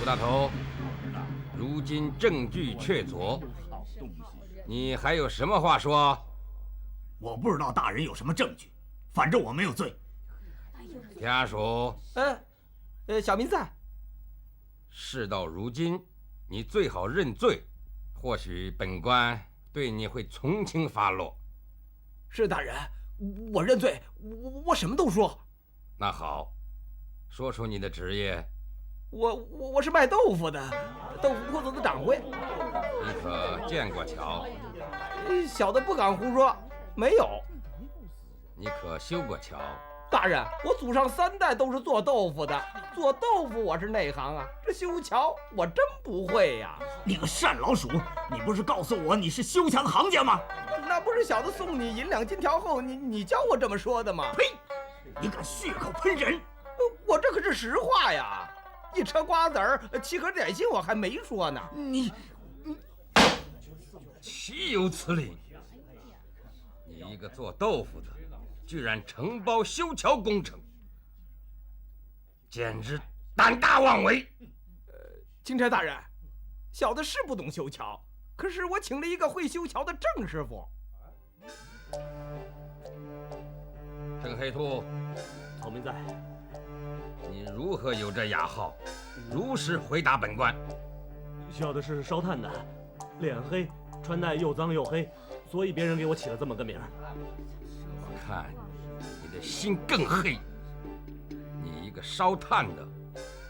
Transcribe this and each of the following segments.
大头，如今证据确凿，你还有什么话说？我不知道大人有什么证据，反正我没有罪。家属，小民在。事到如今，你最好认罪，或许本官对你会从轻发落。是大人，我认罪，我什么都说。那好，说出你的职业。我是卖豆腐的，豆腐铺子的掌柜。你可见过桥？小的不敢胡说，没有。你可修过桥？大人，我祖上3代都是做豆腐的，做豆腐我是内行啊，这修桥我真不会呀。你个单老鼠，你不是告诉我你是修墙行家吗？那不是小的送你银2金条后，你教我这么说的吗？呸！你敢血口喷人！我这可是实话呀！1车瓜子儿，7盒点心，我还没说呢。你岂有此理！你一个做豆腐的，居然承包修桥工程，简直胆大妄为！钦差大人，小的是不懂修桥，可是我请了一个会修桥的郑师傅。郑黑兔，草民在。你如何有这雅号？如实回答本官。小的是烧炭的，脸黑，穿戴又脏又黑，所以别人给我起了这么个名儿。我看你的心更黑。你一个烧炭的，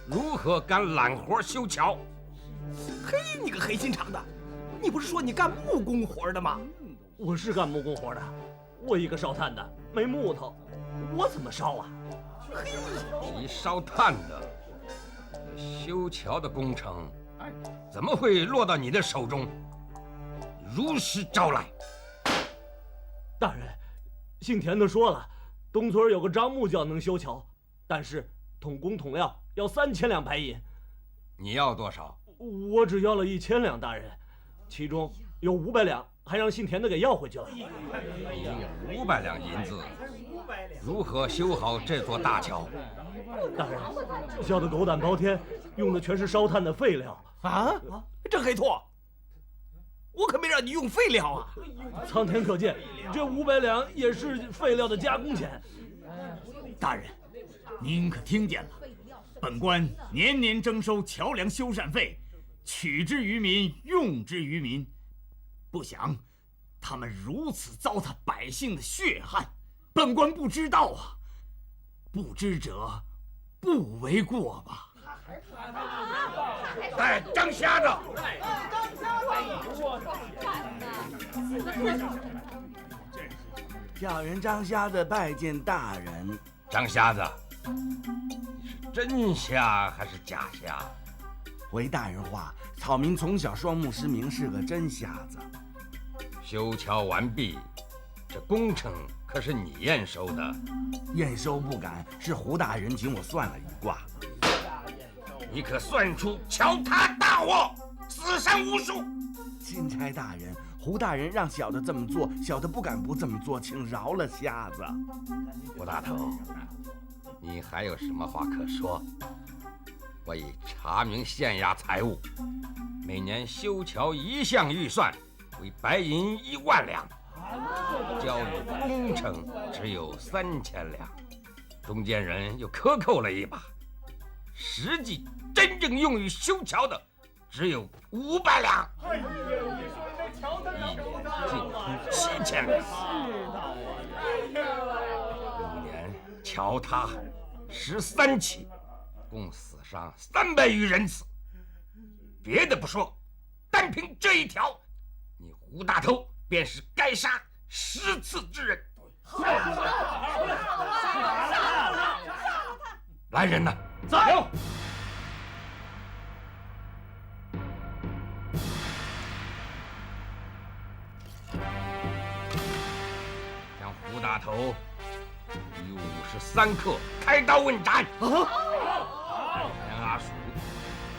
如何敢揽活修桥？嘿，你个黑心肠的！你不是说你干木工活的吗？我是干木工活的，我一个烧炭的，没木头，我怎么烧啊？你烧炭的，修桥的工程怎么会落到你的手中？如实招来。大人，姓田的说了，东村有个张木匠能修桥，但是统工统料要3000两白银。你要多少？我只要了1000两，大人，其中有500两还让姓田的给要回去了。你用500两银子，如何修好这座大桥？大人，小的狗胆包天，用的全是烧炭的废料啊！郑黑兔，我可没让你用废料啊！苍天可见，这500两也是废料的加工钱。大人，您可听见了？本官年年征收桥梁修缮费，取之于民，用之于民。不想他们如此糟蹋百姓的血汗，本官不知道啊！不知者不为过吧？带张瞎子！叫人张瞎子拜见大人。张瞎子，你是真瞎还是假瞎？回大人话，草民从小双目失明，是个真瞎子。修桥完毕，这工程可是你验收的？验收不敢，是胡大人请我算了一卦。你可算出桥塌大祸，死伤无数。钦差大人，胡大人让小的这么做，小的不敢不这么做，请饶了瞎子。胡大头，你还有什么话可说？我已查明县衙财务，每年修桥1项预算为白银1万两，交予工程只有3000两，中间人又克扣了一把，实际真正用于修桥的只有500两，一年净出7000两。明年桥塌13起，共死伤300余人次。别的不说，单凭这一条，你胡大头便是该杀10次之人。来人呐，在！将胡大头以53克开刀问斩。阿鼠、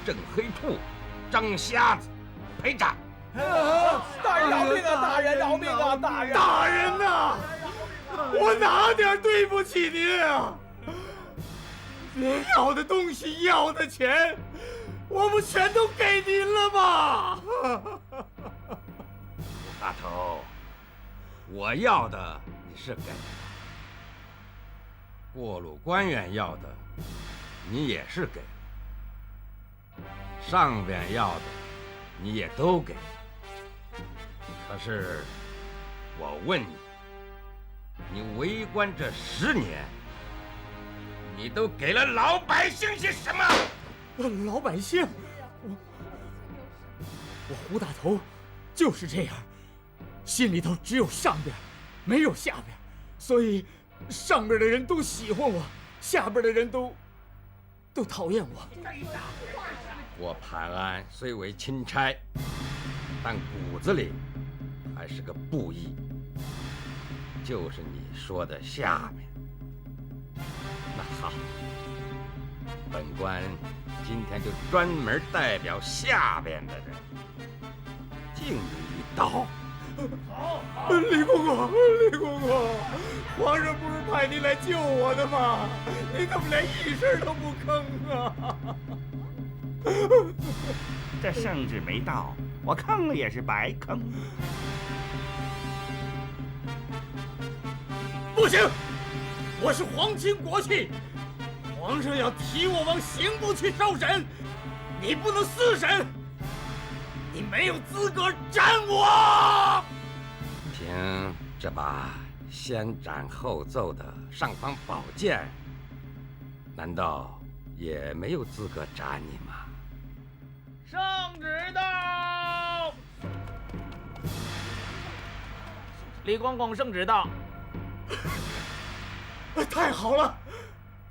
郑黑兔、张瞎子陪斩。大人饶命啊！大人饶命啊！大人！大人呐，我哪点对不起您啊？您要的东西，要的钱，我不全都给您了吗？大头，我要的你是给了，过路官员要的你也是给了，上边要的你也都给了。可是我问你，你为官这10年，你都给了老百姓些什么？老百姓，我胡大头就是这样，心里头只有上边，没有下边，所以上边的人都喜欢我，下边的人都讨厌我。我潘安虽为钦差，但骨子里还是个布衣，就是你说的下面。那好，本官今天就专门代表下边的人，敬你一刀。李公公，李公公，皇上不是派您来救我的吗？你怎么连一声都不吭啊？这圣旨没到，我坑了也是白坑。不行，我是皇亲国戚，皇上要提我往刑部去受审，你不能私审，你没有资格斩我。凭这把先斩后奏的尚方宝剑，难道也没有资格斩你吗？圣旨到！李公公，圣旨到！太好了，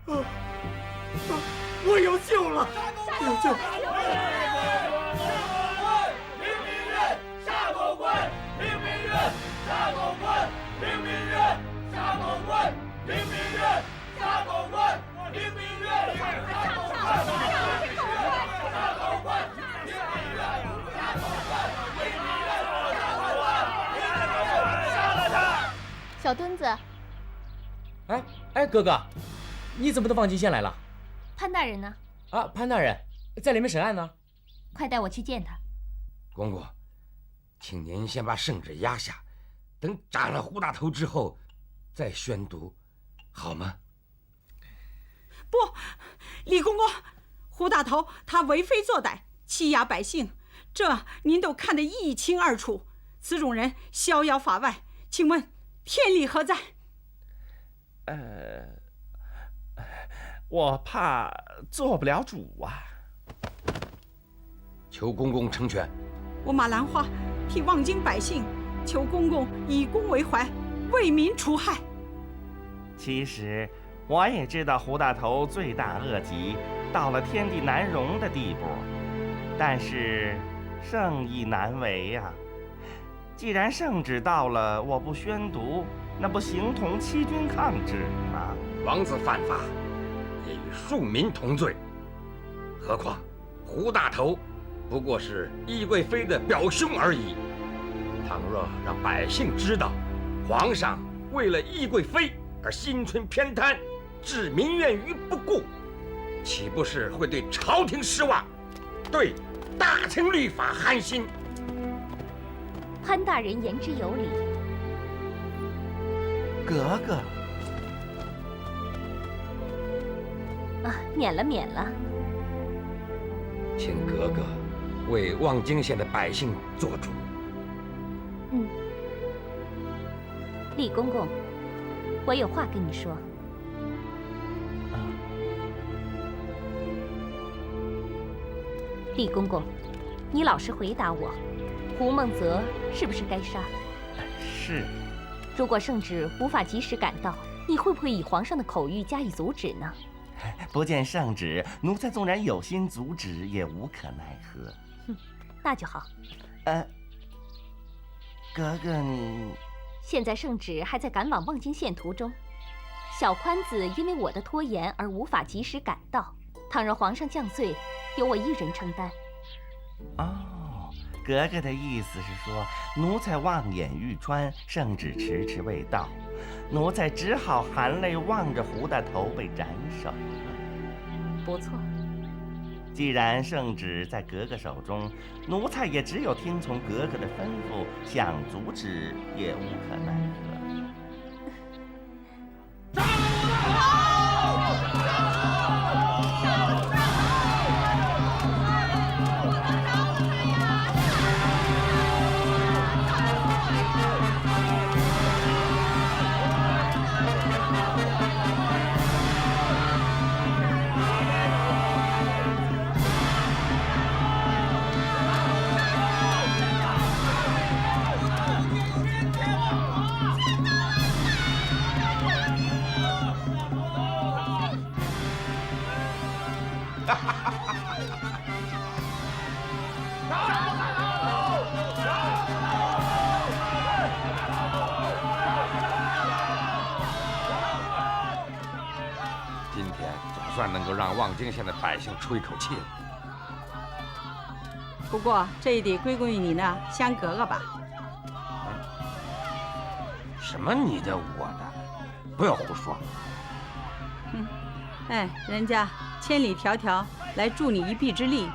我有救了，有救！平民人杀狗官，平民人杀狗官，平民人杀狗官，平民人杀狗官，平民人杀狗官。小墩子，哎，哥哥，你怎么都放进县来了？潘大人呢？啊，潘大人在里面审案呢。快带我去见他。公公，请您先把圣旨压下，等斩了胡大头之后再宣读，好吗？不，李公公，胡大头他为非作歹，欺压百姓，这您都看得一清二楚。此种人逍遥法外，请问天理何在？我怕做不了主啊。求公公成全。我马兰花替望京百姓求公公以公为怀，为民除害。其实我也知道胡大头罪大恶极，到了天地难容的地步，但是圣意难违呀。既然圣旨到了，我不宣读，那不形同欺君抗旨吗？王子犯法，也与庶民同罪。何况胡大头不过是懿贵妃的表兄而已。倘若让百姓知道，皇上为了懿贵妃而心存偏袒，置民怨于不顾，岂不是会对朝廷失望，对大清律法寒心？潘大人言之有理。格格，啊，免了，免了。请格格为望京县的百姓做主。李公公，我有话跟你说。李公公，你老实回答我，胡孟泽是不是该杀？是。如果圣旨无法及时赶到，你会不会以皇上的口谕加以阻止呢？不见圣旨，奴才纵然有心阻止，也无可奈何。那就好。格格你……现在圣旨还在赶往望京县途中，小宽子因为我的拖延而无法及时赶到。倘若皇上降罪，由我一人承担。哦，格格的意思是说，奴才望眼欲穿，圣旨迟迟未到，奴才只好含泪望着胡大头被斩首了。不错。既然圣旨在格格手中，奴才也只有听从格格的吩咐，想阻止也无可奈何。今天总算能够让望京县的百姓出一口气了。不过这也得归功于你呢，香格格吧？什么你的我的，不要胡说。哎，人家千里迢迢来助你一臂之力，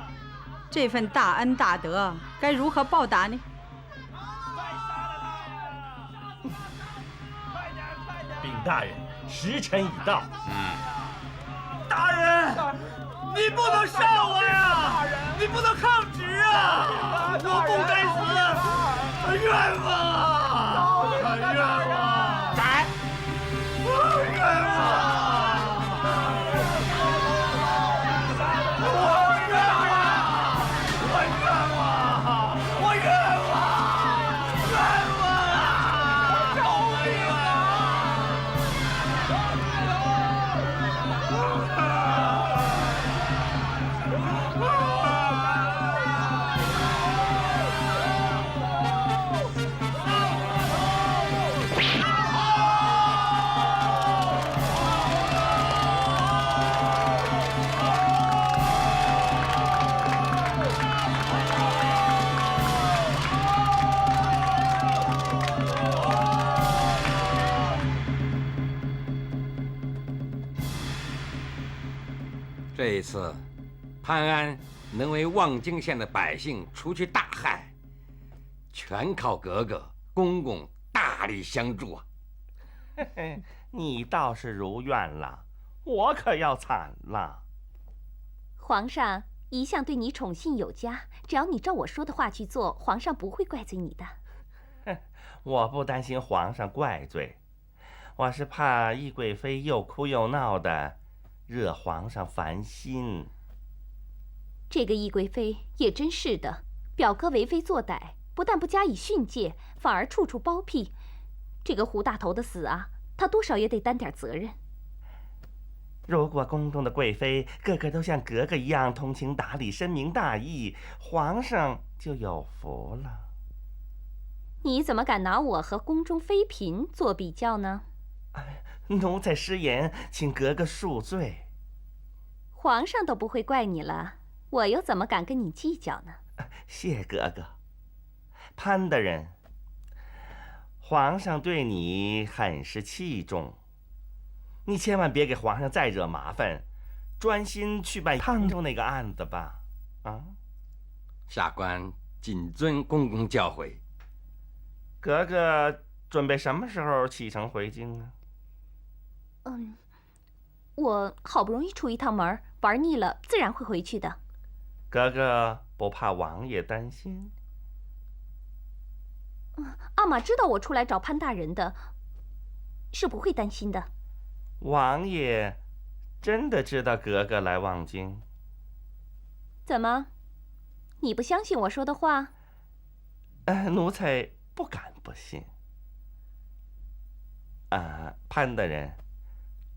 这份大恩大德该如何报答呢？禀大人，时辰已到。大人，你不能杀我呀！你不能抗旨啊！我不该死，冤枉啊！冤枉！斩！冤枉！这一次，潘安能为望京县的百姓除去大害，全靠格格、公公大力相助啊！嘿嘿，你倒是如愿了，我可要惨了。皇上一向对你宠信有加，只要你照我说的话去做，皇上不会怪罪你的。我不担心皇上怪罪，我是怕懿贵妃又哭又闹的，惹皇上烦心。这个懿贵妃也真是的，表哥为非作歹，不但不加以训诫，反而处处包庇。这个胡大头的死啊，他多少也得担点责任。如果宫中的贵妃个个都像格格一样通情达理、深明大义，皇上就有福了。你怎么敢拿我和宫中妃嫔做比较呢？奴才失言，请格格恕罪。皇上都不会怪你了，我又怎么敢跟你计较呢？谢格格。潘大人，皇上对你很是器重，你千万别给皇上再惹麻烦，专心去办汤州那个案子吧。啊，下官谨遵公公教诲。格格准备什么时候启程回京啊？我好不容易出一趟门，玩腻了，自然会回去的。格格不怕王爷担心？阿玛知道我出来找潘大人的，是不会担心的。王爷真的知道格格来望京？怎么，你不相信我说的话？奴才不敢不信。潘大人，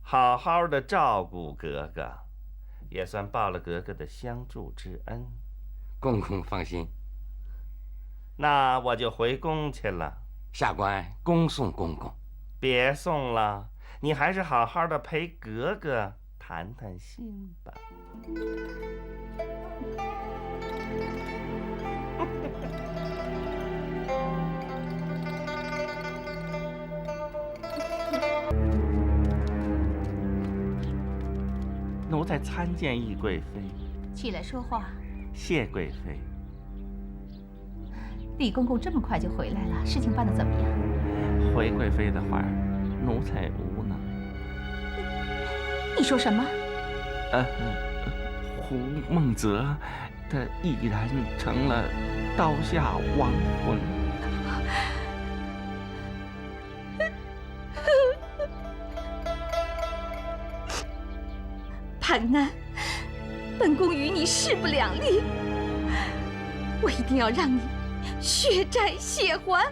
好好的照顾格格，也算报了格格的相助之恩。公公放心，那我就回宫去了。下官恭送公公。别送了，你还是好好的陪格格谈谈心吧。奴才参见懿贵妃，起来说话。谢贵妃。李公公这么快就回来了，事情办得怎么样？回贵妃的话，奴才无能。你说什么？胡梦泽，他毅然成了刀下亡魂。潘安，本宫与你势不两立，我一定要让你血债血还。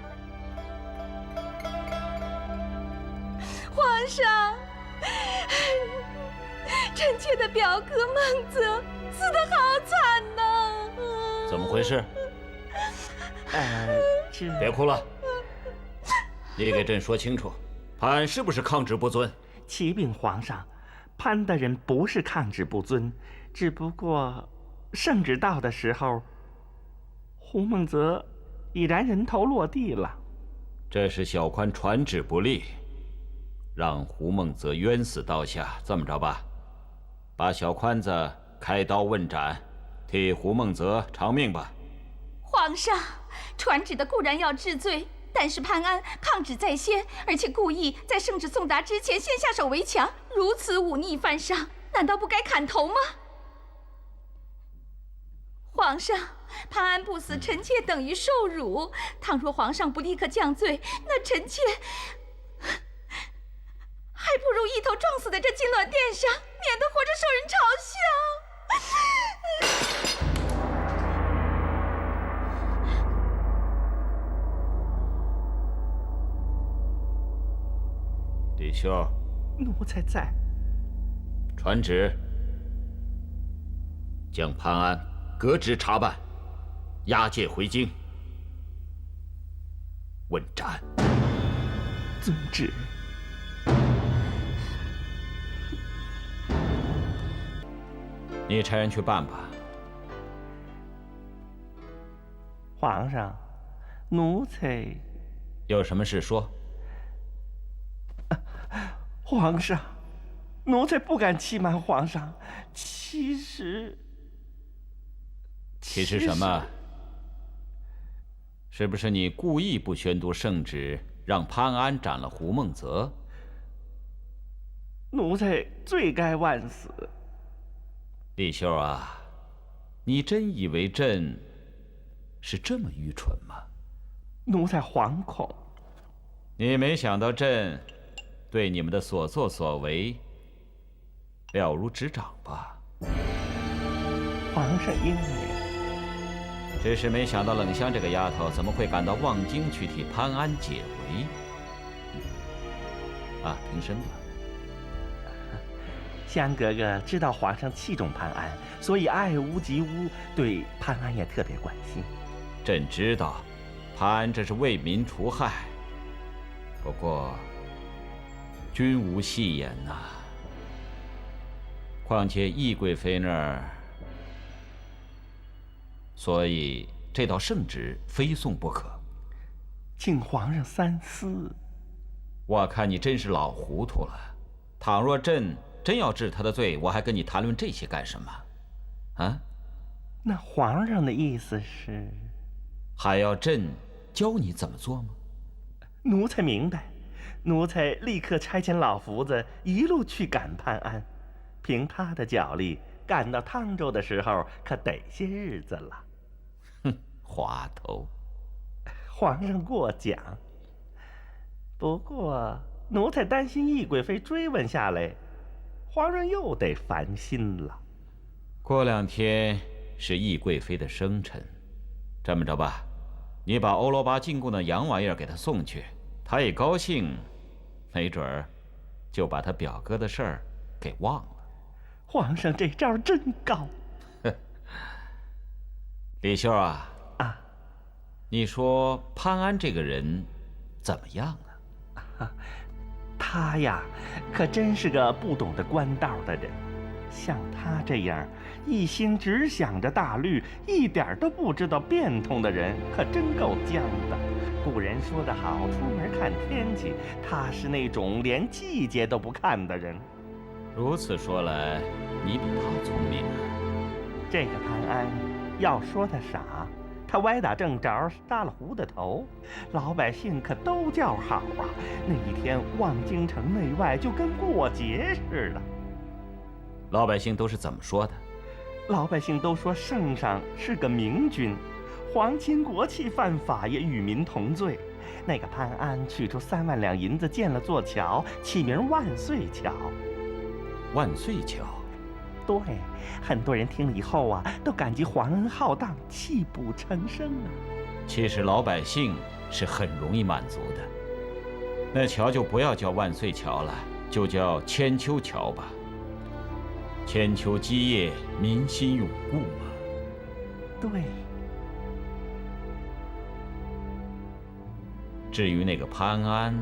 皇上，臣妾的表哥孟泽死得好惨呐！怎么回事？这别哭了，你给朕说清楚，潘安是不是抗旨不遵？启禀皇上，潘大人不是抗旨不遵，只不过圣旨到的时候，胡梦泽已然人头落地了。这是小宽传旨不力，让胡梦泽冤死刀下。这么着吧，把小宽子开刀问斩，替胡梦泽偿命吧。皇上，传旨的固然要治罪，但是潘安抗旨在先，而且故意在圣旨送达之前先下手为强，如此忤逆犯上，难道不该砍头吗？皇上，潘安不死，臣妾等于受辱。倘若皇上不立刻降罪，那臣妾还不如一头撞死在这金銮殿上，免得活着受人嘲笑。李秀，奴才在。传旨，将潘安革职查办，押解回京问斩。遵旨。你差人去办吧。皇上，奴才有什么事说。皇上，奴才不敢欺瞒皇上。其实什么？是不是你故意不宣读圣旨，让潘安斩了胡梦泽？奴才罪该万死。李秀啊，你真以为朕是这么愚蠢吗？奴才惶恐。你没想到朕对你们的所作所为了如指掌吧？皇上英明。只是没想到冷香这个丫头怎么会赶到望京去替潘安解围？啊，平身吧。香格格知道皇上器重潘安，所以爱屋及乌，对潘安也特别关心。朕知道，潘安这是为民除害。不过，君无戏言呐。况且懿贵妃那儿，所以这道圣旨非送不可。请皇上三思。我看你真是老糊涂了。倘若朕真要治他的罪，我还跟你谈论这些干什么？啊？那皇上的意思是，还要朕教你怎么做吗？奴才明白。奴才立刻差遣老福子一路去赶潘安。凭他的脚力，赶到汤州的时候，可得些日子了。哼，滑头。皇上过奖。不过，奴才担心懿贵妃追问下来，皇上又得烦心了。过2天是懿贵妃的生辰，这么着吧，你把欧罗巴进贡的洋玩意儿给她送去，她一高兴，没准儿就把她表哥的事儿给忘了。皇上这招真高。李秀啊，啊，你说潘安这个人怎么样啊？他呀，可真是个不懂得官道的人。像他这样一心只想着大律，一点都不知道变通的人，可真够僵的。古人说得好，出门看天气，他是那种连季节都不看的人。如此说来，你比他聪明啊。这个潘安要说他傻，他歪打正着杀了胡大头，老百姓可都叫好啊！那一天望京城内外就跟过节似的。老百姓都是怎么说的？老百姓都说圣上是个明君，皇亲国戚犯法也与民同罪。那个潘安取出3万两银子建了座桥，起名万岁桥。万岁桥。对，很多人听了以后啊，都感激皇恩浩荡，泣不成声啊。其实老百姓是很容易满足的，那桥就不要叫万岁桥了，就叫千秋桥吧。千秋基业，民心永固嘛。对。至于那个潘安，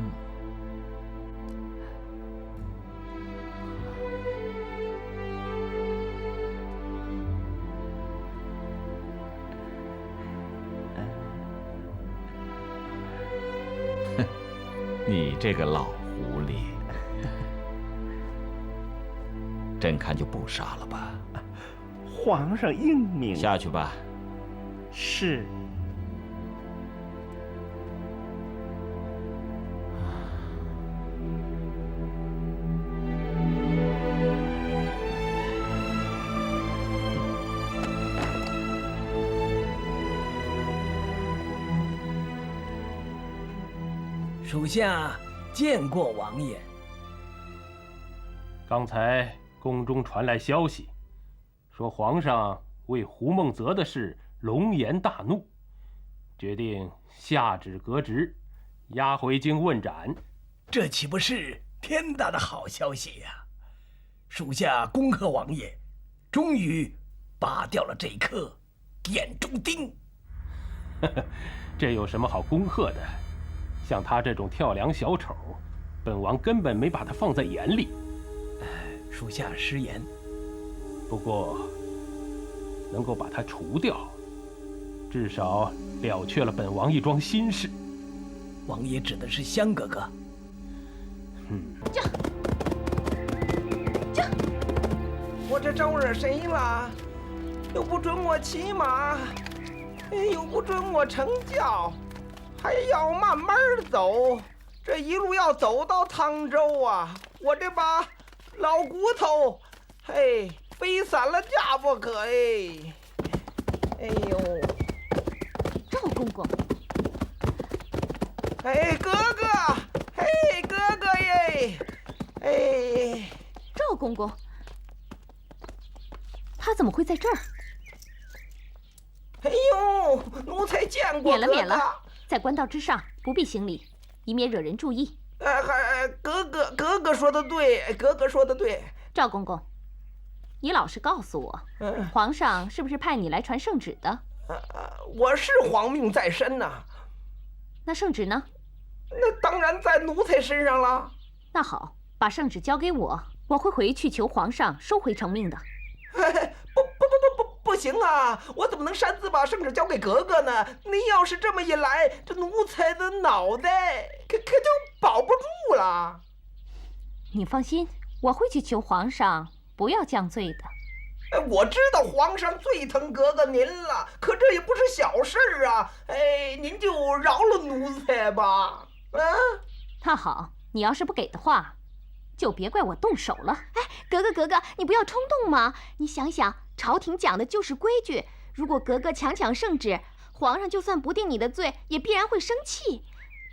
你这个老狐狸，朕看就不杀了吧。皇上英明。下去吧。是。属下见过王爷。刚才宫中传来消息，说皇上为胡孟泽的事龙颜大怒，决定下旨革职，押回京问斩。这岂不是天大的好消息呀！属下恭贺王爷，终于拔掉了这颗眼中钉。这有什么好恭贺的？像他这种跳梁小丑，本王根本没把他放在眼里。属下失言。不过，能够把他除掉，至少了却了本王一桩心事。王爷指的是香格格。我这招惹谁了？又不准我骑马，又不准我乘轿，还要慢慢走。这一路要走到沧州啊！我这把老骨头，嘿，飞散了架不可哎！哎呦，赵公公，哎，哥哥，嘿，哥哥耶，哎，赵公公，他怎么会在这儿？哎呦，奴才见过。免了，在官道之上不必行礼，以免惹人注意。哥哥说的对，哥哥说的对。赵公公，你老实告诉我，皇上是不是派你来传圣旨的？我是皇命在身呐。那圣旨呢？那当然在奴才身上了。那好，把圣旨交给我，我会回去求皇上收回成命的。不行啊！我怎么能擅自把圣旨交给格格呢？您要是这么一来，这奴才的脑袋可就保不住了。你放心，我会去求皇上不要降罪的。我知道皇上最疼格格您了，可这也不是小事啊！哎，您就饶了奴才吧。那好，你要是不给的话，就别怪我动手了。哎，格格，你不要冲动嘛！你想想，朝廷讲的就是规矩。如果格格强抢圣旨，皇上就算不定你的罪，也必然会生气。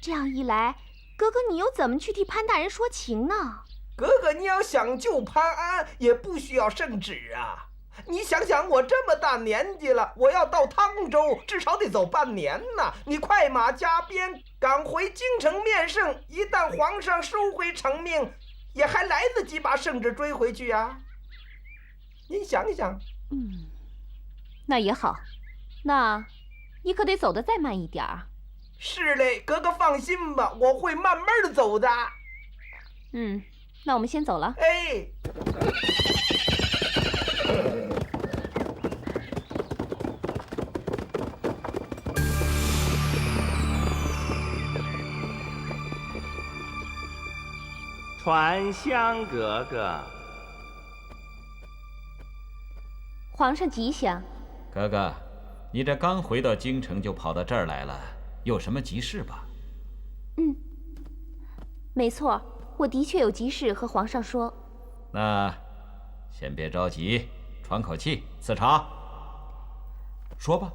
这样一来，格格你又怎么去替潘大人说情呢？格格，你要想救潘安，也不需要圣旨啊。你想想，我这么大年纪了，我要到汤州，至少得走半年呢。你快马加鞭赶回京城面圣，一旦皇上收回成命，也还来得及把圣旨追回去啊。您想想。那也好，那你可得走得再慢一点儿。是嘞，格格放心吧，我会慢慢的走的。那我们先走了。哎。传香格格。皇上吉祥。哥哥，你这刚回到京城就跑到这儿来了，有什么急事吧？嗯，没错，我的确有急事和皇上说。那先别着急，喘口气，赐茶。说吧。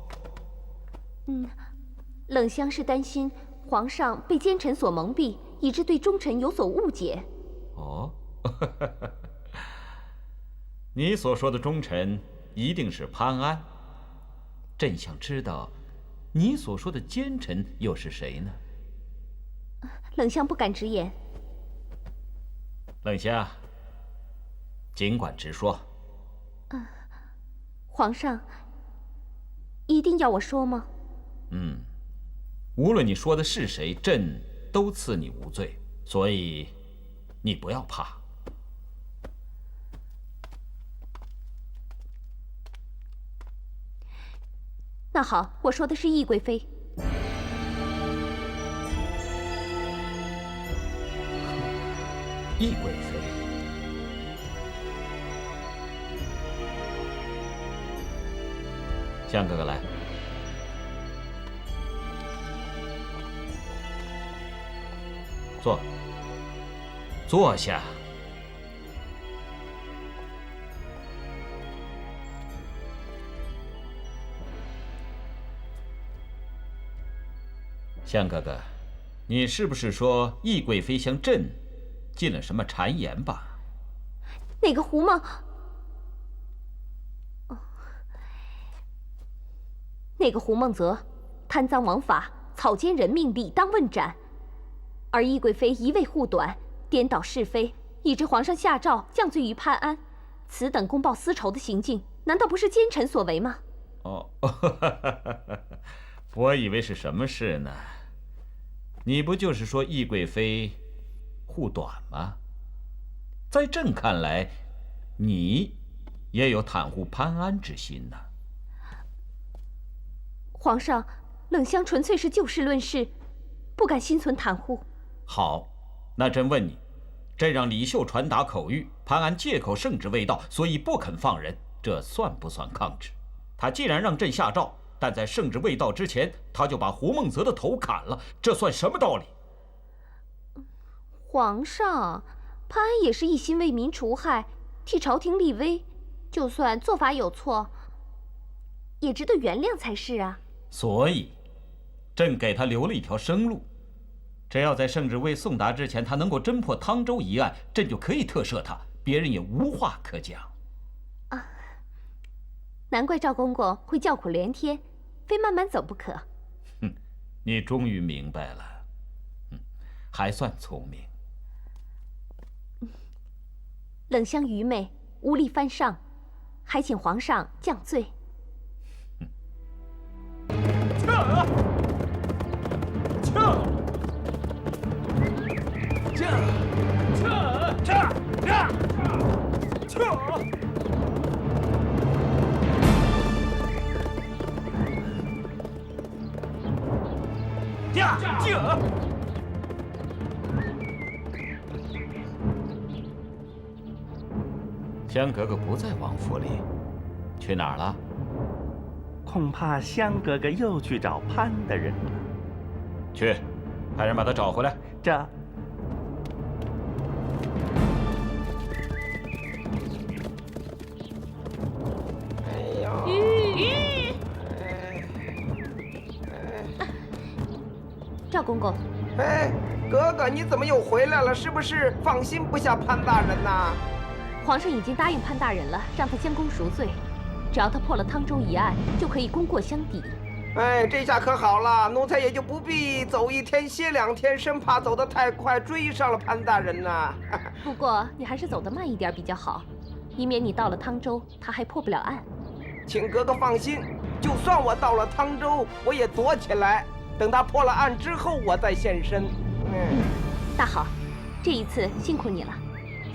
冷香是担心皇上被奸臣所蒙蔽，以致对忠臣有所误解。哦，你所说的忠臣一定是潘安。朕想知道，你所说的奸臣又是谁呢？冷香不敢直言。冷香，尽管直说。皇上一定要我说吗？无论你说的是谁，朕都赐你无罪，所以你不要怕。那好，我说的是懿贵妃。懿贵妃，香哥哥来。坐下。香哥哥，你是不是说懿贵妃向朕进了什么谗言吧？那个胡梦，那个胡梦泽贪赃枉法，草菅人命，理当问斩。而懿贵妃一味护短，颠倒是非，以致皇上下诏降罪于潘安。此等公报私仇的行径，难道不是奸臣所为吗？哦，我以为是什么事呢？你不就是说懿贵妃护短吗？在朕看来，你也有袒护潘安之心呢。皇上，冷香纯粹是就事论事，不敢心存袒护。好，那朕问你，朕让李秀传达口谕，潘安借口圣旨未到，所以不肯放人，这算不算抗旨？他既然让朕下诏，但在圣旨未到之前，他就把胡梦泽的头砍了，这算什么道理？皇上，潘安也是一心为民除害，替朝廷立威，就算做法有错，也值得原谅才是啊。所以，朕给他留了一条生路。只要在圣旨未送达之前，他能够侦破汤州一案，朕就可以特赦他，别人也无话可讲。啊，难怪赵公公会叫苦连天，非慢慢走不可。你终于明白了，还算聪明。冷香愚昧，无力翻上，还请皇上降罪。香格格不在王府里，去哪儿了？恐怕香格格又去找潘大人了。去，派人把他找回来。这。哎呦！赵公公。哎，哥哥，你怎么又回来了？是不是放心不下潘大人呐？皇上已经答应潘大人了，让他将功赎罪。只要他破了汤州一案，就可以功过相抵。哎，这下可好了，奴才也就不必走一天歇两天，生怕走得太快追上了潘大人呐。不过你还是走得慢一点比较好，以免你到了汤州，他还破不了案。请哥哥放心，就算我到了汤州，我也躲起来，等他破了案之后，我再现身。大好，这一次辛苦你了。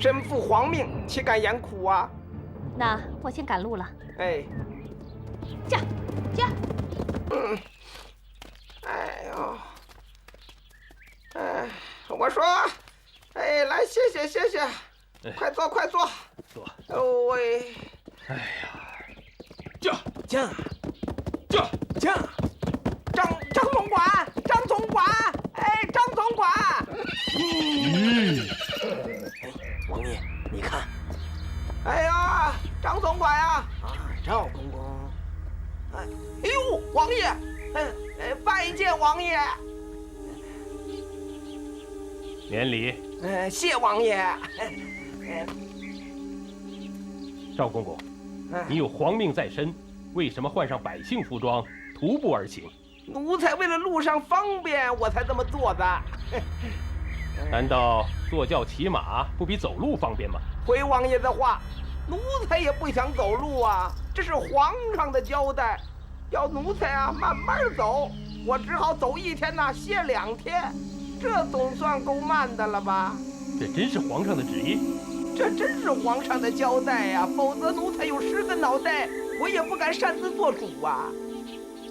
身负皇命，岂敢言苦啊？那我先赶路了。哎，驾。哎呦，哎，我说，哎，来歇歇，快坐。坐。哦喂，哎呀，驾！张总管，张总管，哎，张总管。王爷，你看。哎呀，张总管呀！赵公公。哎呦，王爷，拜见王爷。免礼。谢王爷。赵公公，你有皇命在身，为什么换上百姓服装，徒步而行？奴才为了路上方便，我才这么做的。难道坐轿骑马不比走路方便吗？回王爷的话，奴才也不想走路啊，这是皇上的交代，要奴才啊慢慢走。我只好走1天呐，歇2天，这总算够慢的了吧？这真是皇上的旨意？这真是皇上的交代呀，否则奴才有10个脑袋，我也不敢擅自做主啊。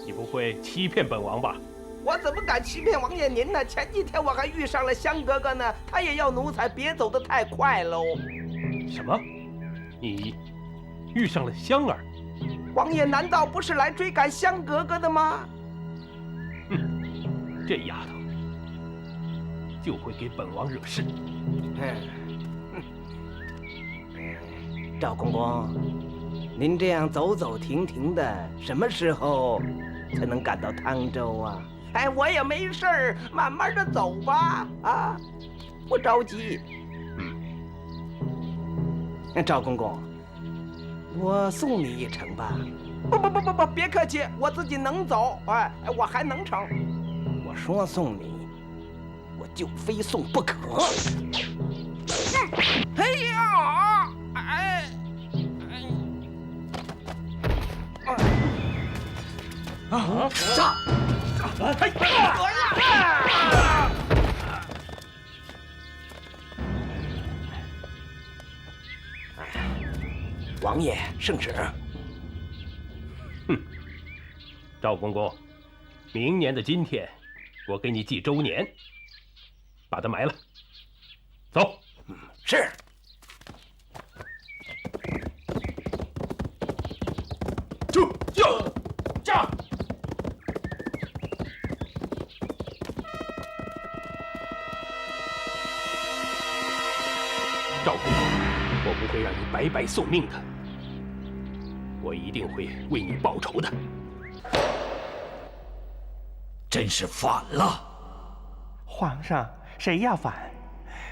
你不会欺骗本王吧？我怎么敢欺骗王爷您呢？前几天我还遇上了香格格呢，他也要奴才别走得太快喽。什么？你遇上了香儿？王爷难道不是来追赶香格格的吗？这丫头就会给本王惹事。赵公公，您这样走走停停的，什么时候才能赶到汤州啊？哎，我也没事儿，慢慢的走吧，啊，不着急。赵公公，我送你一程吧。不，别客气，我自己能走，哎，我还能成。我说送你，我就非送不可。哎呀，杀！王爷圣旨。赵公公，明年的今天，我给你记周年，把它埋了。走。是。驾！赵公公，我不会让你白白送命的，我一定会为你报仇的。真是反了！皇上，谁要反？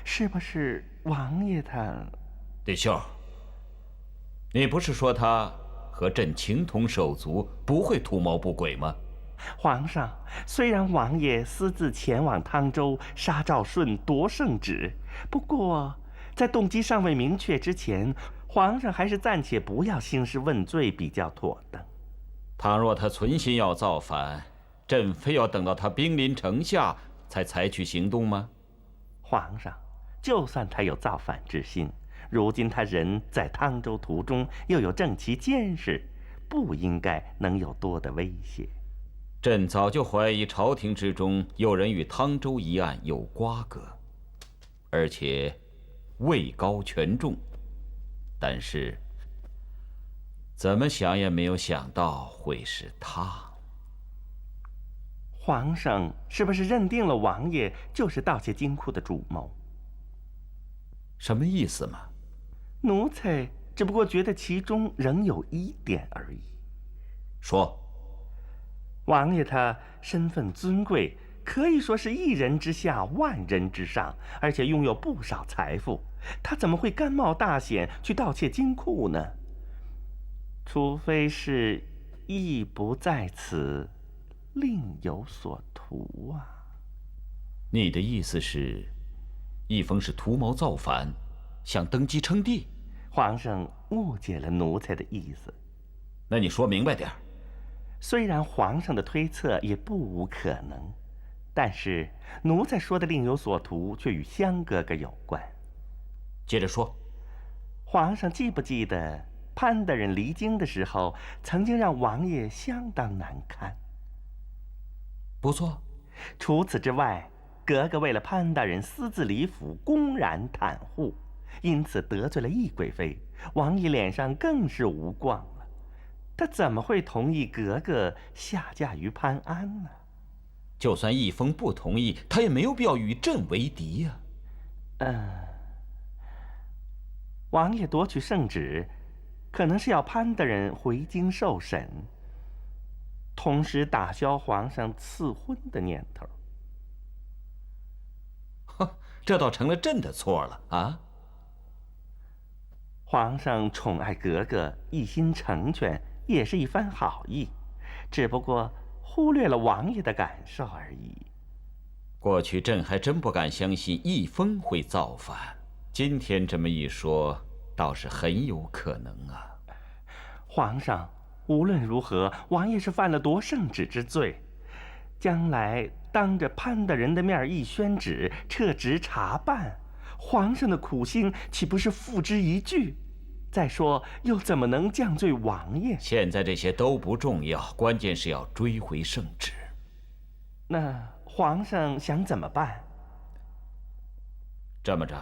是不是王爷他？弟兄，你不是说他和朕情同手足，不会图谋不轨吗？皇上，虽然王爷私自前往汤州杀赵顺夺圣旨，不过在动机尚未明确之前，皇上还是暂且不要兴师问罪比较妥当。倘若他存心要造反，朕非要等到他兵临城下才采取行动吗？皇上，就算他有造反之心，如今他人在汤州途中，又有正旗监视，不应该能有多的威胁。朕早就怀疑朝廷之中有人与汤州一案有瓜葛，而且位高权重，但是怎么想也没有想到会是他。皇上是不是认定了王爷就是盗窃金库的主谋？什么意思嘛？奴才只不过觉得其中仍有一点而已。说。王爷他身份尊贵，可以说是1人之下万人之上，而且拥有不少财富，他怎么会甘冒大险去盗窃金库呢？除非是意不在此，另有所图啊。你的意思是，一封是图谋造反，想登基称帝？皇上误解了奴才的意思。那你说明白点儿。虽然皇上的推测也不无可能，但是奴才说的另有所图，却与香格格有关。接着说。皇上记不记得潘大人离京的时候，曾经让王爷相当难堪？不错。除此之外，格格为了潘大人私自离府，公然袒护，因此得罪了懿贵妃，王爷脸上更是无光了。他怎么会同意格格下嫁于潘安呢？就算义封不同意，他也没有必要与朕为敌呀。王爷夺取圣旨，可能是要潘大人回京受审，同时打消皇上赐婚的念头。这倒成了朕的错了啊！皇上宠爱格格，一心成全，也是一番好意，只不过忽略了王爷的感受而已。过去朕还真不敢相信义封会造反，今天这么一说，倒是很有可能啊。皇上，无论如何，王爷是犯了夺圣旨之罪，将来当着潘大人的面一宣旨，撤职查办，皇上的苦心岂不是付之一炬？再说，又怎么能降罪王爷？现在这些都不重要，关键是要追回圣旨。那皇上想怎么办？这么着，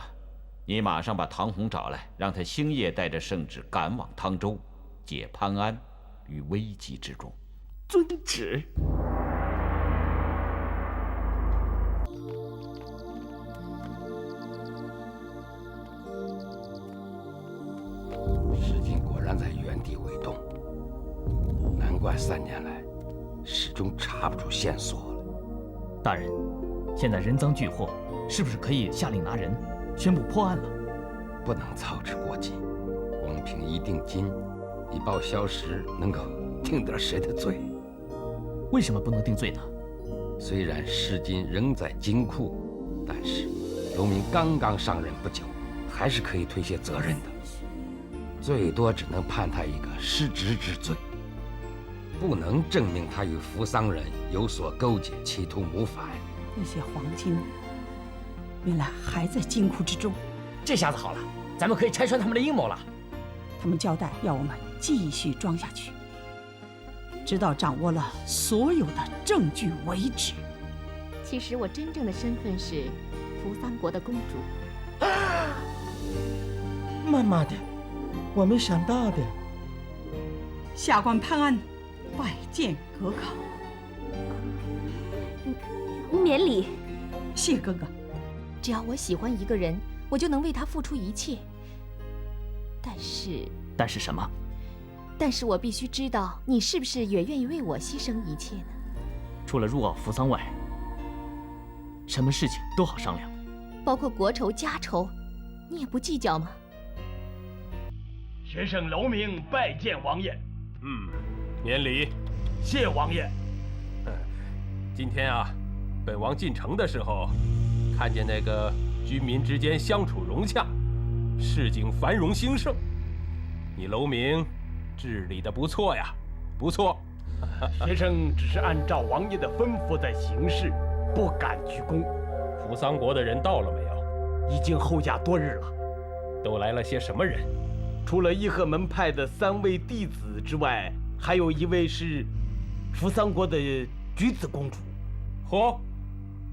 你马上把唐红找来，让他星夜带着圣旨赶往汤州，解潘安于危急之中。遵旨。事情果然在原地未动，难怪3年来始终查不出线索了。大人，现在人赃俱获，是不是可以下令拿人，宣布破案了？不能操之过急，光凭一定金，一报消失，能够定得谁的罪？为什么不能定罪呢？虽然尸金仍在金库，但是刘明刚刚上任不久，还是可以推卸责任的。最多只能判他一个失职之罪，不能证明他与扶桑人有所勾结，企图谋反。那些黄金原来还在金库之中。这下子好了，咱们可以拆穿他们的阴谋了。他们交代要我们继续装下去，直到掌握了所有的证据为止。其实我真正的身份是扶桑国的公主。妈妈的，我没想到的。下官潘安拜见格格。免礼。谢哥哥。只要我喜欢一个人，我就能为他付出一切。但是什么？但是我必须知道你是不是也愿意为我牺牲一切呢？除了入奥扶桑外，什么事情都好商量，包括国仇家仇，你也不计较吗？学生楼明拜见王爷。免礼。谢王爷。今天啊，本王进城的时候，看见那个军民之间相处融洽，市井繁荣兴盛。你楼明治理的不错呀，不错。学生只是按照王爷的吩咐在行事，不敢居功。扶桑国的人到了没有？已经候驾多日了。都来了些什么人？除了伊贺门派的3位弟子之外，还有一位是扶桑国的菊子公主。嚯，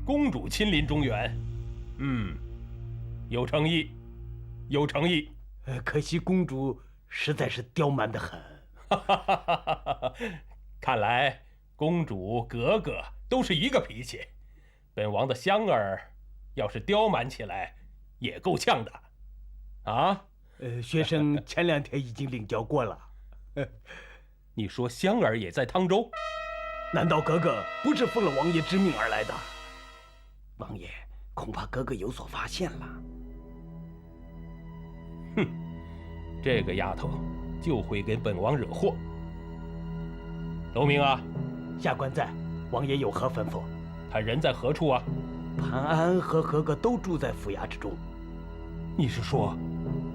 公主亲临中原，有诚意，有诚意。可惜公主实在是刁蛮得很。看来公主格格都是一个脾气，本王的香儿要是刁蛮起来，也够呛的。啊？学生前2天已经领教过了。你说香儿也在汤州？难道格格不是奉了王爷之命而来的？王爷恐怕格格有所发现了。哼，这个丫头就会给本王惹祸。楼明啊，下官在，王爷有何吩咐？他人在何处啊？潘安和格格都住在府衙之中。你是说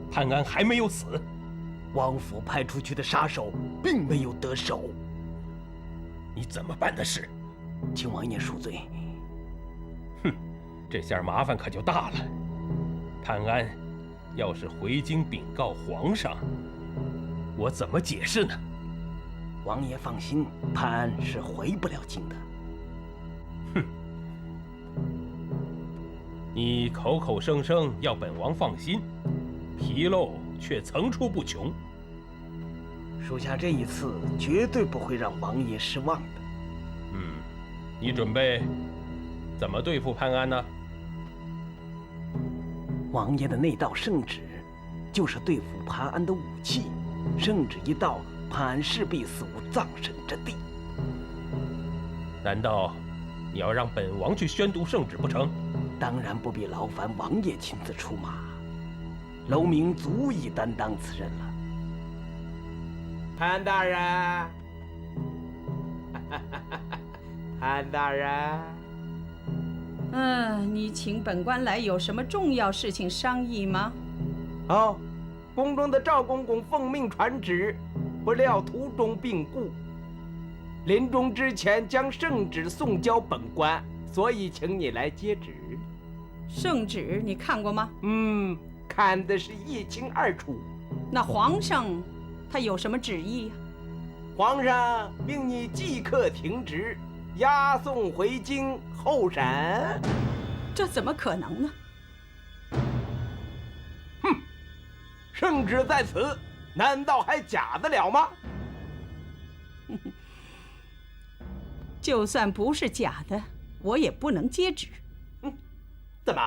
潘安还没有死？王府派出去的杀手并没有得手。你怎么办的事？请王爷恕罪。哼，这下麻烦可就大了。潘安要是回京禀告皇上，我怎么解释呢？王爷放心，潘安是回不了京的。哼，你口口声声要本王放心，纰漏却层出不穷。属下这一次绝对不会让王爷失望的。你准备怎么对付潘安呢？王爷的那道圣旨，就是对付潘安的武器。圣旨一到，潘安势必死无葬身之地。难道你要让本王去宣读圣旨不成？当然不必劳烦王爷亲自出马，楼明足以担当此任了。潘大人，潘大人，你请本官来有什么重要事情商议吗？哦，宫中的赵公公奉命传旨，不料途中病故，临终之前将圣旨送交本官，所以请你来接旨。圣旨你看过吗？看的是一清二楚。那皇上他有什么旨意呀？皇上命你即刻停职，押送回京候审。这怎么可能呢？圣旨在此，难道还假得了吗？就算不是假的，我也不能接旨。怎么？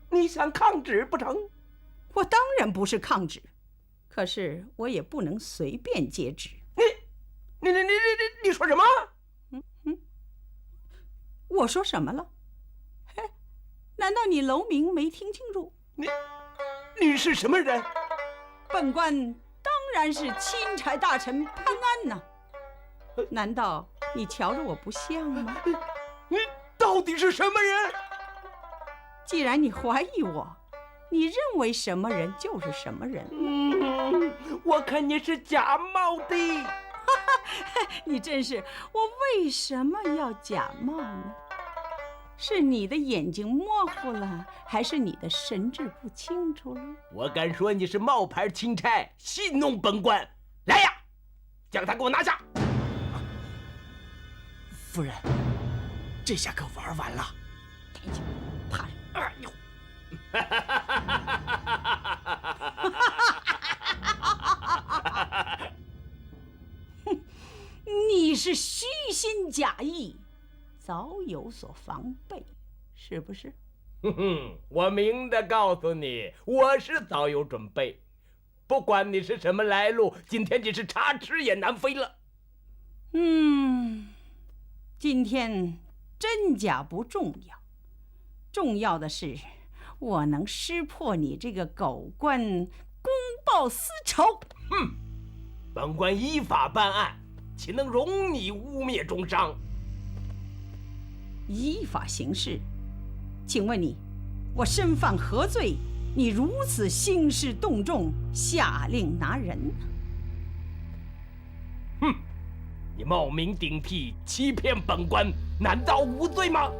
你想抗旨不成？我当然不是抗旨，可是我也不能随便接旨。你说什么？我说什么了？难道你楼明没听清楚？你是什么人？本官当然是钦差大臣潘安呐。难道你瞧着我不像吗？你到底是什么人？既然你怀疑我，你认为什么人就是什么人。我看你是假冒的。你真是，我为什么要假冒呢？是你的眼睛模糊了，还是你的神志不清楚了？我敢说你是冒牌钦差，戏弄本官。来呀，将他给我拿下！夫人，这下可玩完了。怕人。哎呦！你是虚心假意，早有所防备，是不是？我明的告诉你，我是早有准备。不管你是什么来路，今天你是插翅也难飞了。今天真假不重要，重要的是我能识破你这个狗官，公报私仇。本官依法办案，岂能容你污蔑中伤？依法行事？请问你，我身犯何罪？你如此兴师动众，下令拿人？你冒名顶替，欺骗本官，难道无罪吗？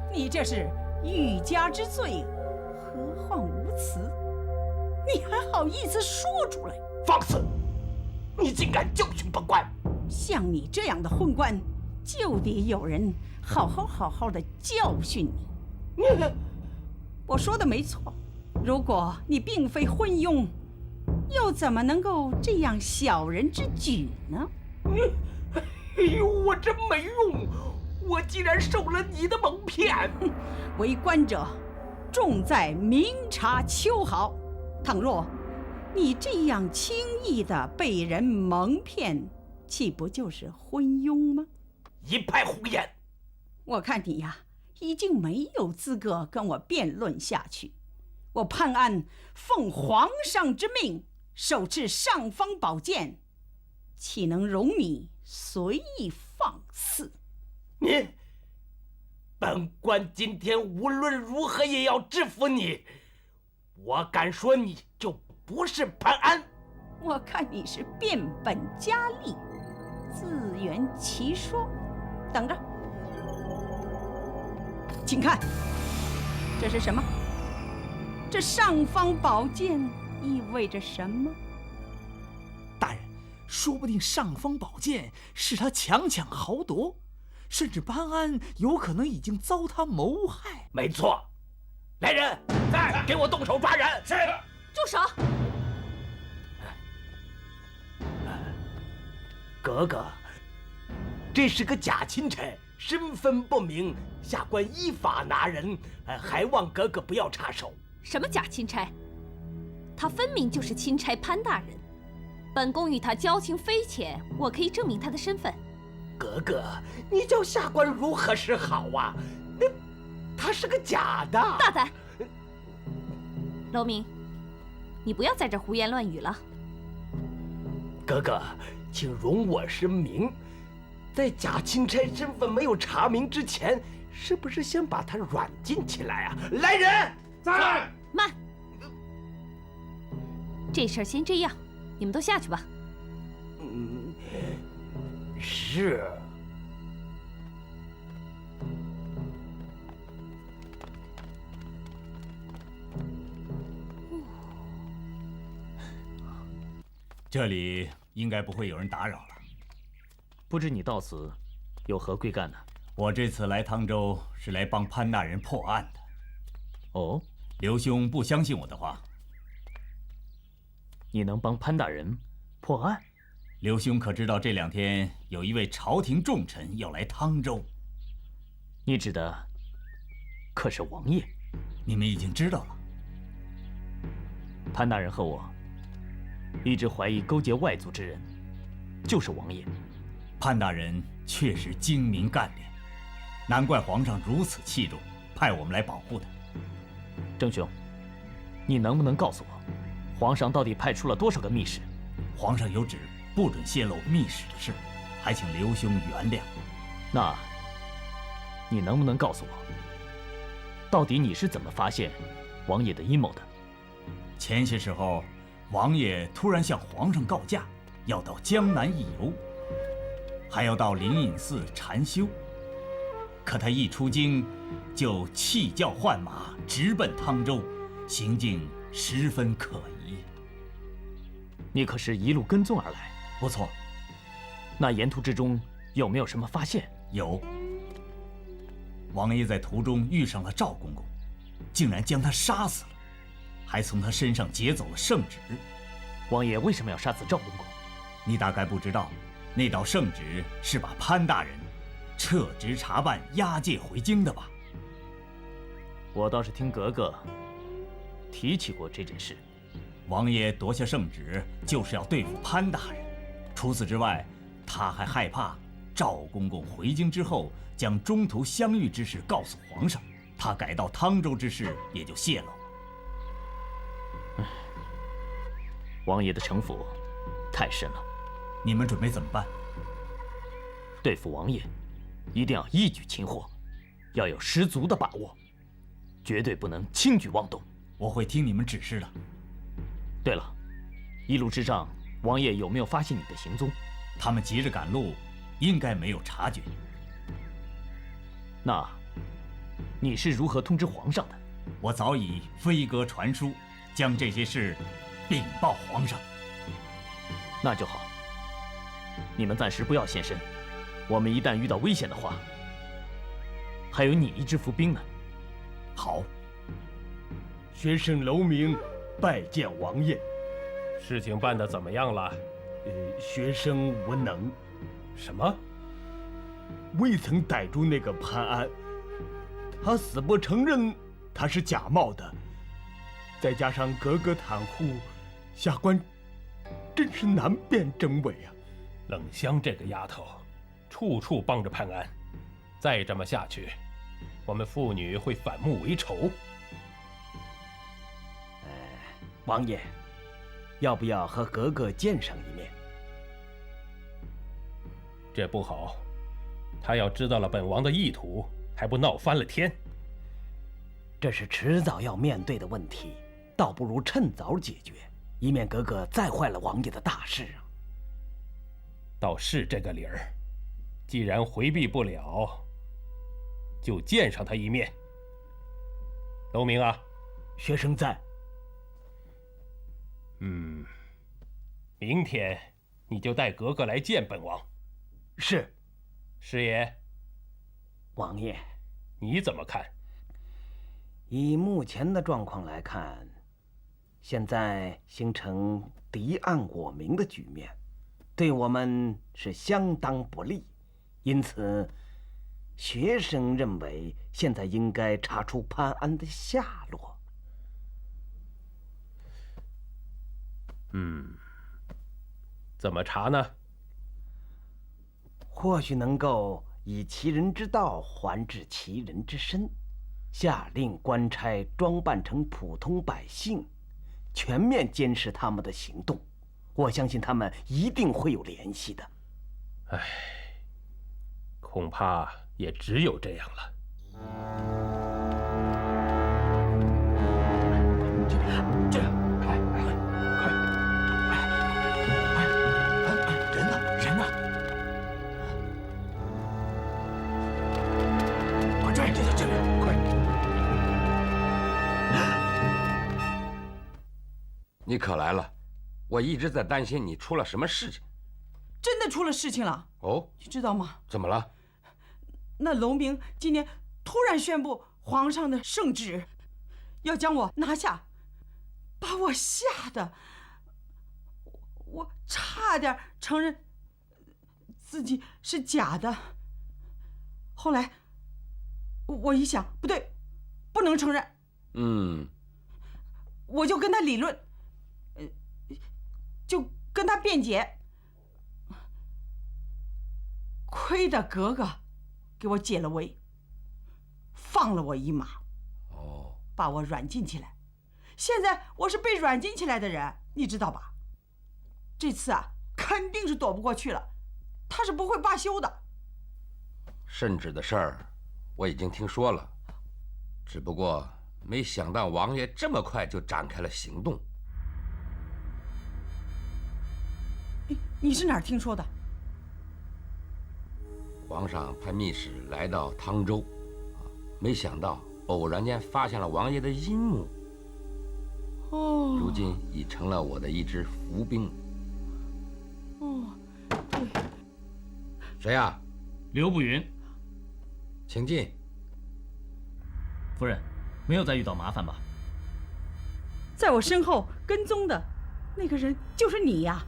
你这是欲加之罪，何患无辞？你还好意思说出来？放肆！你竟敢教训本官！像你这样的昏官，就得有人好好的教训你。我说的没错，如果你并非昏庸，又怎么能够这样小人之举呢？哎呦，我真没用！我竟然受了你的蒙骗！为官者，重在明察秋毫。倘若你这样轻易的被人蒙骗，岂不就是昏庸吗？一派胡言！我看你呀，已经没有资格跟我辩论下去。我潘安奉皇上之命，手持尚方宝剑，岂能容你随意放肆？本官今天无论如何也要制服你。我敢说你就不是潘安。我看你是变本加厉，自圆其说。等着，请看，这是什么？这尚方宝剑意味着什么？大人，说不定尚方宝剑是他强豪夺，甚至潘安有可能已经遭他谋害。没错，来人，在，给我动手抓人！是。住手！格格，这是个假钦差，身份不明，下官依法拿人，还望格格不要插手。什么假钦差？他分明就是钦差潘大人，本宫与他交情匪浅，我可以证明他的身份。格格，你叫下官如何是好啊？他是个假的。大胆！楼明，你不要在这胡言乱语了。格格，请容我声明，在假钦差身份没有查明之前，是不是先把他软禁起来啊？来人！在。慢。这事儿先这样，你们都下去吧。是。这里应该不会有人打扰了。不知你到此有何贵干呢？我这次来汤州是来帮潘大人破案的。哦，刘兄不相信我的话，你能帮潘大人破案？刘兄可知道这2天有一位朝廷重臣要来汤州？你指的可是王爷？你们已经知道了。潘大人和我一直怀疑勾结外族之人就是王爷。潘大人确实精明干练，难怪皇上如此器重，派我们来保护他。郑兄，你能不能告诉我，皇上到底派出了多少个密使？皇上有旨，不准泄露密使的事，还请刘兄原谅。那，你能不能告诉我，到底你是怎么发现王爷的阴谋的？前些时候，王爷突然向皇上告假，要到江南一游，还要到灵隐寺禅修。可他一出京，就弃轿换马，直奔汤州，行径十分可疑。你可是一路跟踪而来？不错。那沿途之中有没有什么发现？有。王爷在途中遇上了赵公公，竟然将他杀死了，还从他身上劫走了圣旨。王爷为什么要杀死赵公公？你大概不知道，那道圣旨是把潘大人撤职查办、押解回京的吧？我倒是听格格提起过这件事。王爷夺下圣旨，就是要对付潘大人。除此之外，他还害怕赵公公回京之后，将中途相遇之事告诉皇上，他改到汤州之事也就泄露了。王爷的城府太深了。你们准备怎么办？对付王爷，一定要一举擒获，要有十足的把握，绝对不能轻举妄动。我会听你们指示的。对了，一路之上，王爷有没有发现你的行踪？他们急着赶路，应该没有察觉。那，你是如何通知皇上的？我早已飞鸽传书，将这些事禀报皇上。那就好。你们暂时不要现身，我们一旦遇到危险的话，还有你一支伏兵呢。好。学生楼明拜见王爷。事情办得怎么样了？学生无能。什么？未曾逮住那个潘安，他死不承认他是假冒的，再加上格格袒护，下官真是难辨真伪啊。冷香这个丫头，处处帮着潘安，再这么下去，我们父女会反目为仇。王爷，要不要和格格见上一面？这不好，他要知道了本王的意图，还不闹翻了天？这是迟早要面对的问题，倒不如趁早解决，以免格格再坏了王爷的大事啊。倒是这个理儿，既然回避不了，就见上他一面。楼明啊，学生在。明天你就带格格来见本王。是。师爷。王爷，你怎么看？以目前的状况来看，现在形成敌暗我明的局面，对我们是相当不利，因此，学生认为现在应该查出潘安的下落。怎么查呢？或许能够以其人之道还治其人之身，下令官差装扮成普通百姓，全面监视他们的行动。我相信他们一定会有联系的。恐怕也只有这样了。这样，快，人呢？人呢？快追！这边，快！你可来了，我一直在担心你出了什么事情。真的出了事情了。哦，你知道吗？怎么了？那龙明今年突然宣布皇上的圣旨，要将我拿下，把我吓得，我差点承认自己是假的。后来我一想，不对，不能承认。我就跟他理论，就跟他辩解。亏得格格给我解了围，放了我一马，把我软禁起来。现在我是被软禁起来的人，你知道吧？这次啊，肯定是躲不过去了，他是不会罢休的。圣旨的事儿，我已经听说了，只不过没想到王爷这么快就展开了行动。你是哪儿听说的？皇上派密使来到汤州，没想到偶然间发现了王爷的阴谋。如今已成了我的一支伏兵。对。谁呀？刘步云。请进。夫人，没有再遇到麻烦吧？在我身后跟踪的那个人就是你呀。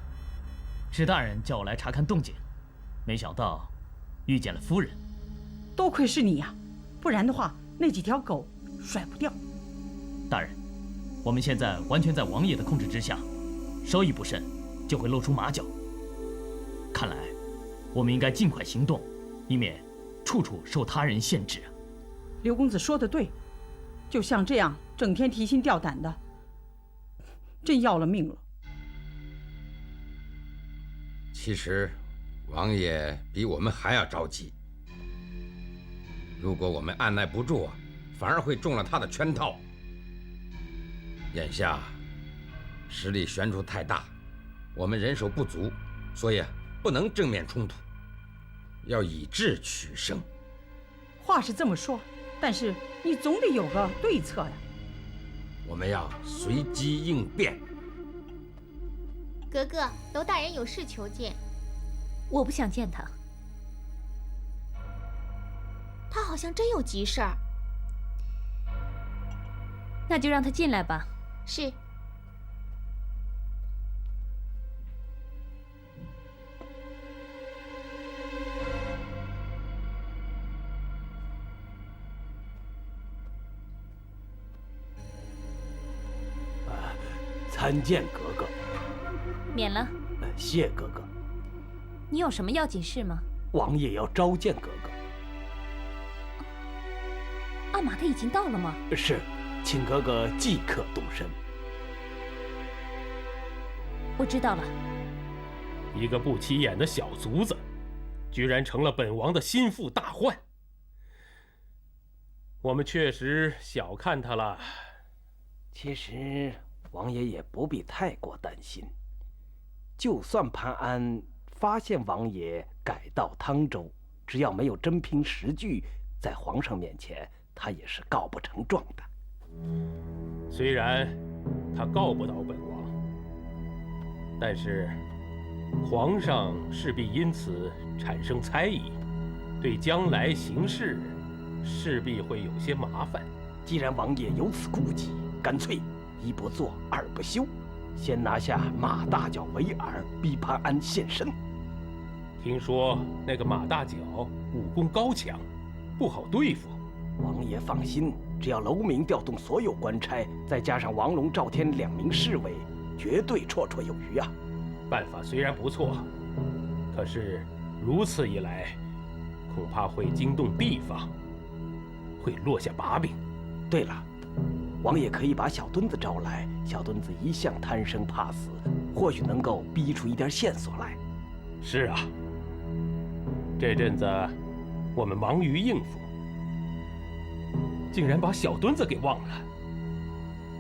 史大人叫我来查看动静，没想到遇见了夫人。多亏是你呀，不然的话那几条狗甩不掉。大人，我们现在完全在王爷的控制之下，稍一不慎就会露出马脚。看来我们应该尽快行动，以免处处受他人限制。刘公子说的对，就像这样整天提心吊胆的，真要了命了。其实王爷比我们还要着急，如果我们按耐不住，反而会中了他的圈套。眼下实力悬殊太大，我们人手不足，所以不能正面冲突，要以智取胜。话是这么说，但是你总得有个对策呀。我们要随机应变。格格，娄大人有事求见。我不想见他。他好像真有急事儿。那就让他进来吧。是。参见格格。免了。谢格格。你有什么要紧事吗？王爷要召见格格。阿玛他已经到了吗？是，请格格即刻动身。我知道了。一个不起眼的小卒子，居然成了本王的心腹大患。我们确实小看他了。其实王爷也不必太过担心，就算潘安发现王爷改到汤州，只要没有真凭实据，在皇上面前，他也是告不成状的。虽然他告不倒本王，但是皇上势必因此产生猜疑，对将来行事势必会有些麻烦。既然王爷有此顾忌，干脆一不做二不休，先拿下马大脚维尔，逼潘安现身。听说那个马大脚武功高强，不好对付。王爷放心，只要楼明调动所有官差，再加上王龙、赵天2名侍卫，绝对绰绰有余啊！办法虽然不错，可是如此一来，恐怕会惊动地方，会落下把柄。对了，王爷可以把小墩子招来，小墩子一向贪生怕死，或许能够逼出一点线索来。是啊，这阵子我们忙于应付，竟然把小墩子给忘了。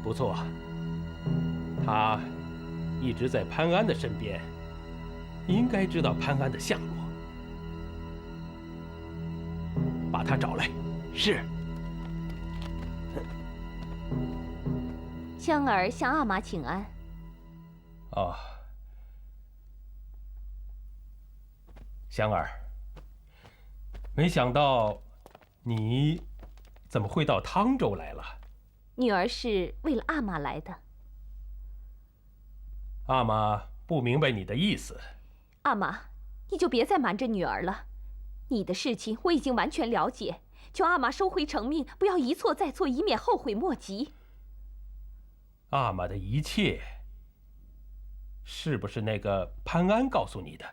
不错，他一直在潘安的身边，应该知道潘安的下落。把他找来。是。香儿向阿玛请安。哦，香儿，没想到你怎么会到汤州来了？女儿是为了阿玛来的。阿玛不明白你的意思。阿玛，你就别再瞒着女儿了。你的事情我已经完全了解，求阿玛收回成命，不要一错再错，以免后悔莫及。阿玛的一切，是不是那个潘安告诉你的？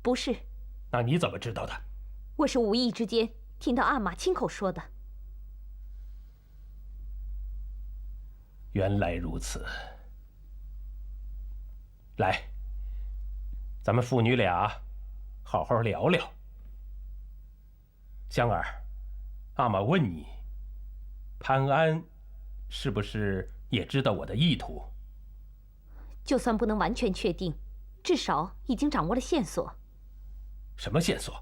不是。那你怎么知道的？我是无意之间听到阿玛亲口说的。原来如此。来，咱们父女俩好好聊聊。香儿，阿玛问你，潘安是不是也知道我的意图？就算不能完全确定，至少已经掌握了线索。什么线索？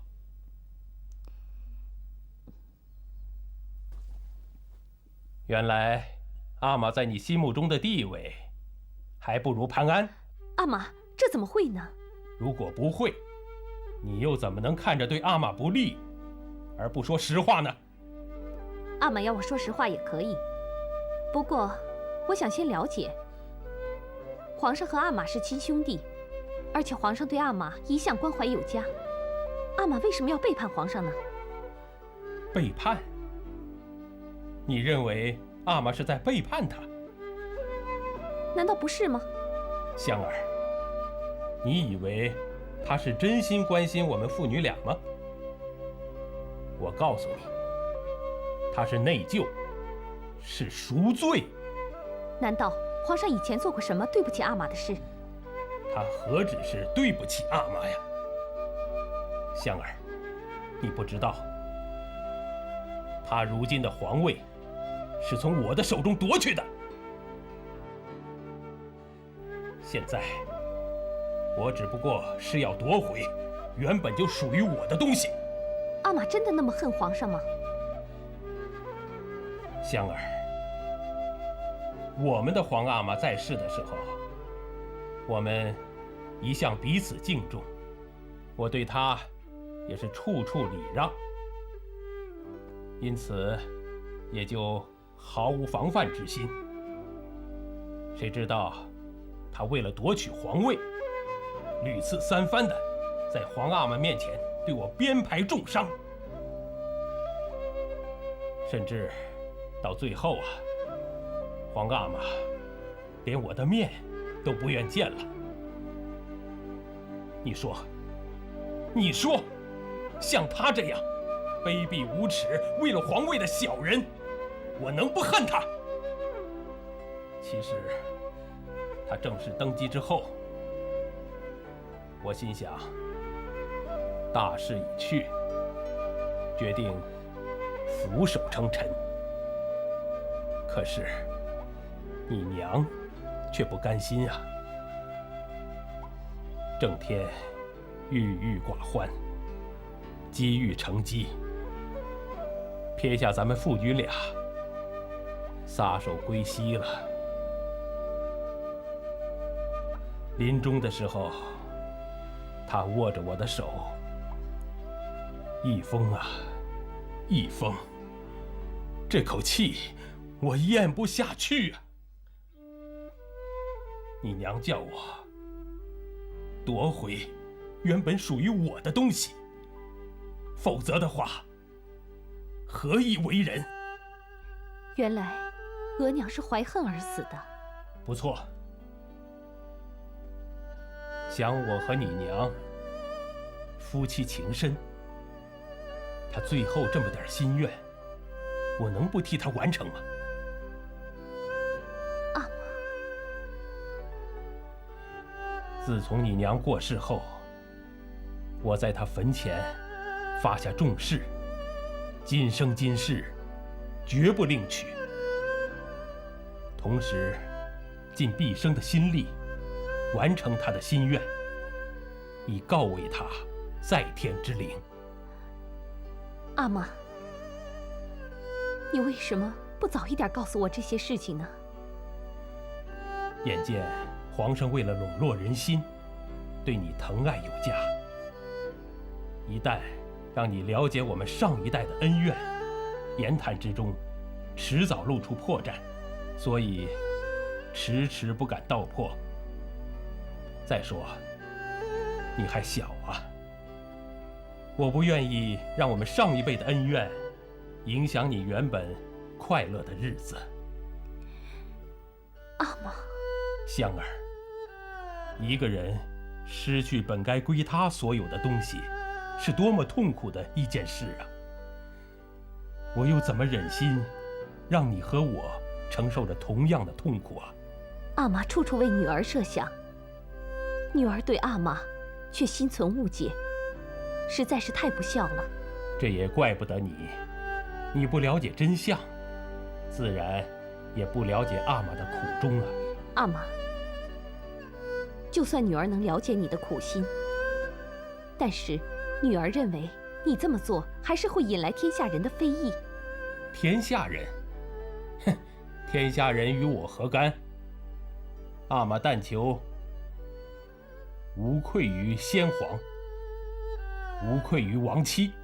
原来阿玛在你心目中的地位还不如潘安。阿玛，这怎么会呢？如果不会，你又怎么能看着对阿玛不利而不说实话呢？阿玛要我说实话也可以，不过我想先了解，皇上和阿玛是亲兄弟，而且皇上对阿玛一向关怀有加，阿玛为什么要背叛皇上呢？背叛？你认为阿玛是在背叛他？难道不是吗？香儿，你以为他是真心关心我们父女俩吗？我告诉你，他是内疚，是赎罪。难道皇上以前做过什么对不起阿玛的事？他何止是对不起阿玛呀！香儿，你不知道，他如今的皇位是从我的手中夺去的。现在，我只不过是要夺回原本就属于我的东西。阿玛真的那么恨皇上吗？香儿，我们的皇阿玛在世的时候，我们一向彼此敬重，我对他也是处处礼让，因此也就毫无防范之心。谁知道他为了夺取皇位，屡次三番的在皇阿玛面前对我编排重伤，甚至到最后啊，皇阿玛连我的面都不愿见了。你说，像他这样卑鄙无耻、为了皇位的小人，我能不恨他？其实，他正式登基之后，我心想，大势已去，决定俯首称臣。可是，你娘却不甘心啊，整天郁郁寡欢，积郁成疾，撇下咱们父女俩，撒手归西了。临终的时候，他握着我的手，一封啊，一封，这口气我咽不下去啊！你娘叫我夺回原本属于我的东西，否则的话，何以为人？原来额娘是怀恨而死的。不错，想我和你娘夫妻情深，她最后这么点心愿，我能不替她完成吗？阿玛，自从你娘过世后，我在她坟前发下重誓，今生今世绝不另娶，同时尽毕生的心力完成她的心愿，以告慰她在天之灵。阿玛，你为什么不早一点告诉我这些事情呢？眼见皇上为了笼络人心，对你疼爱有加，一旦让你了解我们上一代的恩怨，言谈之中迟早露出破绽，所以迟迟不敢道破。再说，你还小啊，我不愿意让我们上一辈的恩怨影响你原本快乐的日子。阿玛，香儿，一个人失去本该归他所有的东西，是多么痛苦的一件事啊！我又怎么忍心让你和我承受着同样的痛苦啊？阿玛处处为女儿设想，女儿对阿玛却心存误解，实在是太不孝了。这也怪不得你，你不了解真相，自然也不了解阿玛的苦衷啊。阿玛，就算女儿能了解你的苦心，但是女儿认为你这么做还是会引来天下人的非议。天下人？哼，天下人与我何干？阿玛但求无愧于先皇，无愧于亡妻，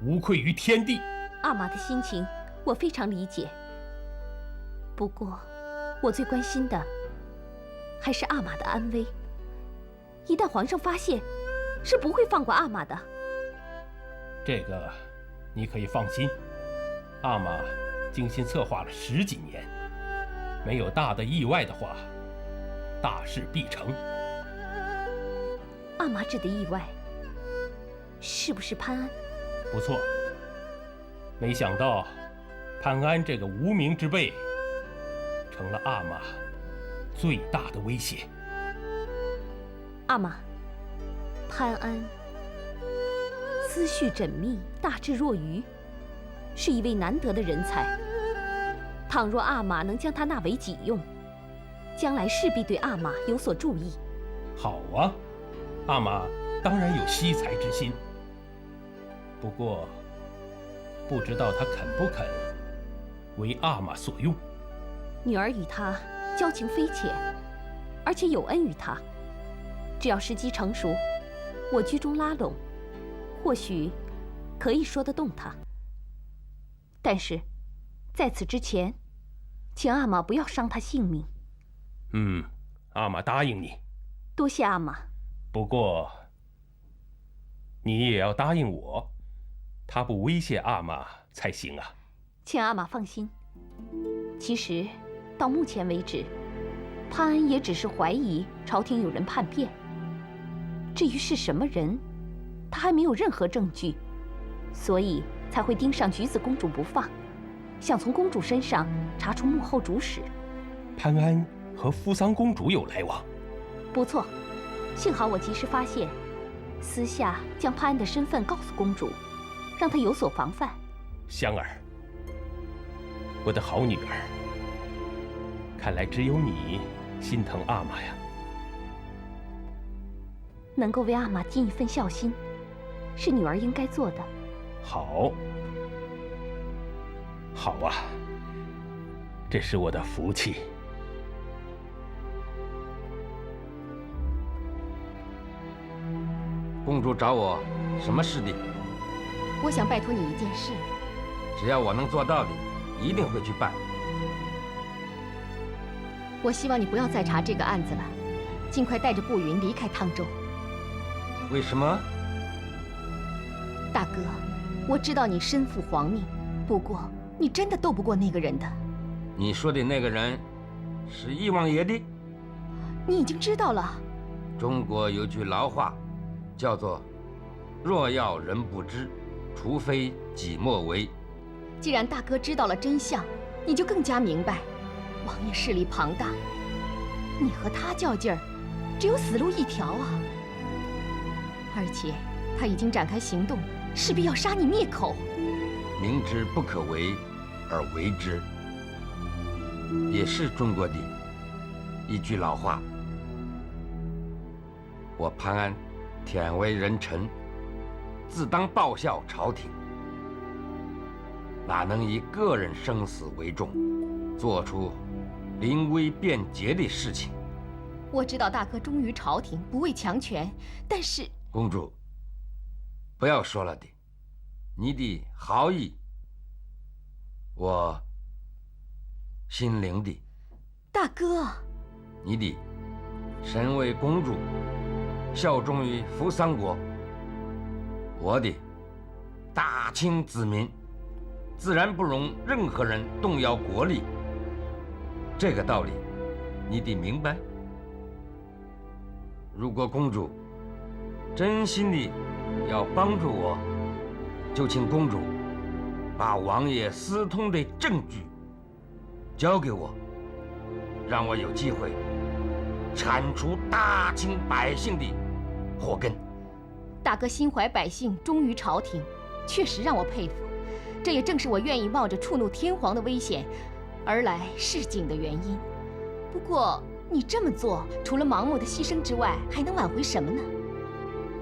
无愧于天地。阿玛的心情我非常理解，不过我最关心的还是阿玛的安危。一旦皇上发现，是不会放过阿玛的。这个你可以放心，阿玛精心策划了10几年，没有大的意外的话，大事必成。阿玛指的意外，是不是潘安？不错，没想到潘安这个无名之辈，成了阿玛最大的威胁。阿玛，潘安思绪缜密，大智若愚，是一位难得的人才。倘若阿玛能将他纳为己用，将来势必对阿玛有所注意。好啊，阿玛当然有惜才之心，不过不知道他肯不肯为阿玛所用。女儿与他交情匪浅，而且有恩于他。只要时机成熟，我居中拉拢，或许可以说得动他。但是在此之前，请阿玛不要伤他性命。阿玛答应你。多谢阿玛。不过你也要答应我，他不威胁阿玛才行啊。请阿玛放心，其实到目前为止，潘安也只是怀疑朝廷有人叛变。至于是什么人，他还没有任何证据，所以才会盯上橘子公主不放，想从公主身上查出幕后主使。潘安和扶桑公主有来往？不错，幸好我及时发现，私下将潘安的身份告诉公主，让她有所防范。香儿，我的好女儿，看来只有你心疼阿玛呀。能够为阿玛尽一份孝心，是女儿应该做的。好，好啊，这是我的福气。公主找我什么事的？我想拜托你一件事。只要我能做到的，一定会去办。我希望你不要再查这个案子了，尽快带着步云离开汤州。为什么？大哥，我知道你身负皇命，不过你真的斗不过那个人的。你说的那个人是翼王爷的？你已经知道了。中国有句老话，叫做“若要人不知，除非己莫为”。既然大哥知道了真相，你就更加明白，王爷势力庞大，你和他较劲儿，只有死路一条啊！而且他已经展开行动，势必要杀你灭口。明知不可为而为之，也是中国的一句老话。我潘安忝为人臣，自当报效朝廷，哪能以个人生死为重，做出临危变节的事情？我知道大哥忠于朝廷，不畏强权，但是公主，不要说了的，你的好意，我心领的。大哥，你的身为公主，效忠于扶桑国，我的大清子民，自然不容任何人动摇国力。这个道理，你得明白。如果公主真心的要帮助我，就请公主把王爷私通的证据交给我，让我有机会铲除大清百姓的祸根。大哥心怀百姓，忠于朝廷，确实让我佩服。这也正是我愿意冒着触怒天皇的危险而来示警的原因。不过你这么做，除了盲目的牺牲之外，还能挽回什么呢？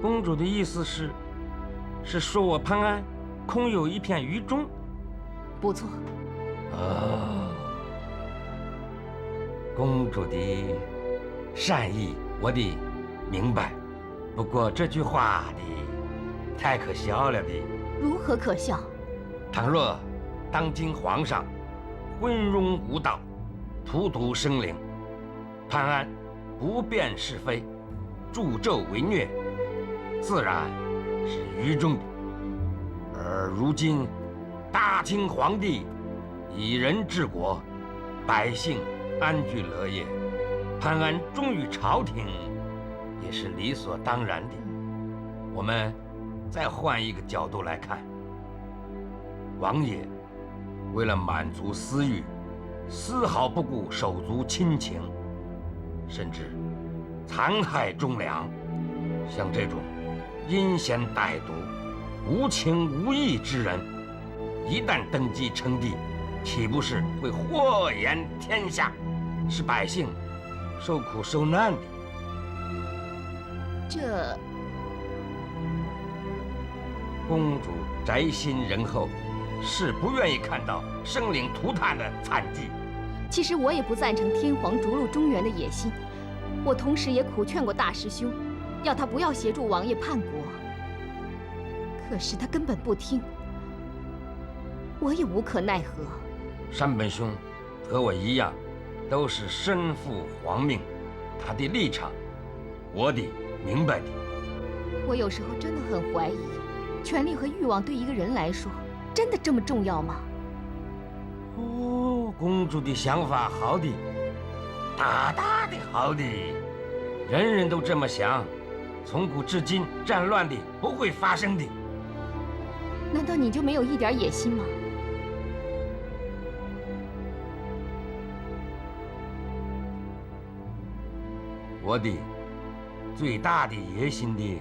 公主的意思是说我潘安空有一片愚忠？不错。公主的善意我得明白，不过这句话的太可笑了的。如何可笑？倘若当今皇上昏庸无道，荼毒生灵，潘安不辨是非，助纣为虐，自然是愚忠的。而如今大清皇帝以人治国，百姓安居乐业，潘安忠于朝廷也是理所当然的。我们再换一个角度来看，王爷为了满足私欲，丝毫不顾手足亲情，甚至残害忠良。像这种阴险歹毒、无情无义之人，一旦登基称帝，岂不是会祸延天下，使百姓受苦受难的？这公主宅心仁厚，是不愿意看到生灵涂炭的惨剧。其实我也不赞成天皇逐鹿中原的野心，我同时也苦劝过大师兄，要他不要协助王爷叛国。可是他根本不听，我也无可奈何。山本兄和我一样，都是身负皇命，他的立场，我得明白的。我有时候真的很怀疑，权力和欲望对一个人来说，真的这么重要吗？公主的想法好的，大大的好的，人人都这么想，从古至今战乱的不会发生的。难道你就没有一点野心吗？我的最大的野心的，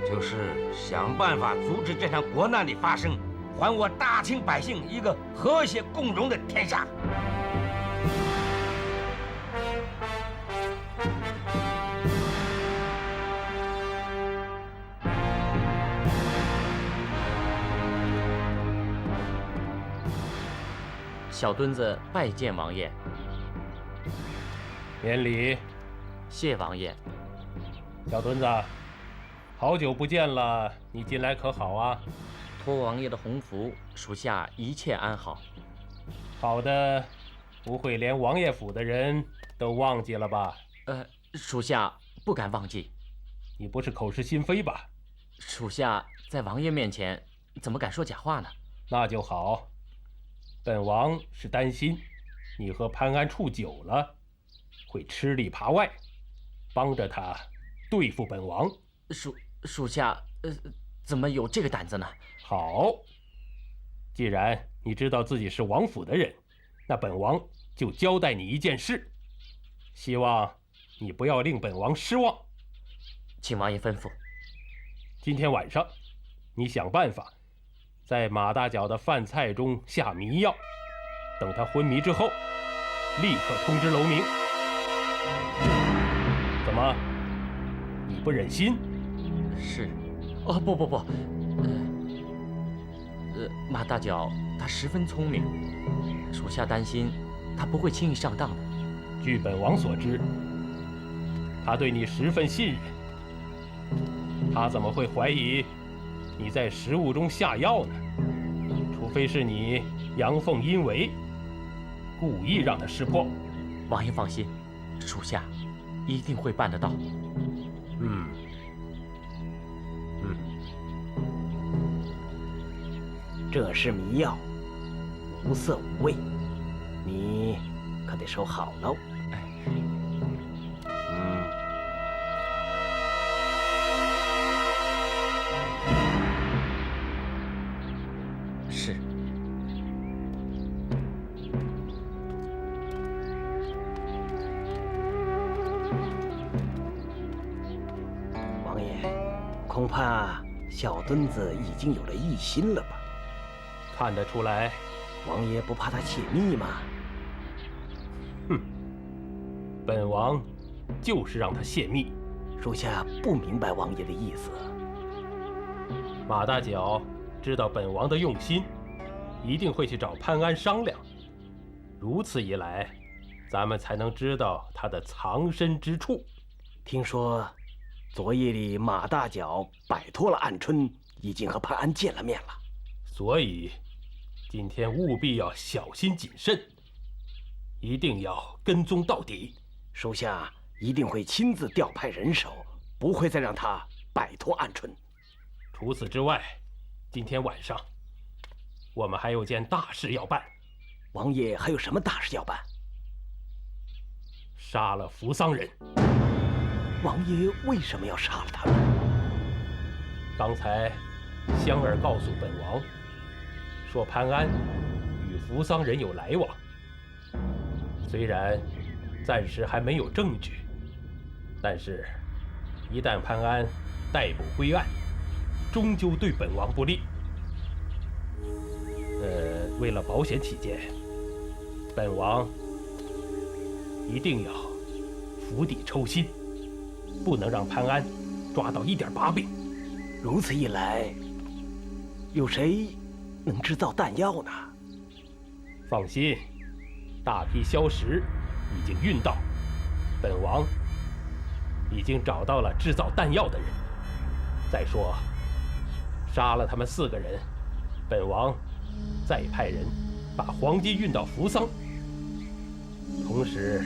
就是想办法阻止这场国难的发生，还我大清百姓一个和谐共荣的天下。小墩子拜见王爷。免礼。谢王爷。小墩子，好久不见了，你近来可好啊？托王爷的洪福，属下一切安好。好的，不会连王爷府的人都忘记了吧？属下不敢忘记。你不是口是心非吧？属下在王爷面前怎么敢说假话呢？那就好。本王是担心你和潘安处久了，会吃里扒外，帮着他对付本王。属下怎么有这个胆子呢？好，既然你知道自己是王府的人，那本王就交代你一件事，希望你不要令本王失望。请王爷吩咐。今天晚上，你想办法在马大脚的饭菜中下迷药，等他昏迷之后，立刻通知楼明。怎么，你不忍心？是。哦，不，马大脚他十分聪明，属下担心他不会轻易上当的。据本王所知，他对你十分信任，他怎么会怀疑你在食物中下药呢？除非是你阳奉阴违，故意让他识破。王爷放心，属下一定会办得到。这是迷药，无色无味，你可得收好喽。是。王爷，恐怕小墩子已经有了异心了吧？看得出来，王爷不怕他泄密吗？本王就是让他泄密。属下不明白王爷的意思。马大脚知道本王的用心，一定会去找潘安商量。如此一来，咱们才能知道他的藏身之处。听说昨夜里马大脚摆脱了暗春，已经和潘安见了面了。所以今天务必要小心谨慎，一定要跟踪到底。属下一定会亲自调派人手，不会再让他摆脱暗春。除此之外，今天晚上我们还有件大事要办。王爷还有什么大事要办？杀了扶桑人。王爷为什么要杀了他们？刚才香儿告诉本王，说潘安与扶桑人有来往，虽然暂时还没有证据，但是一旦潘安逮捕归案，终究对本王不利。为了保险起见，本王一定要釜底抽薪，不能让潘安抓到一点把柄。如此一来，有谁能制造弹药呢？放心，大批硝石已经运到，本王已经找到了制造弹药的人。再说，杀了他们4个人，本王再派人把黄金运到扶桑，同时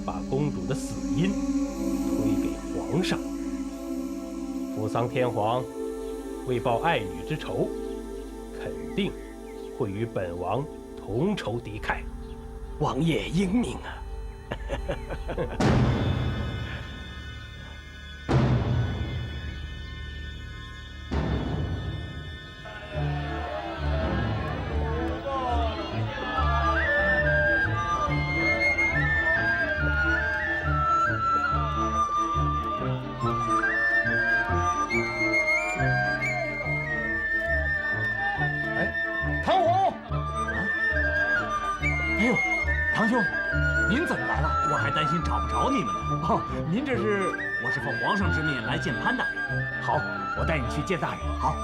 把公主的死因推给皇上。扶桑天皇为报爱女之仇，肯定会与本王同仇敌忾。王爷英明啊！堂兄，您怎么来了？我还担心找不着你们呢。哦，您这是？我是奉皇上之命来见潘大人。好，我带你去见大人。好。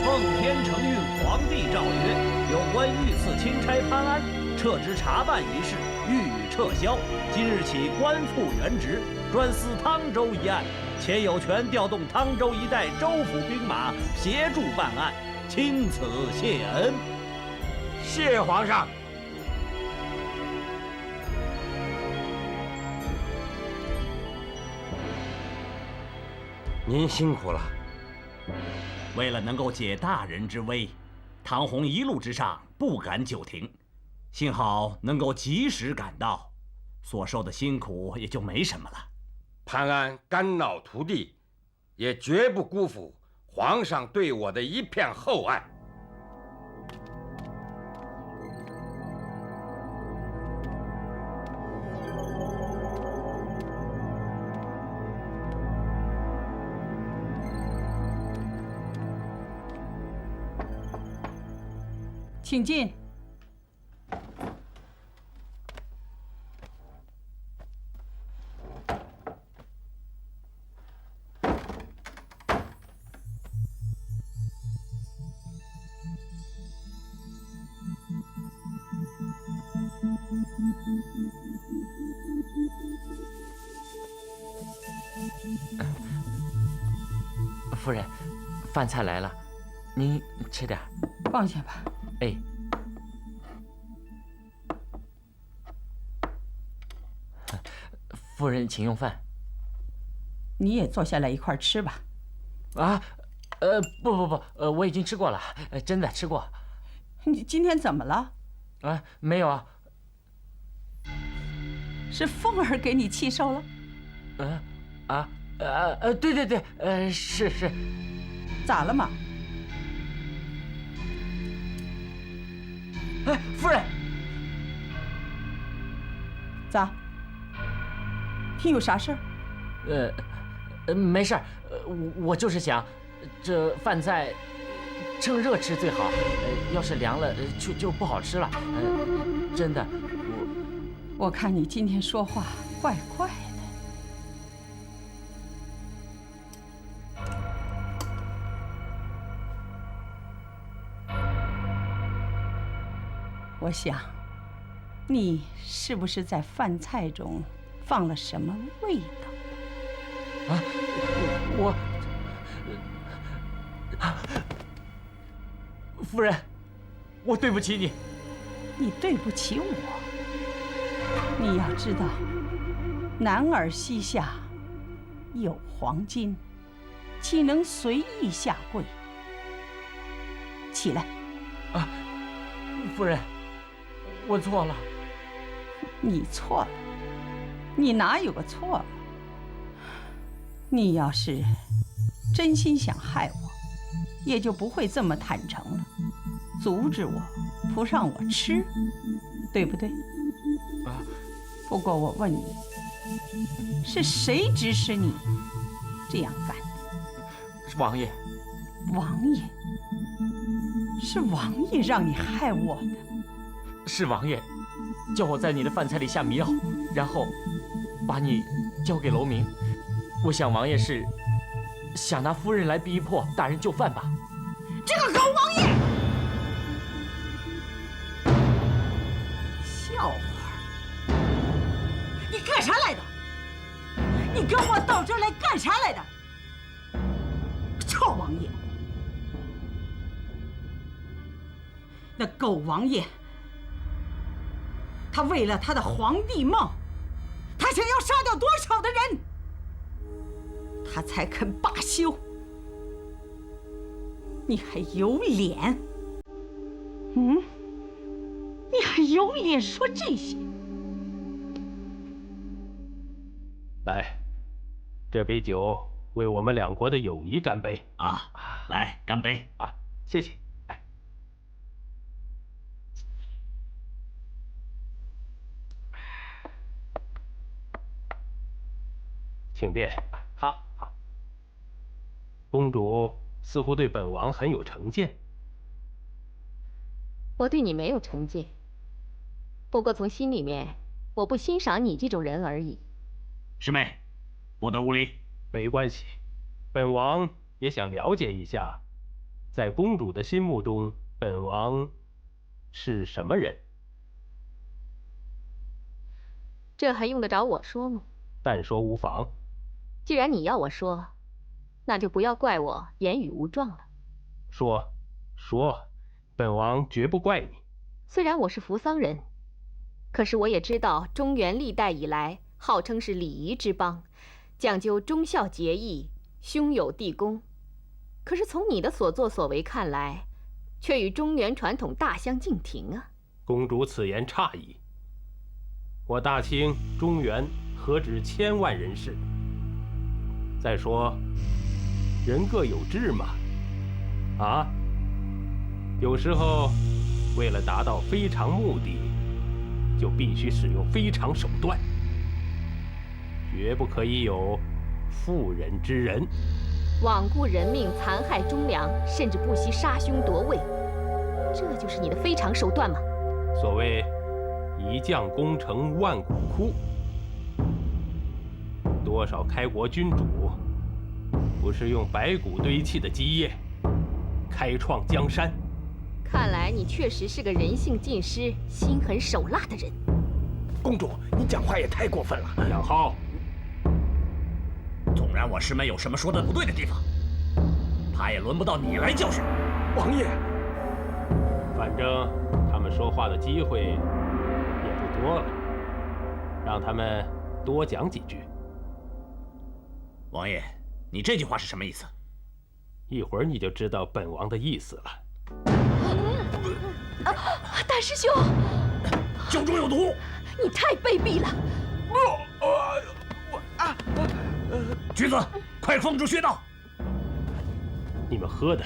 奉天承运皇帝诏曰：有关御赐钦差潘安撤职查办一事，予以撤销。今日起官复原职，专司汤州一案，且有权调动汤州一带州府兵马协助办案，钦此谢恩。谢皇上。您辛苦了。为了能够解大人之危，唐红一路之上不敢久停，幸好能够及时赶到，所受的辛苦也就没什么了。潘安肝脑涂地，也绝不辜负皇上对我的一片厚爱。请进。夫人，饭菜来了，您吃点。放下吧。哎。夫人，请用饭。你也坐下来一块吃吧。啊，不，我已经吃过了，真的吃过。你今天怎么了？啊，没有啊。是凤儿给你气受了？对，是。咋了嘛？哎，夫人，咋？你有啥事儿？没事儿，我就是想，这饭菜趁热吃最好，要是凉了就不好吃了。真的，我看你今天说话怪怪的。我想，你是不是在饭菜中放了什么味道？啊，夫人，我对不起你。你对不起我。你要知道，男儿膝下有黄金，岂能随意下跪？起来。啊，夫人。我错了。你错了？你哪有个错了？你要是真心想害我，也就不会这么坦诚了，阻止我，不让我吃，对不对？啊。不过我问你，是谁指使你这样干的？是王爷。王爷？是王爷让你害我的？是王爷叫我在你的饭菜里下迷药，然后把你交给楼明。我想王爷是想拿夫人来逼迫大人就范吧。这个狗王爷！笑话！你干啥来的？你跟我到这儿来干啥来的？臭王爷！那狗王爷！他为了他的皇帝梦，他想要杀掉多少的人，他才肯罢休？你还有脸？你还有脸说这些？来，这杯酒为我们两国的友谊干杯！啊，来，干杯！啊，谢谢。请便。好。公主似乎对本王很有成见。我对你没有成见，不过从心里面，我不欣赏你这种人而已。师妹，不得无礼。没关系，本王也想了解一下，在公主的心目中，本王是什么人？这还用得着我说吗？但说无妨。既然你要我说，那就不要怪我言语无状了。说，本王绝不怪你。虽然我是扶桑人，可是我也知道中原历代以来号称是礼仪之邦，讲究忠孝节义，兄友弟恭。可是从你的所作所为看来，却与中原传统大相径庭啊！公主此言差矣。我大清中原何止千万人士？再说，人各有志嘛。啊，有时候为了达到非常目的，就必须使用非常手段，绝不可以有妇人之仁。罔顾人命，残害忠良，甚至不惜杀兄夺位，这就是你的非常手段吗？所谓一将功成万骨枯，多少开国君主不是用白骨堆砌的基业开创江山？看来你确实是个人性尽失、心狠手辣的人。公主，你讲话也太过分了。杨浩，纵然我师门有什么说的不对的地方，他也轮不到你来教训。王爷，反正他们说话的机会也不多了，让他们多讲几句。王爷，你这句话是什么意思？一会儿你就知道本王的意思了。大师兄，酒中有毒！你太卑鄙了！橘子，快封住穴道！你们喝的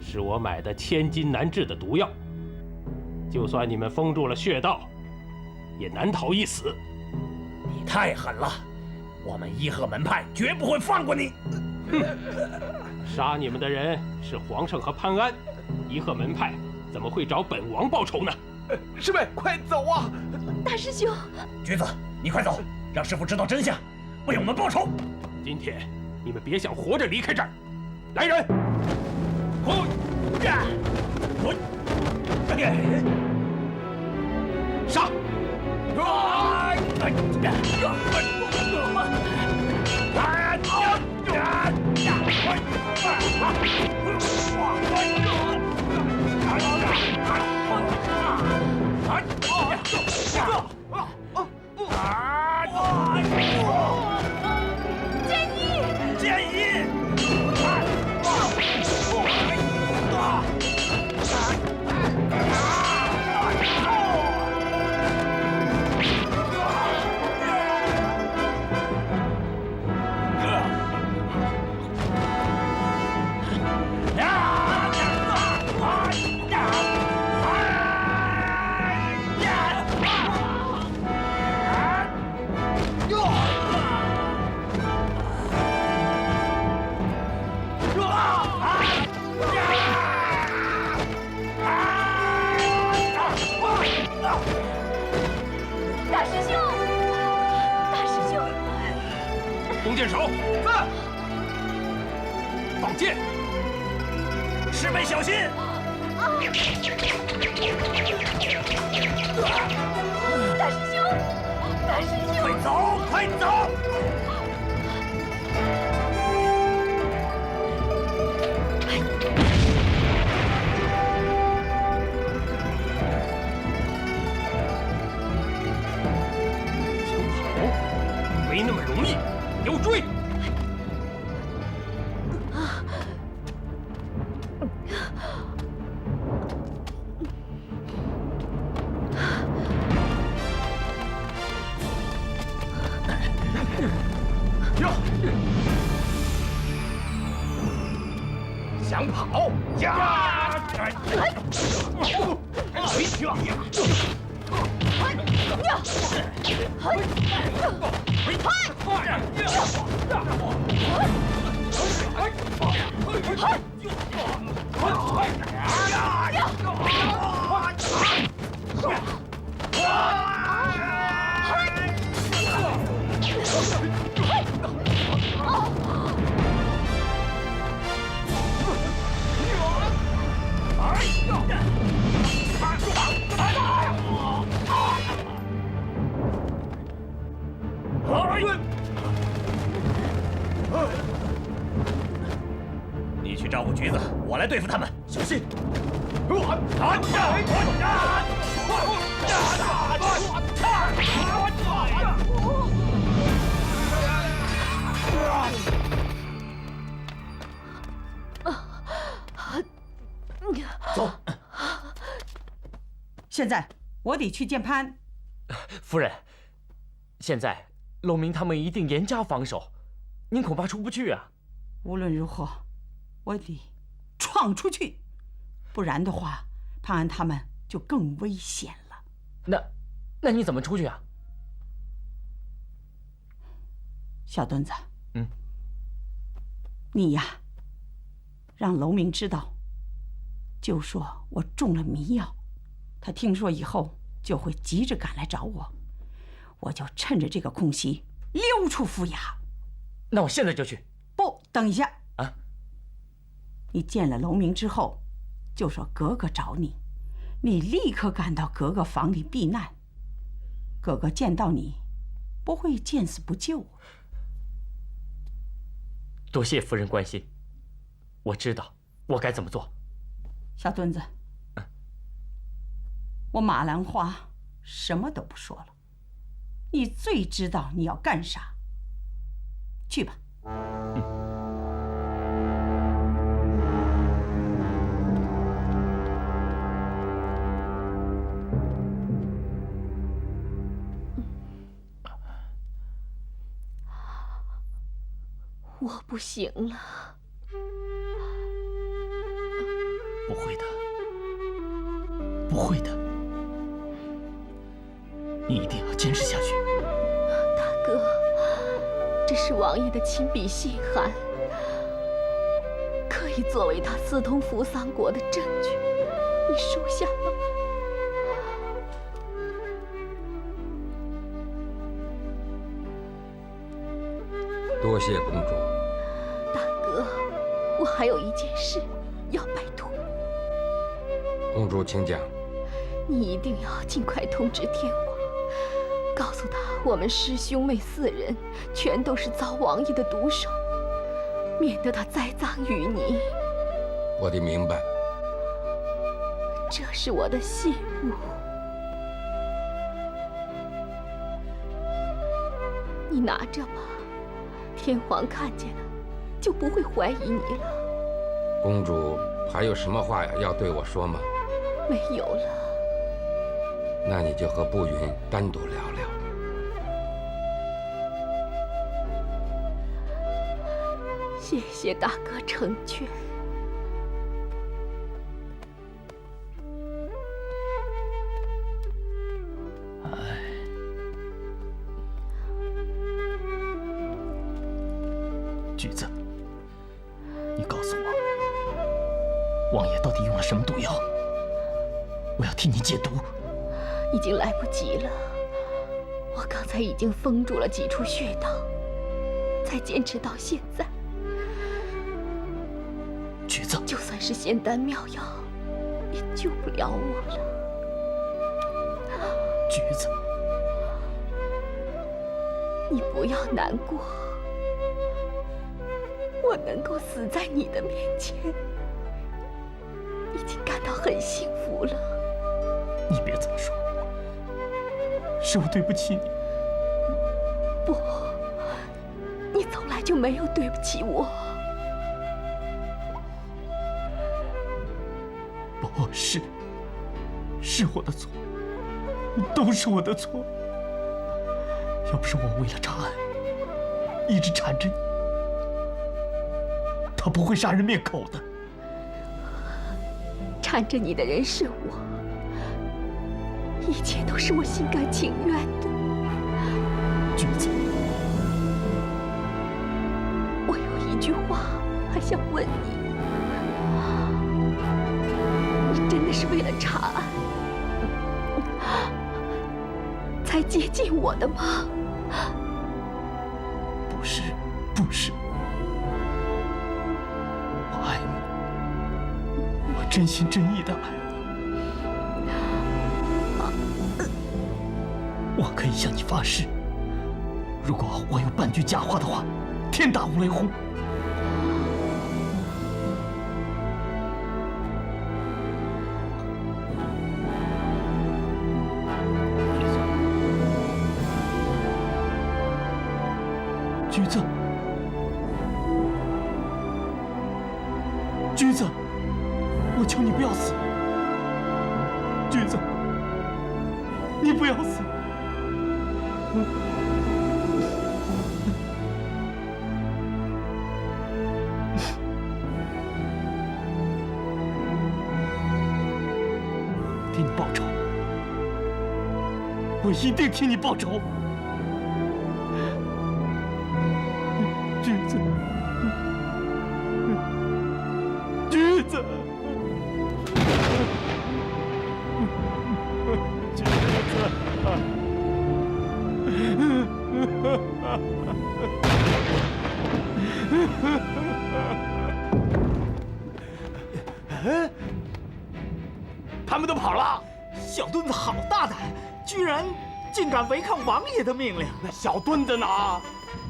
是我买的千金难治的毒药，就算你们封住了穴道，也难逃一死。你太狠了，我们伊贺门派绝不会放过你！杀你们的人是皇上和潘安，伊贺门派怎么会找本王报仇呢？师妹，快走啊！大师兄，橘子，你快走，让师父知道真相，为我们报仇。今天你们别想活着离开这儿！来人，杀！弓箭手，在。放箭。师妹小心！大师兄，大师兄，快走，快走！想跑，没那么容易，给我追！想跑呀！你去照顾橘子，我来对付他们，小心！走。现在我得去见潘安。夫人，现在楼明他们一定严加防守，您恐怕出不去啊。无论如何，我得闯出去，不然的话，潘安他们就更危险了。那你怎么出去啊？小墩子，你呀，让楼明知道，就说我中了迷药，他听说以后就会急着赶来找我，我就趁着这个空隙溜出府衙。那我现在就去。不，等一下啊！你见了楼明之后，就说格格找你，你立刻赶到格格房里避难。格格见到你，不会见死不救。多谢夫人关心，我知道我该怎么做。小墩子，我马兰花什么都不说了，你最知道你要干啥。去吧。我不行了。不会的，不会的，你一定要坚持下去。大哥，这是王爷的亲笔信函，可以作为他私通扶桑国的证据，你收下吧。多谢公主。大哥，我还有一件事要拜托。公主，请讲。你一定要尽快通知天皇，告诉他我们师兄妹4人全都是遭王爷的毒手，免得他栽赃于你。我得明白。这是我的信物，你拿着吧。天皇看见了，就不会怀疑你了。公主还有什么话要对我说吗？没有了。那你就和步云单独聊聊。谢谢大哥成全。橘子，你告诉我，王爷到底用了什么毒药？我要替你解毒。已经来不及了，我刚才已经封住了几处穴道，才坚持到现在。橘子，就算是仙丹妙药，也救不了我了。橘子，你不要难过。我能够死在你的面前，已经感到很幸福了。你别这么说，是我对不起你。不，你从来就没有对不起我。不是，是我的错，都是我的错。要不是我为了查案，一直缠着你，他不会杀人灭口的。缠着你的人是我，一切都是我心甘情愿的。橘子，我有一句话还想问你，你真的是为了查案才接近我的吗？不是，不是。我爱你，我真心真意的爱你。我可以向你发誓，如果我有半句假话的话，天打五雷轰。橘子，我求你不要死。橘子，你不要死。替你报仇，我一定替你报仇。橘子，橘子，橘子。他们都跑了。小墩子好大胆，居然竟敢违抗王爷的命令。那小墩子呢？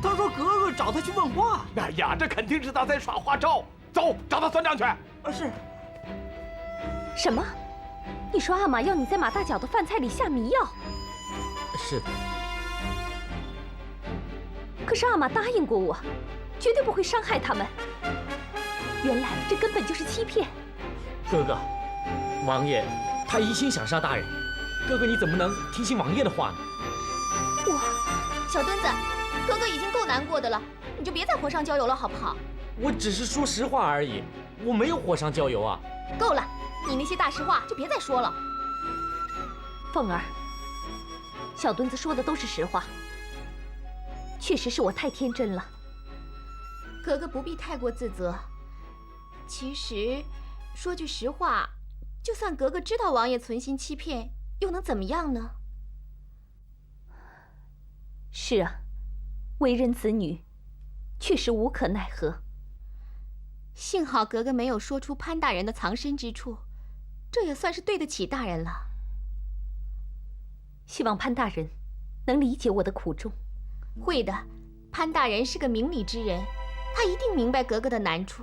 他说格格找他去问话。哎呀，这肯定是他在耍花招。走，找他算账去。是。什么？你说阿玛要你在马大脚的饭菜里下迷药？是的。可是阿玛答应过我，绝对不会伤害他们。原来这根本就是欺骗。哥哥，王爷他一心想杀大人，哥哥你怎么能听信王爷的话呢？小墩子，哥哥已经够难过的了，你就别再火上浇油了，好不好？我只是说实话而已，我没有火上浇油啊。够了，你那些大实话就别再说了。凤儿，小墩子说的都是实话，确实是我太天真了。格格不必太过自责。其实，说句实话，就算格格知道王爷存心欺骗，又能怎么样呢？是啊，为人子女，确实无可奈何。幸好格格没有说出潘大人的藏身之处，这也算是对得起大人了。希望潘大人能理解我的苦衷。会的，潘大人是个明理之人，他一定明白格格的难处。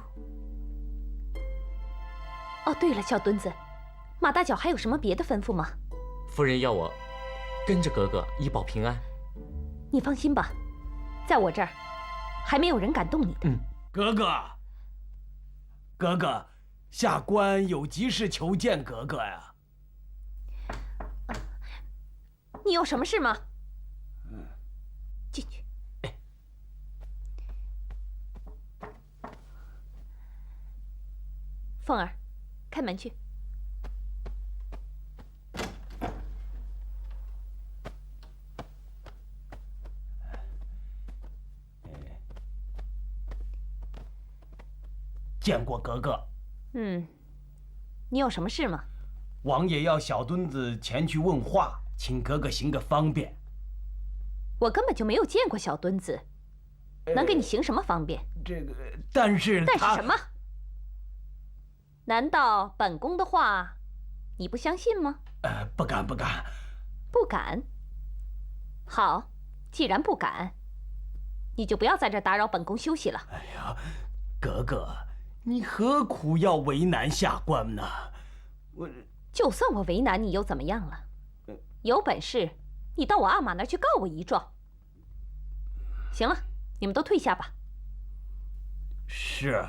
哦，对了，小墩子，马大脚还有什么别的吩咐吗？夫人要我跟着格格以保平安。你放心吧，在我这儿还没有人敢动你的。格格，下官有急事求见格格呀。你有什么事吗？进去。凤儿，开门去。见过格格。你有什么事吗？王爷要小墩子前去问话，请格格行个方便。我根本就没有见过小墩子，能给你行什么方便？这个，但是什么？难道本宫的话你不相信吗？不敢。不敢？好，既然不敢，你就不要在这打扰本宫休息了。哎呀，格格，你何苦要为难下官呢？就算我为难你又怎么样了？有本事你到我阿玛那儿去告我一状。行了，你们都退下吧。是。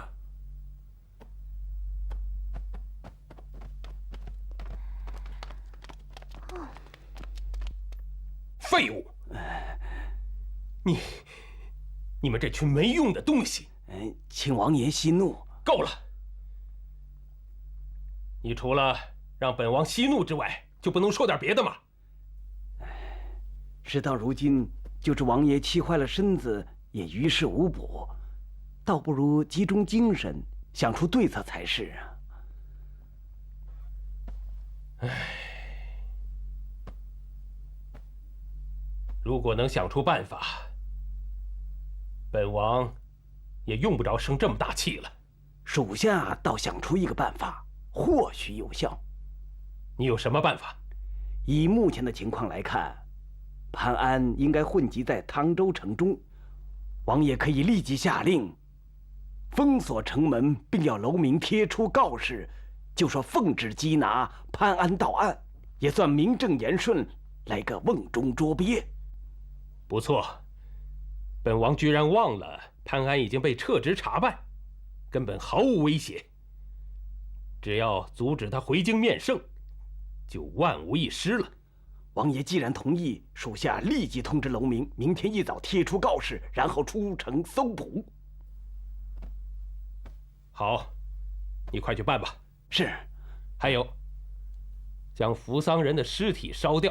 废物！你们这群没用的东西！请王爷息怒。够了！你除了让本王息怒之外，就不能说点别的吗？事到如今，就是王爷气坏了身子，也于事无补，倒不如集中精神，想出对策才是啊。如果能想出办法，本王也用不着生这么大气了。属下倒想出一个办法，或许有效。你有什么办法？以目前的情况来看，潘安应该混迹在汤州城中，王爷可以立即下令封锁城门，并要楼民贴出告示，就说奉旨缉拿潘安到案，也算名正言顺，来个瓮中捉鳖。不错，本王居然忘了潘安已经被撤职查办，根本毫无威胁。只要阻止他回京面圣，就万无一失了。王爷既然同意，属下立即通知楼明，明天一早贴出告示，然后出城搜捕。好，你快去办吧。是。还有，将扶桑人的尸体烧掉，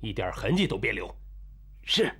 一点痕迹都别留。是。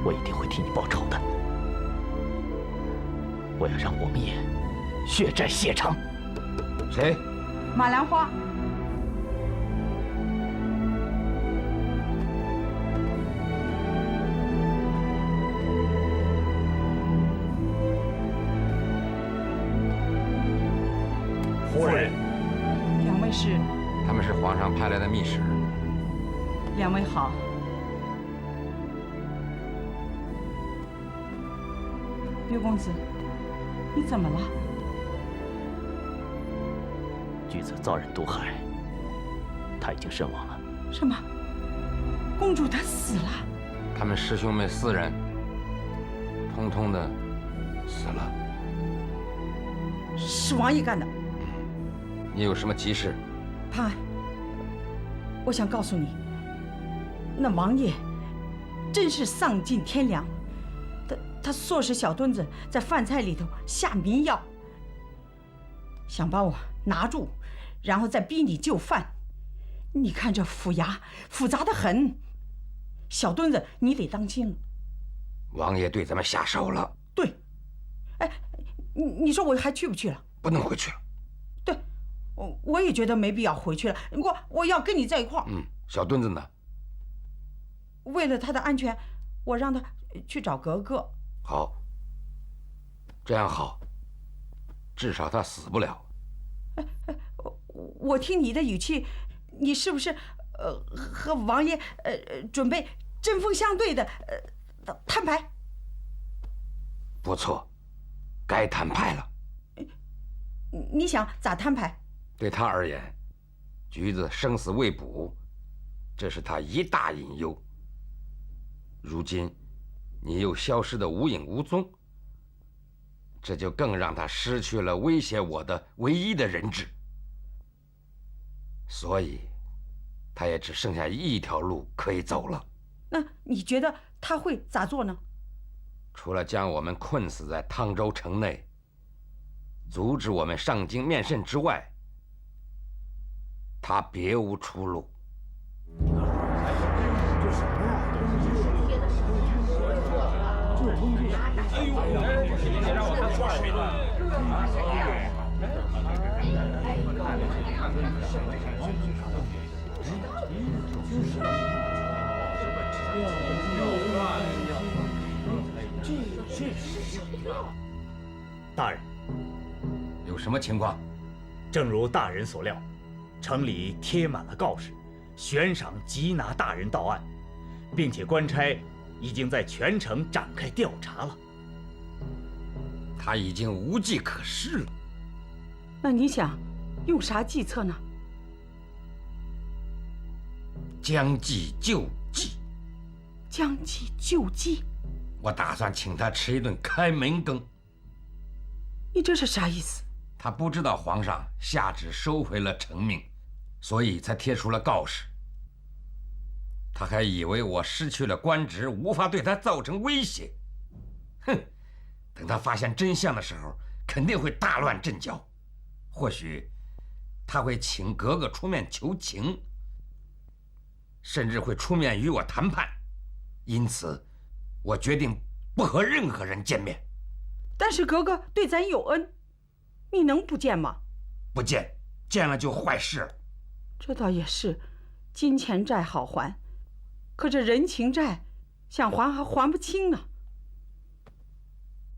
我一定会替你报仇的。我要让王爷血债血偿。谁？马兰花。夫人，两位是？他们是皇上派来的密使。两位好。刘公子，你怎么了？菊子遭人毒害，她已经身亡了。什么？公主她死了？他们师兄妹4人，通通的死了。是王爷干的。你有什么急事？潘安，我想告诉你，那王爷真是丧尽天良。他唆使小墩子在饭菜里头下迷药，想把我拿住，然后再逼你就范。你看这府衙复杂得很，小墩子你得当心了。王爷对咱们下手了。对，哎，你说我还去不去了？不能回去了。对，我也觉得没必要回去了。我要跟你在一块儿。小墩子呢？为了他的安全，我让他去找格格。好，这样好，至少他死不了。我听你的语气，你是不是和王爷准备针锋相对的摊牌？不错，该摊牌了。你想咋摊牌？对他而言，橘子生死未卜，这是他一大隐忧。如今你又消失得无影无踪，这就更让他失去了威胁我的唯一的人质。所以，他也只剩下一条路可以走了。那你觉得他会咋做呢？除了将我们困死在汤州城内，阻止我们上京面圣之外，他别无出路。大人，有什么情况？正如大人所料，城里贴满了告示，悬赏缉拿大人到案，并且官差已经在全城展开调查了。他已经无计可施了。那你想用啥计策呢？将计就计。将计就计？我打算请他吃一顿开门羹。你这是啥意思？他不知道皇上下旨收回了成命，所以才贴出了告示。他还以为我失去了官职，无法对他造成威胁。哼！等他发现真相的时候，肯定会大乱阵脚。或许他会请格格出面求情，甚至会出面与我谈判。因此，我决定不和任何人见面。但是格格对咱有恩，你能不见吗？不见，见了就坏事了。这倒也是，金钱债好还，可这人情债想还还不清呢。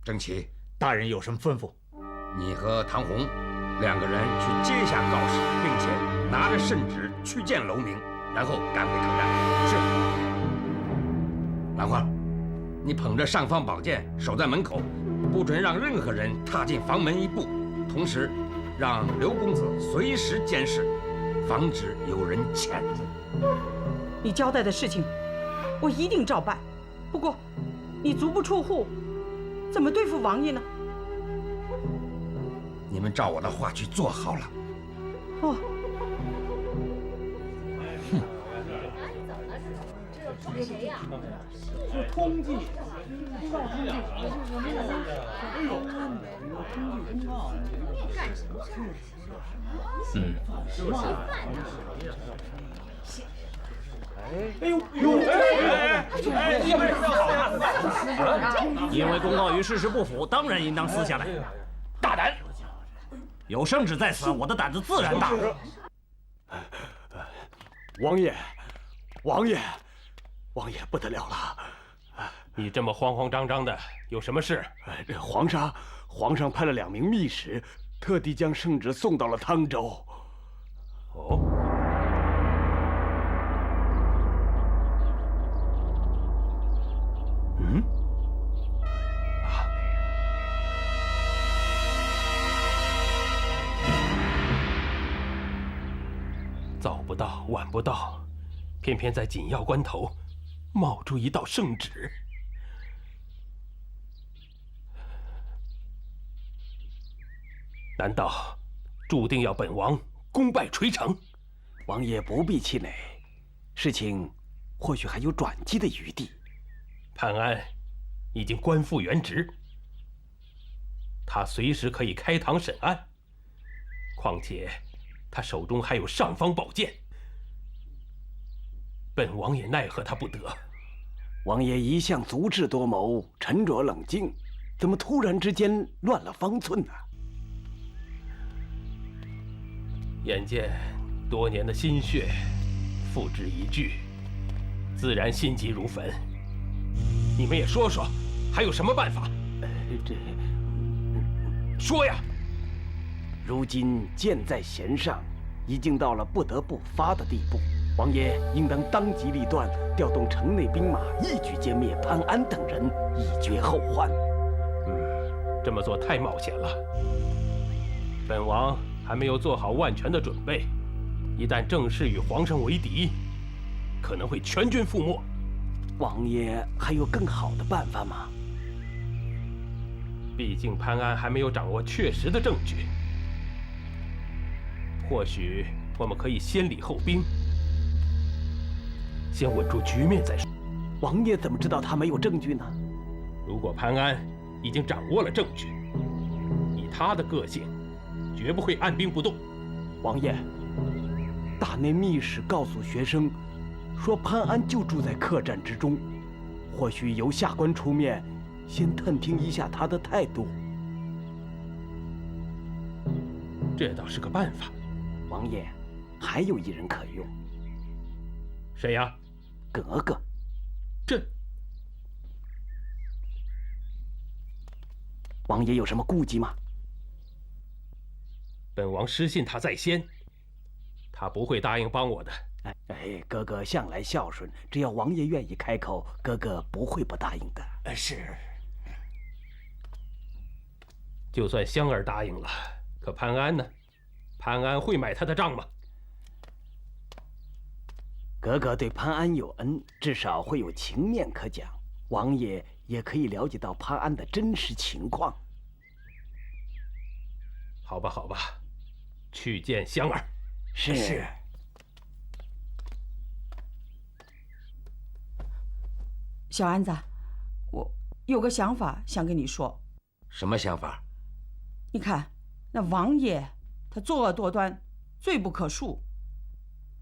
郑琦，大人有什么吩咐？你和唐红2个人去接下告示，并且拿着圣旨去见楼明，然后赶回客栈。是。兰花，你捧着尚方宝剑守在门口，不准让任何人踏进房门一步。同时，让刘公子随时监视，防止有人潜入。你交代的事情，我一定照办。不过，你足不出户，怎么对付王爷呢？你们照我的话去做好了。哦。这谁呀？是通缉。干什么事？因为公告与事实不符，当然应当撕下来。大胆！有圣旨在此，我的胆子自然大。王爷，王爷，王爷不得了了！你这么慌慌张张的，有什么事？皇上派了2名密使，特地将圣旨送到了汤州。哦。嗯。早不到，晚不到，偏偏在紧要关头，冒出一道圣旨。难道注定要本王功败垂成？王爷不必气馁，事情或许还有转机的余地。潘安已经官复原职，他随时可以开堂审案。况且他手中还有尚方宝剑，本王也奈何他不得。王爷一向足智多谋，沉着冷静，怎么突然之间乱了方寸呢？眼见多年的心血付之一炬，自然心急如焚。你们也说说，还有什么办法？说呀！如今箭在弦上，已经到了不得不发的地步。王爷应当当机立断，调动城内兵马，一举歼灭潘安等人，以绝后患。这么做太冒险了。本王还没有做好万全的准备，一旦正式与皇上为敌，可能会全军覆没。王爷还有更好的办法吗？毕竟潘安还没有掌握确实的证据，或许我们可以先礼后兵，先稳住局面再说。王爷怎么知道他没有证据呢？如果潘安已经掌握了证据，以他的个性，绝不会按兵不动。王爷，大内密使告诉学生，说潘安就住在客栈之中，或许由下官出面，先探听一下他的态度。这倒是个办法。王爷，还有一人可用。谁呀？格格。这。王爷有什么顾忌吗？本王失信他在先，他不会答应帮我的。哥哥向来孝顺，只要王爷愿意开口，哥哥不会不答应的。是。就算香儿答应了，可潘安呢？潘安会买他的账吗？格格对潘安有恩，至少会有情面可讲。王爷也可以了解到潘安的真实情况。好吧，好吧，去见香儿。是。小安子，我有个想法想跟你说。什么想法？你看，那王爷他作恶多端，罪不可恕。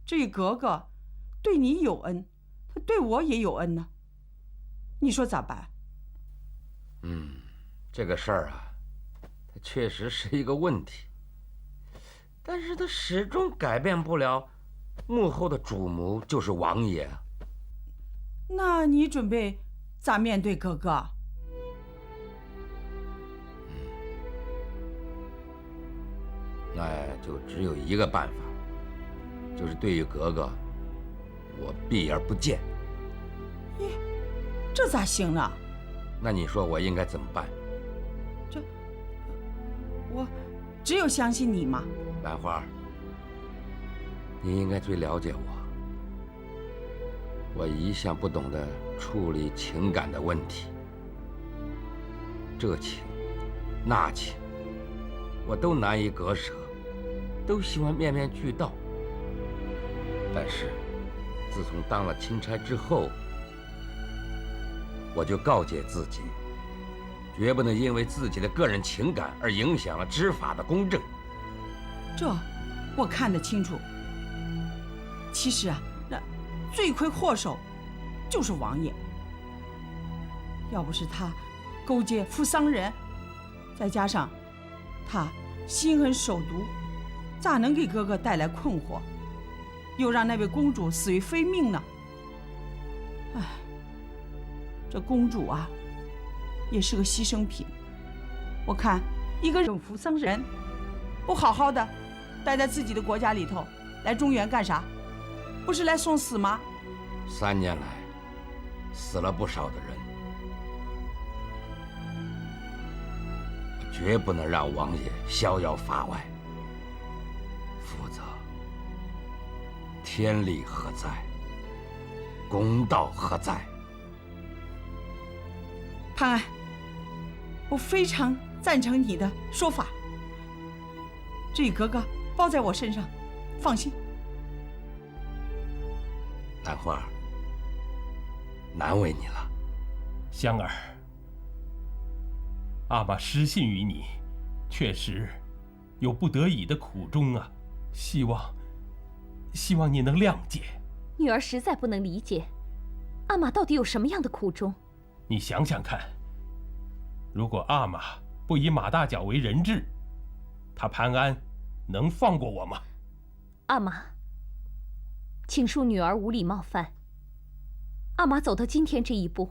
至于格格，对你有恩，他对我也有恩呢。你说咋办？这个事儿啊，它确实是一个问题，但是它始终改变不了幕后的主谋就是王爷。那你准备咋面对格格？那就只有一个办法，就是对于格格，我避而不见。这咋行呢？那你说我应该怎么办？我只有相信你嘛。兰花，你应该最了解我。我一向不懂得处理情感的问题，这情那情，我都难以割舍，都希望面面俱到。但是，自从当了钦差之后，我就告诫自己，绝不能因为自己的个人情感而影响了执法的公正。这我看得清楚。其实啊，那罪魁祸首就是王爷。要不是他勾结扶桑人，再加上他心狠手毒，咋能给哥哥带来困惑，又让那位公主死于非命呢？唉，这公主啊，也是个牺牲品。我看一个扶桑人，不好好的待在自己的国家里头，来中原干啥？不是来送死吗？3年来，死了不少的人，我绝不能让王爷逍遥法外，否则天理何在？公道何在？潘安，我非常赞成你的说法。这格格包在我身上，放心。兰花，难为你了。香儿，阿玛失信于你，确实有不得已的苦衷啊，希望你能谅解。女儿实在不能理解，阿玛到底有什么样的苦衷？你想想看，如果阿玛不以马大脚为人质，他潘安能放过我吗？阿玛，请恕女儿无礼冒犯。阿玛走到今天这一步，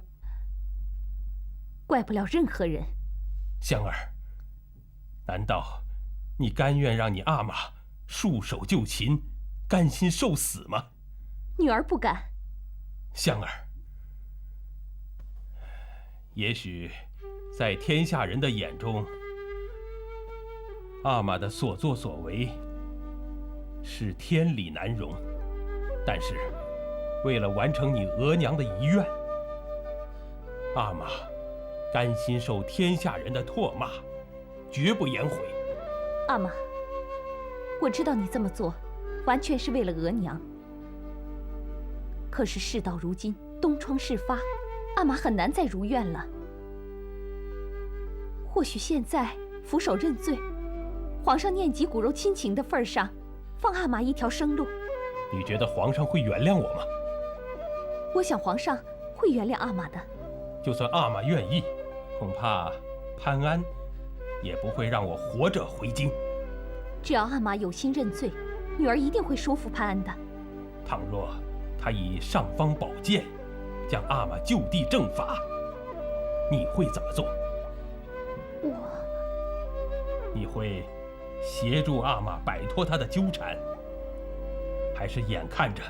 怪不了任何人。香儿，难道你甘愿让你阿玛束手就擒，甘心受死吗？女儿不敢。香儿，也许在天下人的眼中，阿玛的所作所为是天理难容，但是为了完成你额娘的遗愿，阿玛甘心受天下人的唾骂，绝不言悔。阿玛，我知道你这么做完全是为了额娘，可是事到如今，东窗事发，阿玛很难再如愿了。或许现在俯首认罪，皇上念及骨肉亲情的份上，放阿玛一条生路。你觉得皇上会原谅我吗？我想皇上会原谅阿玛的。就算阿玛愿意，恐怕潘安也不会让我活着回京。只要阿玛有心认罪，女儿一定会说服潘安的。倘若他以尚方宝剑将阿玛就地正法，你会怎么做？你会协助阿玛摆脱他的纠缠，还是眼看着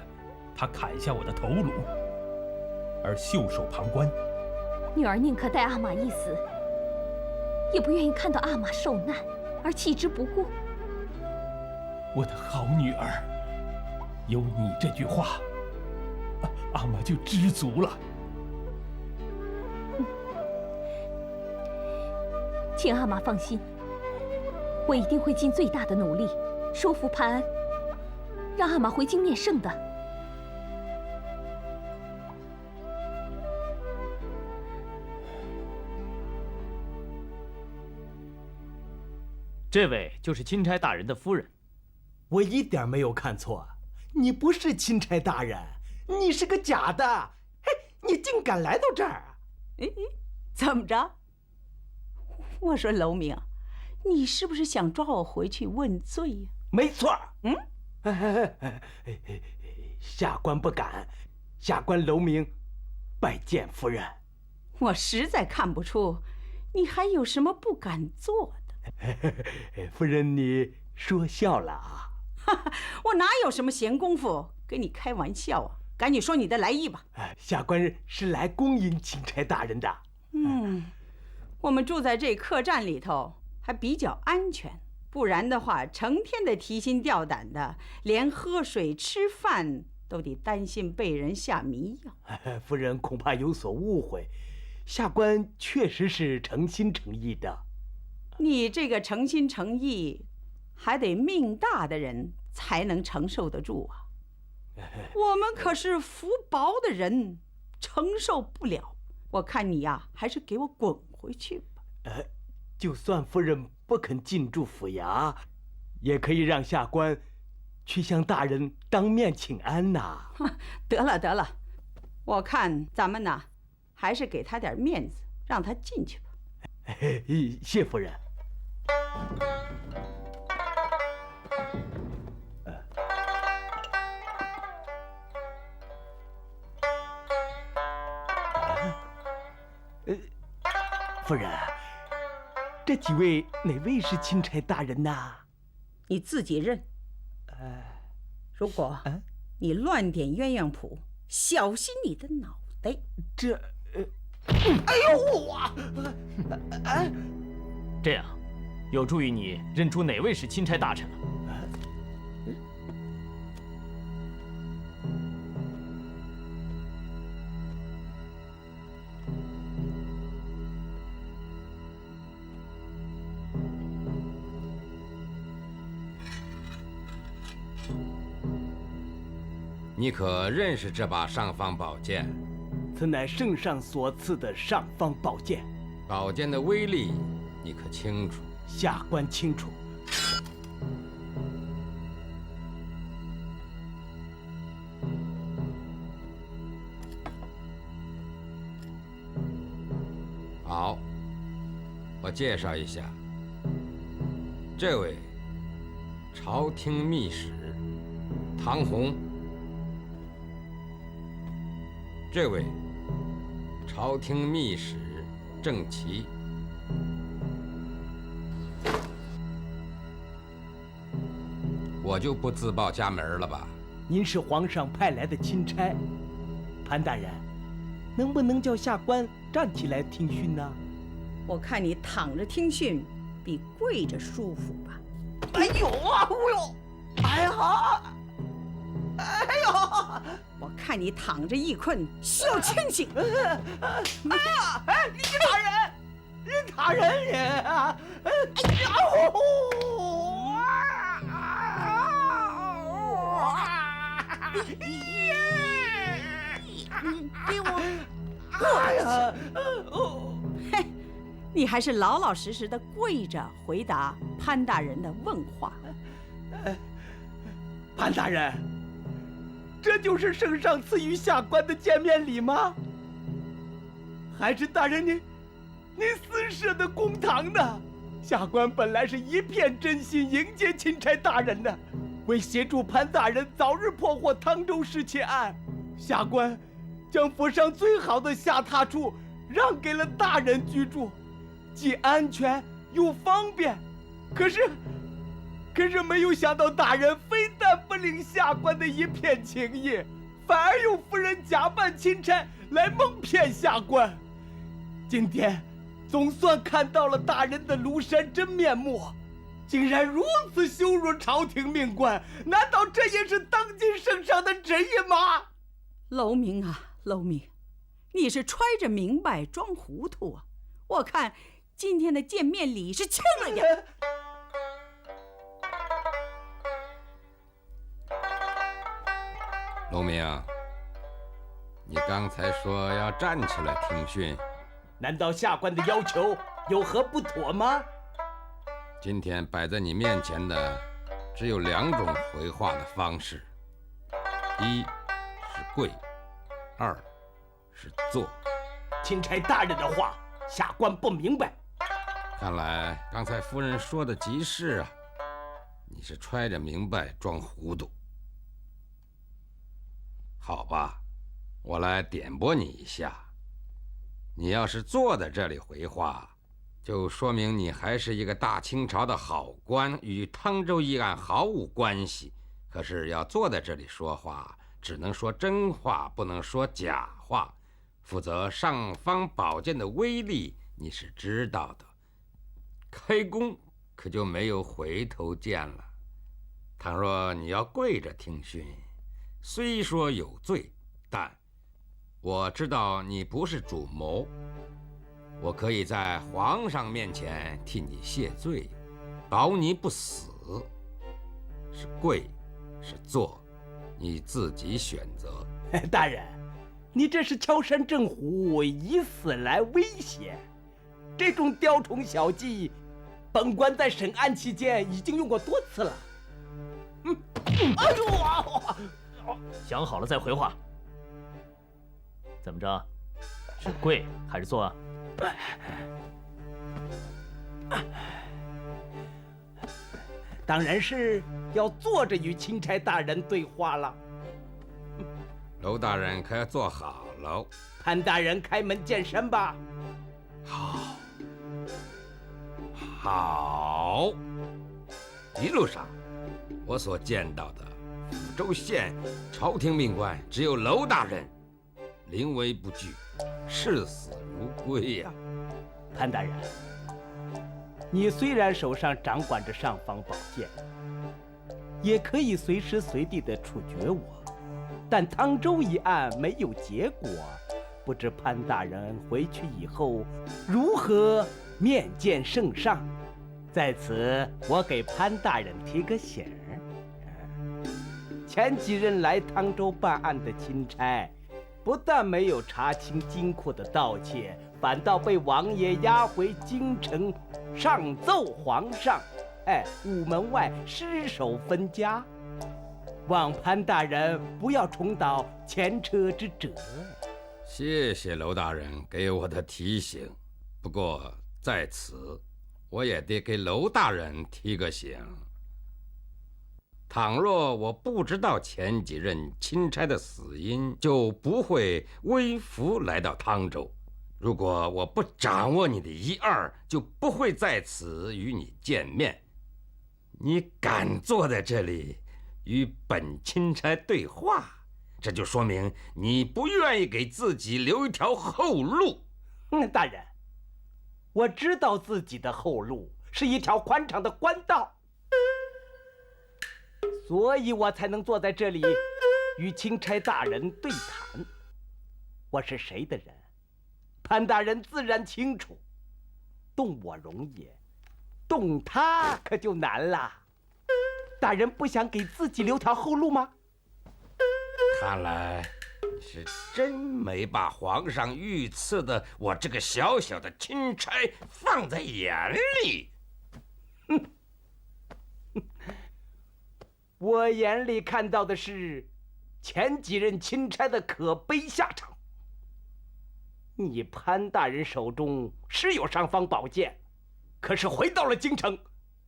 他砍下我的头颅而袖手旁观？女儿宁可待阿玛一死，也不愿意看到阿玛受难而弃之不顾。我的好女儿，有你这句话，阿玛就知足了。请阿玛放心，我一定会尽最大的努力说服潘安，让阿玛回京面圣的。这位就是钦差大人的夫人。我一点没有看错，你不是钦差大人，你是个假的。嘿，你竟敢来到这儿！怎么着？我说楼明，你是不是想抓我回去问罪呀？没错。下官不敢，下官楼明拜见夫人。我实在看不出你还有什么不敢做的。夫人，你说笑了啊！我哪有什么闲工夫跟你开玩笑啊？赶紧说你的来意吧。下官是来恭迎钦差大人的。我们住在这客栈里头还比较安全，不然的话，成天的提心吊胆的，连喝水吃饭都得担心被人下迷药。夫人恐怕有所误会，下官确实是诚心诚意的。你这个诚心诚意，还得命大的人才能承受得住啊。我们可是福薄的人，承受不了。我看你呀，还是给我滚回去吧。就算夫人不肯进驻府衙，也可以让下官去向大人当面请安呐。得了得了，我看咱们呢，还是给他点面子，让他进去吧。谢夫人。夫人，这几位哪位是钦差大人呐？你自己认。如果你乱点鸳鸯谱，小心你的脑袋。哎呦我！这样，有助于你认出哪位是钦差大臣了。你可认识这把尚方宝剑？此乃圣上所赐的尚方宝剑。宝剑的威力，你可清楚？下官清楚。好，我介绍一下，这位朝廷密使唐洪。这位朝廷密使郑琦，我就不自报家门了吧？您是皇上派来的钦差，潘大人，能不能叫下官站起来听训呢？我看你躺着听训比跪着舒服吧。哎呦啊！哎呀！哎呦！我看你躺着一困，需要清醒。哎呀！哎，李大人也！哎你给我过呀！嘿，你还是老老实实的跪着回答潘大人的问话。潘大人。这就是圣上赐予下官的见面礼吗？还是大人您私设的公堂呢？下官本来是一片真心迎接钦差大人的，为协助潘大人早日破获汤州失窃案，下官将府上最好的下榻处让给了大人居住，既安全又方便。可是没有想到大人非但不领下官的一片情意，反而用夫人假扮钦差来蒙骗下官。今天总算看到了大人的庐山真面目，竟然如此羞辱朝廷命官，难道这也是当今圣上的旨意吗？楼明啊，楼明，你是揣着明白装糊涂啊！我看今天的见面礼是轻了点。楼明，你刚才说要站起来听训，难道下官的要求有何不妥吗？今天摆在你面前的只有2种回话的方式，一是跪，二是坐。钦差大人的话，下官不明白。看来刚才夫人说的极是啊，你是揣着明白装糊涂。好吧，我来点拨你一下。你要是坐在这里回话，就说明你还是一个大清朝的好官，与汤州一案毫无关系。可是要坐在这里说话，只能说真话，不能说假话，否则尚方宝剑的威力你是知道的，开弓可就没有回头箭了。倘若你要跪着听讯，虽说有罪，但我知道你不是主谋，我可以在皇上面前替你谢罪，保你不死。是跪是坐，你自己选择。大人，你这是敲山震虎，以死来威胁。这种雕虫小技，本官在审案期间已经用过多次了。哎呦啊！想好了再回话。怎么着？是跪还是坐啊？当然是要坐着与钦差大人对话了。娄大人可要坐好喽。潘大人开门见山吧。好。一路上我所见到的抚州县朝廷命官只有娄大人，临危不惧，视死如归呀。潘大人，你虽然手上掌管着尚方宝剑，也可以随时随地的处决我，但汤州一案没有结果，不知潘大人回去以后如何面见圣上。在此，我给潘大人提个醒儿：前几任来汤州办案的钦差，不但没有查清金库的盗窃，反倒被王爷押回京城，上奏皇上。午门外失手分家，望潘大人不要重蹈前车之辙。谢谢娄大人给我的提醒，不过在此我也得给娄大人提个醒。倘若我不知道前几任钦差的死因，就不会微服来到汤州。如果我不掌握你的一二，就不会在此与你见面。你敢坐在这里与本钦差对话，这就说明你不愿意给自己留一条后路。大人，我知道自己的后路是一条宽敞的官道，所以我才能坐在这里与钦差大人对谈。我是谁的人，潘大人自然清楚。动我容易，动他可就难了。大人不想给自己留条后路吗？看来你是真没把皇上御赐的我这个小小的钦差放在眼里。我眼里看到的是前几任钦差的可悲下场。你潘大人手中是有尚方宝剑，可是回到了京城，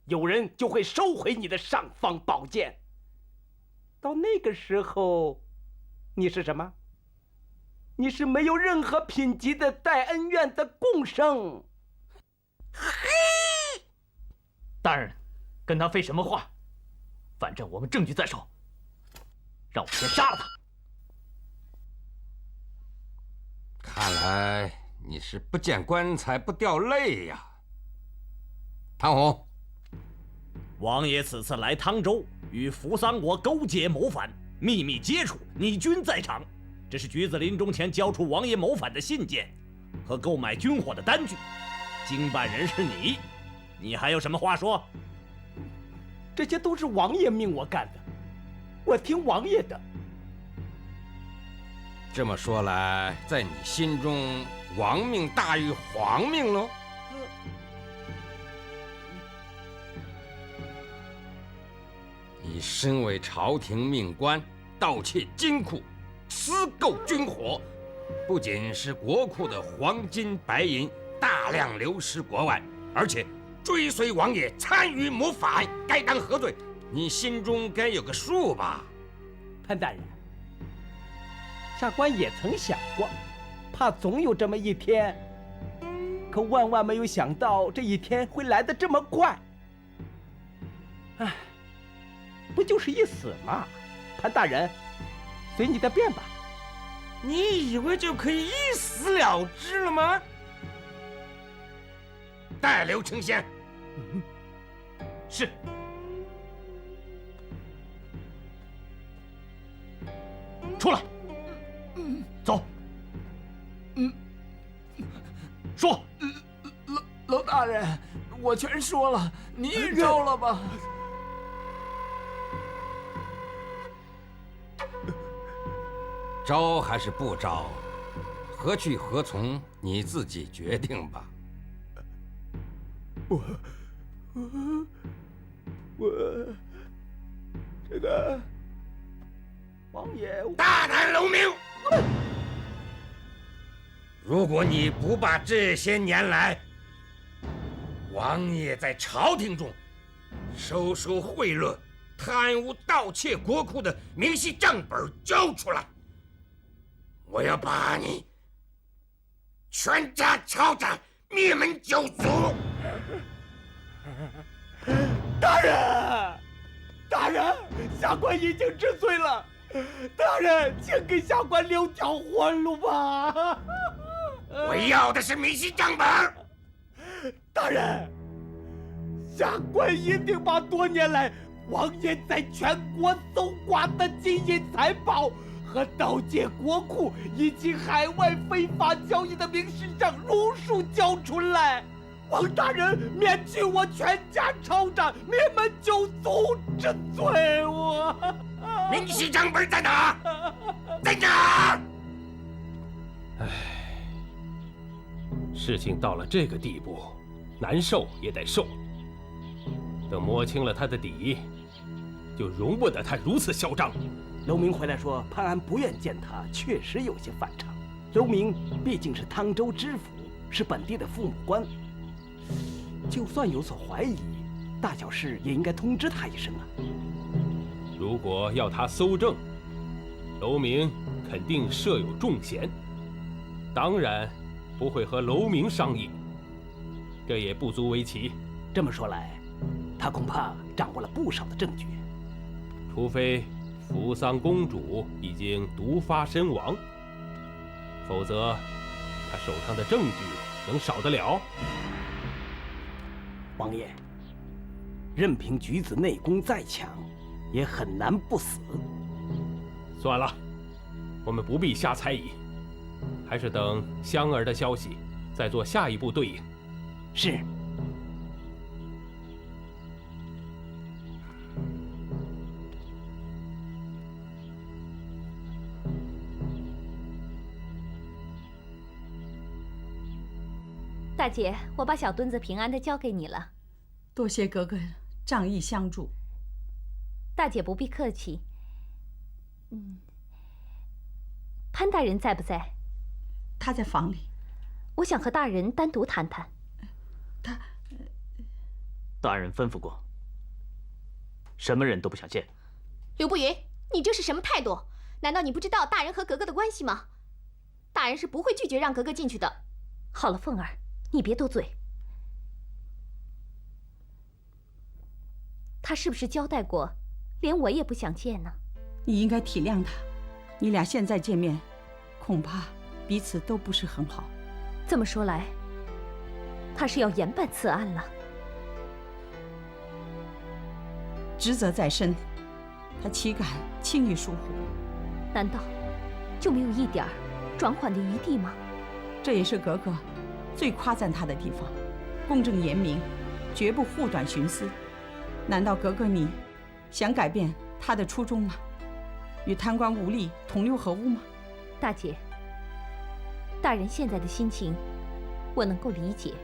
有人就会收回你的尚方宝剑。到那个时候，你是什么？你是没有任何品级的戴恩院的贡生。大人，跟他废什么话？反正我们证据在手，让我先杀了他。看来你是不见棺材不掉泪呀。唐红，王爷此次来汤州，与扶桑国勾结谋反，秘密接触，你均在场。这是橘子临终前交出王爷谋反的信件和购买军火的单据。经办人是你，你还有什么话说？这些都是王爷命我干的，我听王爷的。这么说来，在你心中，王命大于皇命喽？你身为朝廷命官，盗窃金库，私购军火，不仅是国库的黄金白银大量流失国外，而且追随王爷参与谋反，该当何罪？你心中该有个数吧？潘大人，下官也曾想过，怕总有这么一天，可万万没有想到这一天会来得这么快。唉，不就是一死吗？潘大人，随你的便吧。你以为就可以一死了之了吗？带刘承先。是。出来。走。说。娄大人，我全说了，您招了吧。招还是不招，何去何从，你自己决定吧。我这个王爷，大胆娄明！如果你不把这些年来王爷在朝廷中收受贿赂、贪污盗窃国库的明细账本交出来，我要把你全家抄斩，灭门九族！大人，大人，下官已经知罪了。大人，请给下官留条活路吧。我要的是明细账本。大人，下官一定把多年来王爷在全国搜刮的金银财宝和盗窃国库以及海外非法交易的明细账如数交出来。王大人免去我全家抄斩、灭门九族之罪。我明细账本在哪？在哪？唉，事情到了这个地步，难受也得受。等摸清了他的底，就容不得他如此嚣张。娄明回来说，潘安不愿见他，确实有些反常。娄明毕竟是汤州知府，是本地的父母官，就算有所怀疑，大小事也应该通知他一声啊。如果要他搜证，娄明肯定设有重嫌，当然不会和娄明商议，这也不足为奇。这么说来，他恐怕掌握了不少的证据，除非扶桑公主已经毒发身亡，否则他手上的证据能少得了？王爷，任凭举子内功再强，也很难不死。算了，我们不必瞎猜疑，还是等香儿的消息，再做下一步对应。是。大姐，我把小墩子平安的交给你了。多谢格格仗义相助。大姐不必客气。潘大人在不在？他在房里。我想和大人单独谈谈。大人吩咐过，什么人都不想见。刘步云，你这是什么态度？难道你不知道大人和格格的关系吗？大人是不会拒绝让格格进去的。好了，凤儿，你别多嘴。他是不是交代过，连我也不想见呢？你应该体谅他，你俩现在见面，恐怕彼此都不是很好。这么说来，他是要严办此案了。职责在身，他岂敢轻易疏忽？难道就没有一点转缓的余地吗？这也是格格最夸赞他的地方，公正严明，绝不护短徇私。难道格格你想改变他的初衷吗？与贪官污吏同流合污吗？大姐，大人现在的心情我能够理解，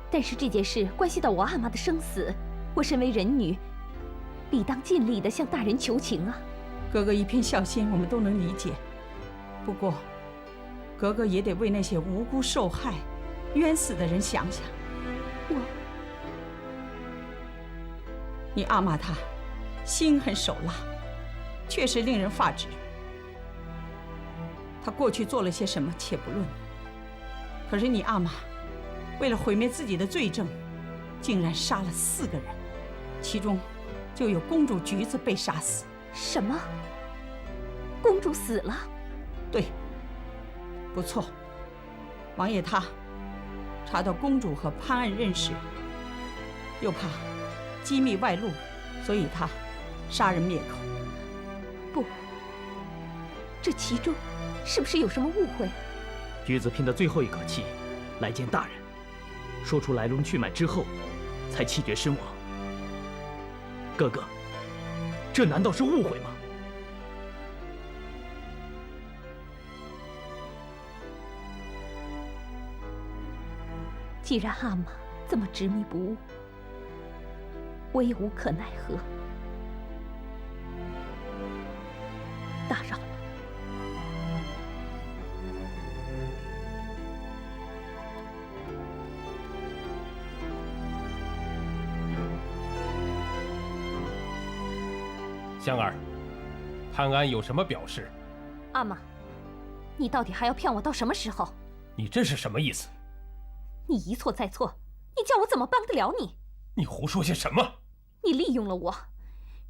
但是这件事关系到我阿妈的生死，我身为人女，理当尽力地向大人求情啊。格格一片孝心，我们都能理解。不过，格格也得为那些无辜受害、冤死的人想想。你阿妈她心狠手辣，确实令人发指。她过去做了些什么且不论，可是你阿妈为了毁灭自己的罪证，竟然杀了4个人，其中就有公主橘子被杀死。什么？公主死了？对，不错。王爷他查到公主和潘安认识，又怕机密外露，所以他杀人灭口。不，这其中是不是有什么误会？橘子拼的最后一口气来见大人，说出来龙去脉之后，才气绝身亡。哥哥，这难道是误会吗？既然阿玛这么执迷不悟，我也无可奈何。打扰了。香儿，潘安有什么表示？阿玛，你到底还要骗我到什么时候？你这是什么意思？你一错再错，你叫我怎么帮得了你？你胡说些什么？你利用了我，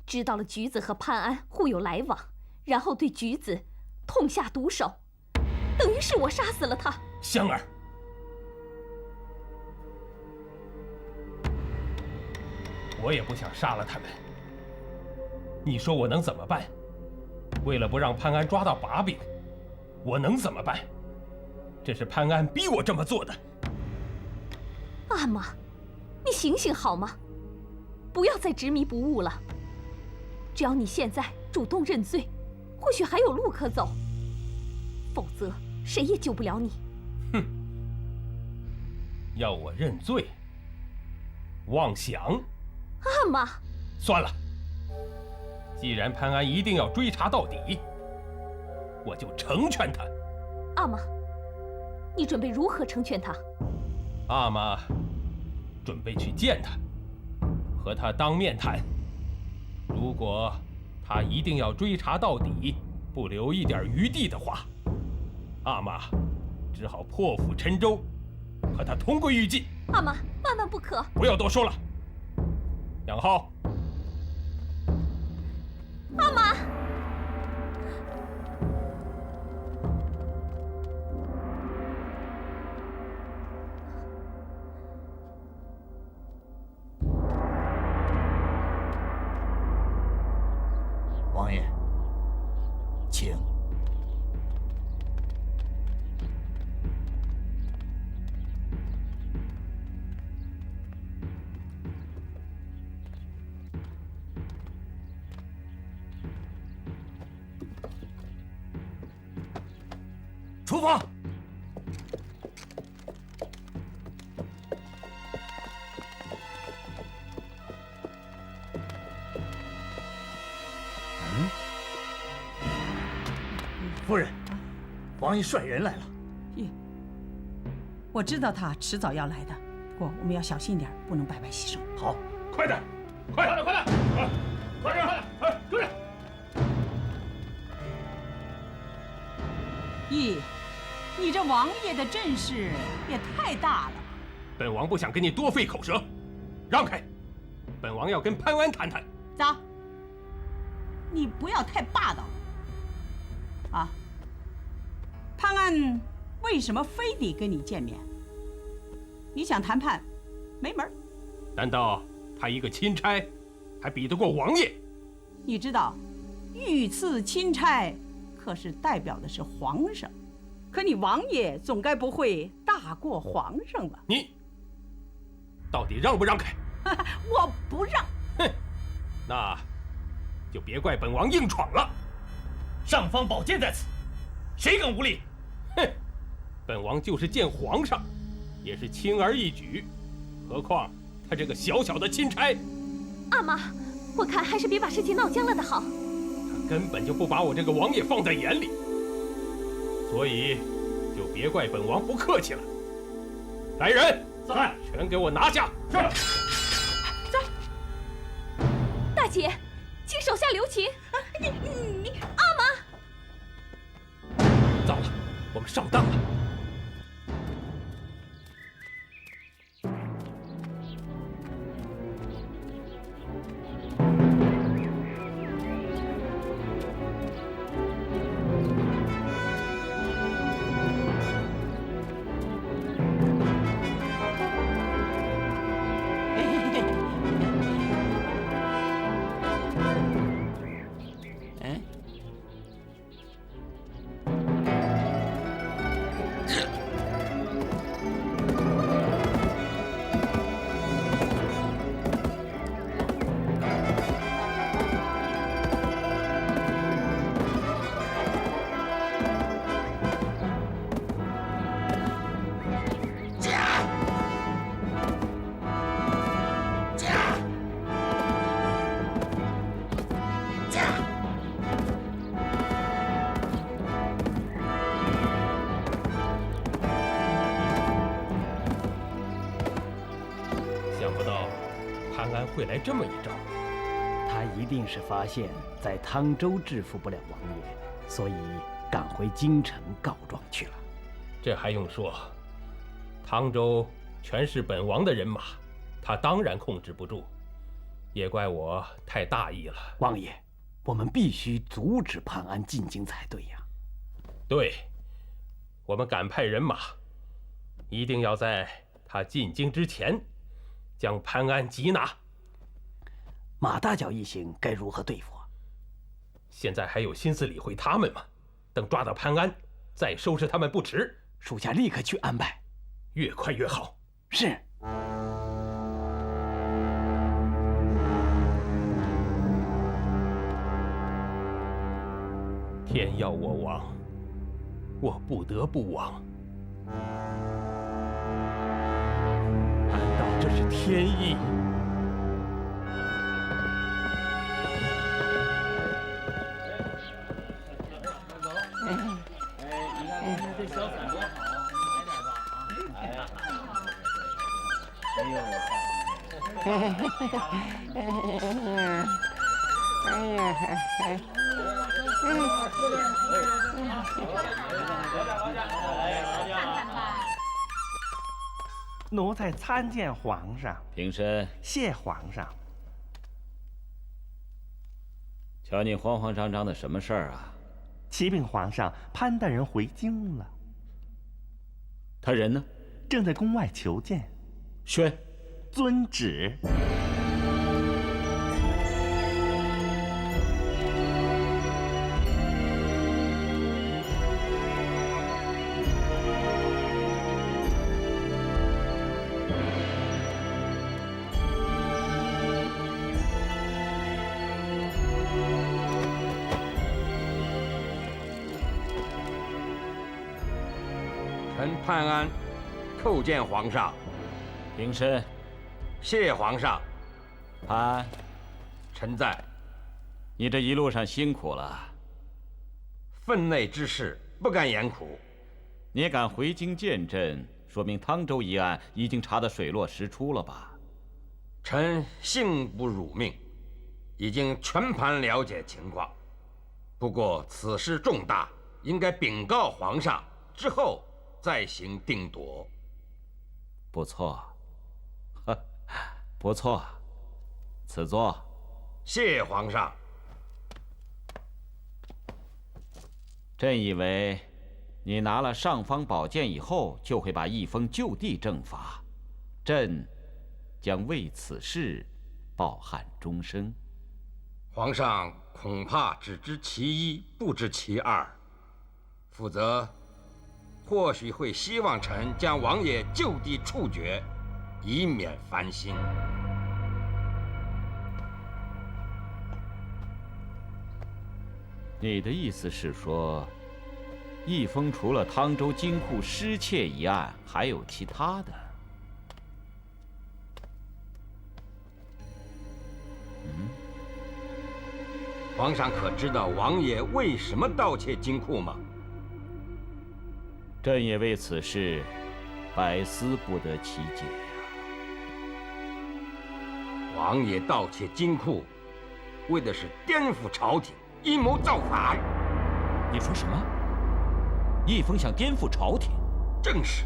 知道了橘子和潘安互有来往，然后对橘子痛下毒手，等于是我杀死了他。香儿，我也不想杀了他们。你说我能怎么办？为了不让潘安抓到把柄，我能怎么办？这是潘安逼我这么做的。阿玛，你醒醒好吗？不要再执迷不悟了。只要你现在主动认罪，或许还有路可走。否则，谁也救不了你。哼！要我认罪？妄想！阿玛，算了。既然潘安一定要追查到底，我就成全他。阿玛，你准备如何成全他？阿玛准备去见他，和他当面谈。如果他一定要追查到底，不留一点余地的话，阿玛只好破釜沉舟，和他同归于尽。阿玛，万万不可！不要多说了。杨浩，阿玛。王爷，请。出发。夫人，王爷率人来了。我知道他迟早要来的，不过我们要小心点，不能白白牺牲。好，快点，快点，快点，快点，快点，追着！咦，你这王爷的阵势也太大了。本王不想跟你多费口舌，让开！本王要跟潘安谈谈。走，你不要太霸道了。啊，潘安为什么非得跟你见面？你想谈判，没门。难道他一个钦差，还比得过王爷？你知道，御赐钦差可是代表的是皇上，可你王爷总该不会大过皇上吧？你到底让不让开？我不让。哼，那就别怪本王硬闯了。尚方宝剑在此，谁更无礼？哼，本王就是见皇上，也是轻而易举，何况他这个小小的钦差。阿玛，我看还是别把事情闹僵了的好。他根本就不把我这个王爷放在眼里，所以就别怪本王不客气了。来人，在，全给我拿下！是。走。大姐，请手下留情。你阿玛。糟了，我们上当了。到潘安会来这么一招。他一定是发现，在汤州制服不了王爷，所以赶回京城告状去了。这还用说？汤州全是本王的人马，他当然控制不住。也怪我太大意了。王爷，我们必须阻止潘安进京才对呀。对，我们赶派人马，一定要在他进京之前，将潘安缉拿。马大脚一行该如何对付啊？现在还有心思理会他们吗？等抓到潘安，再收拾他们不迟。属下立刻去安排，越快越好。是。天要我亡，我不得不亡。难道这是天意？这小伞多好，买点吧。奴才参见皇上。平身。谢皇上。瞧你慌慌张张的，什么事儿啊？启禀皇上，潘大人回京了。他人呢？正在宫外求见。宣。遵旨。臣潘安叩见皇上。平身。谢皇上。潘安，臣在。你这一路上辛苦了。分内之事不敢言苦。你敢回京见朕，说明汤州一案已经查得水落石出了吧？臣幸不辱命，已经全盘了解情况。不过此事重大，应该禀告皇上之后再行定夺。不错，不错，此座。谢皇上。朕以为你拿了尚方宝剑以后，就会把一封就地正法，朕将为此事抱憾终生。皇上恐怕只知其一，不知其二，否则或许会希望臣将王爷就地处决，以免烦心。你的意思是说，一封除了汤州金库失窃一案，还有其他的？皇上可知道王爷为什么盗窃金库吗？朕也为此事百思不得其解呀。王爷盗窃金库，为的是颠覆朝廷，阴谋造反。你说什么？一封想颠覆朝廷？正是。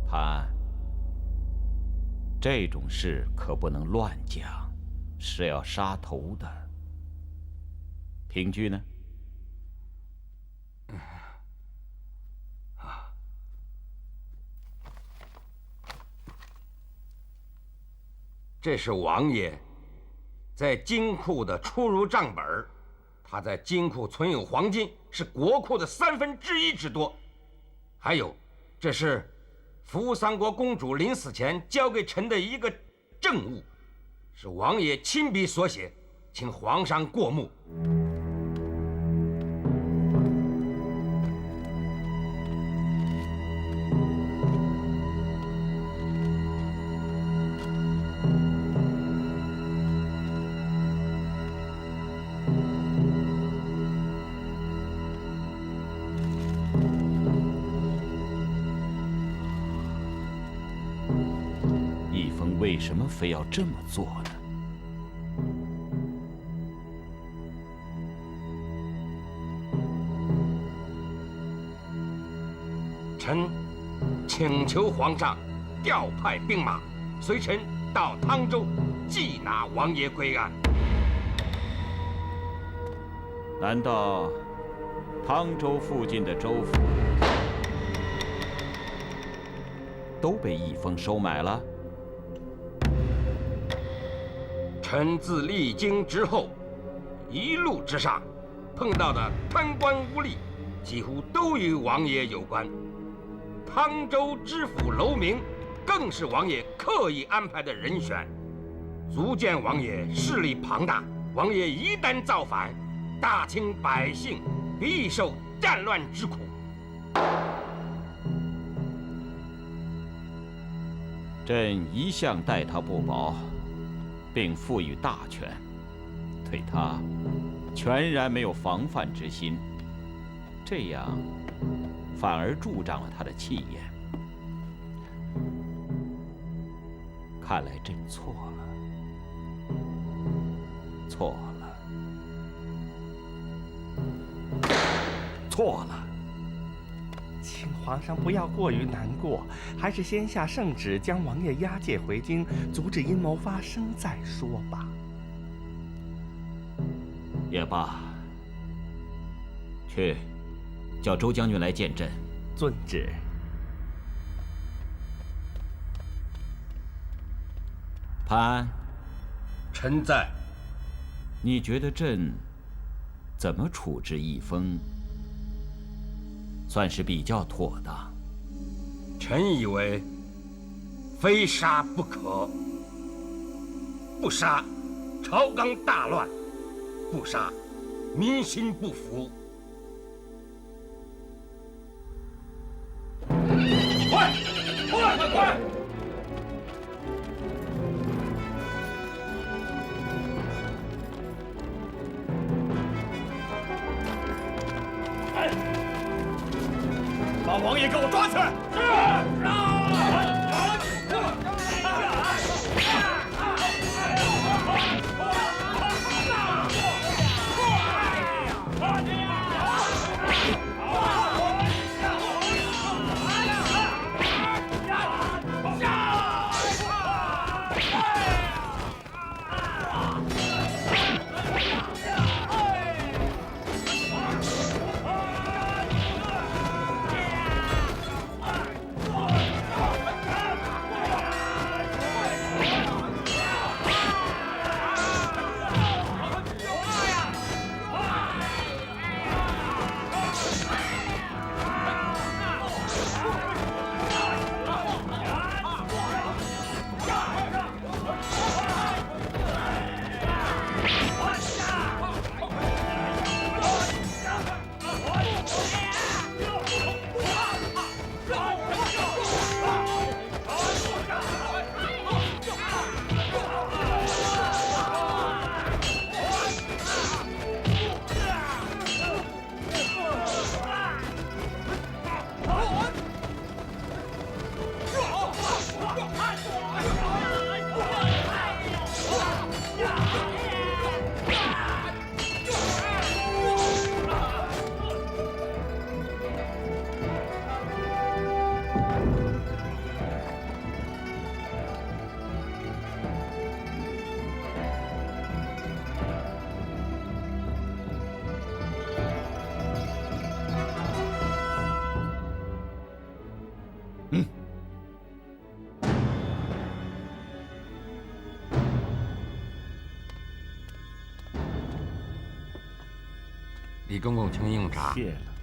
潘安，这种事可不能乱讲，是要杀头的。平居呢？这是王爷在金库的出入账本，他在金库存有黄金，是国库的1/3之多。还有，这是扶三国公主临死前交给臣的一个证物，是王爷亲笔所写，请皇上过目。封为什么非要这么做呢？臣请求皇上调派兵马，随臣到汤州缉拿王爷归案。难道汤州附近的州府都被义封收买了？臣自历经之后，一路之上碰到的贪官污吏，几乎都与王爷有关。汤州知府楼明，更是王爷刻意安排的人选，足见王爷势力庞大。王爷一旦造反，大清百姓必受战乱之苦。朕一向待他不薄，并赋予大权，对他全然没有防范之心，这样反而助长了他的气焰。看来朕错了，错了，错了。请皇上不要过于难过，还是先下圣旨将王爷押解回京，阻止阴谋发生再说吧。也罢，去叫周将军来见朕。遵旨。潘安，臣在。你觉得朕怎么处置义封，算是比较妥当？臣以为，非杀不可。不杀，朝纲大乱；不杀，民心不服。快！快！快！快！把王爷给我抓起来！李公公，请用茶。谢了。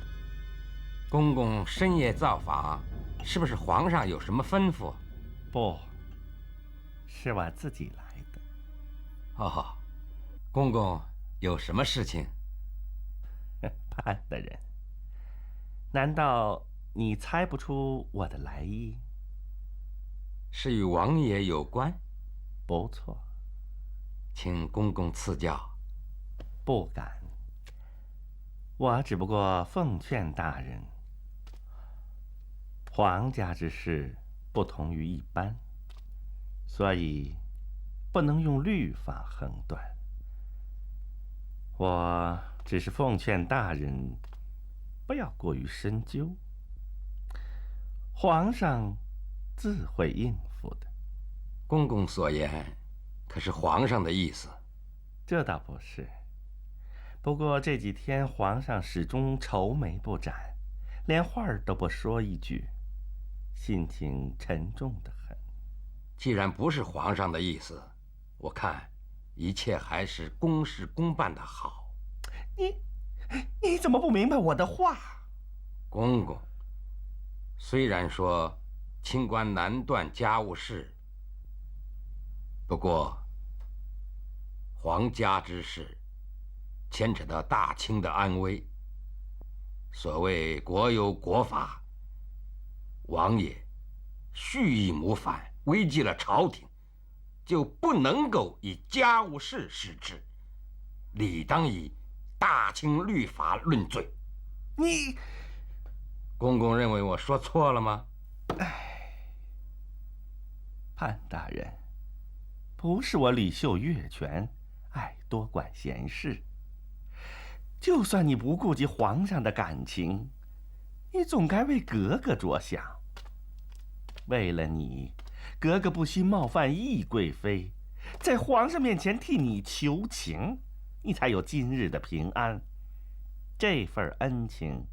公公深夜造访，是不是皇上有什么吩咐？不，是我自己来的。哦，公公有什么事情？潘大人，难道你猜不出我的来意？是与王爷有关？不错。请公公赐教。不敢。我只不过奉劝大人，皇家之事不同于一般，所以不能用律法横断。我只是奉劝大人，不要过于深究。皇上自会应付的。公公所言，可是皇上的意思？这倒不是。不过这几天皇上始终愁眉不展，连话儿都不说一句，心情沉重得很。既然不是皇上的意思，我看一切还是公事公办的好。你怎么不明白我的话？公公，虽然说清官难断家务事，不过皇家之事牵扯到大清的安危。所谓国有国法，王爷蓄意谋反，危及了朝廷，就不能够以家务事施之，理当以大清律法论罪。你，公公认为我说错了吗？潘大人，不是我李秀越权，爱多管闲事。就算你不顾及皇上的感情，你总该为格格着想。为了你，格格不惜冒犯懿贵妃，在皇上面前替你求情，你才有今日的平安。这份恩情，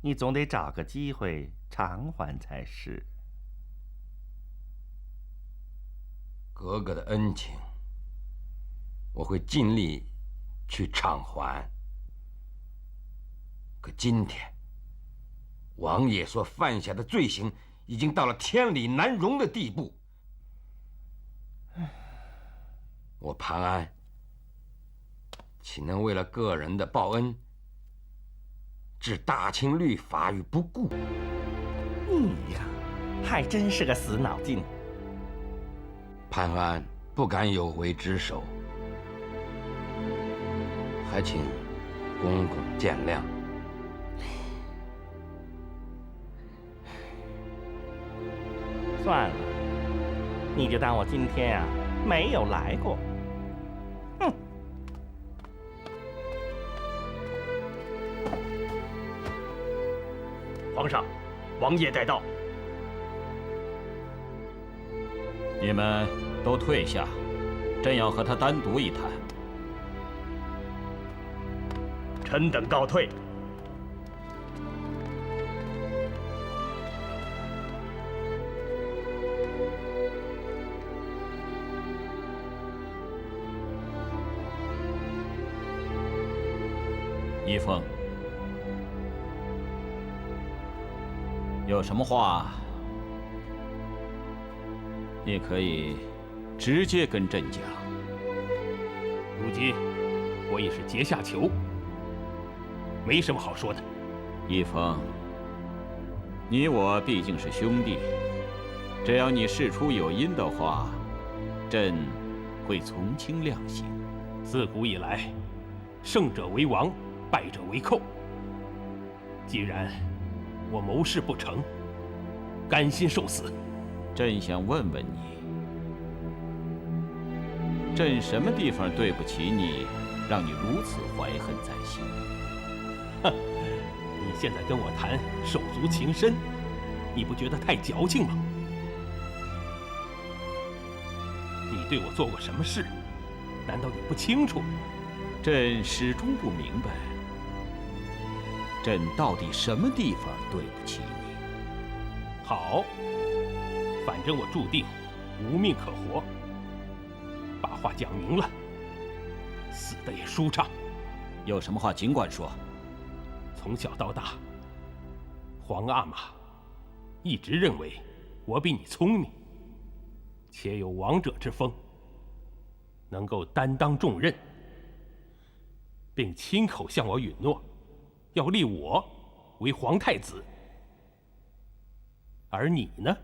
你总得找个机会偿还才是。格格的恩情，我会尽力去偿还。可今天，王爷所犯下的罪行已经到了天理难容的地步。我潘安岂能为了个人的报恩，置大清律法于不顾？你呀，还真是个死脑筋。潘安不敢有违职守，还请公公见谅。算了，你就当我今天啊没有来过。哼！皇上，王爷带到。你们都退下，朕要和他单独一谈。臣等告退。一凤，有什么话，你可以直接跟朕讲。如今我也是阶下囚，没什么好说的。一凤，你我毕竟是兄弟，只要你事出有因的话，朕会从轻量刑。自古以来，胜者为王，败者为寇。既然我谋事不成，甘心受死。朕想问问你，朕什么地方对不起你，让你如此怀恨在心？哼，你现在跟我谈手足情深，你不觉得太矫情吗？你对我做过什么事，难道你不清楚？朕始终不明白，朕到底什么地方对不起你？好，反正我注定无命可活，把话讲明了，死得也舒畅。有什么话尽管说。从小到大，皇阿玛一直认为我比你聪明，且有王者之风，能够担当重任，并亲口向我允诺，要立我为皇太子。而你呢？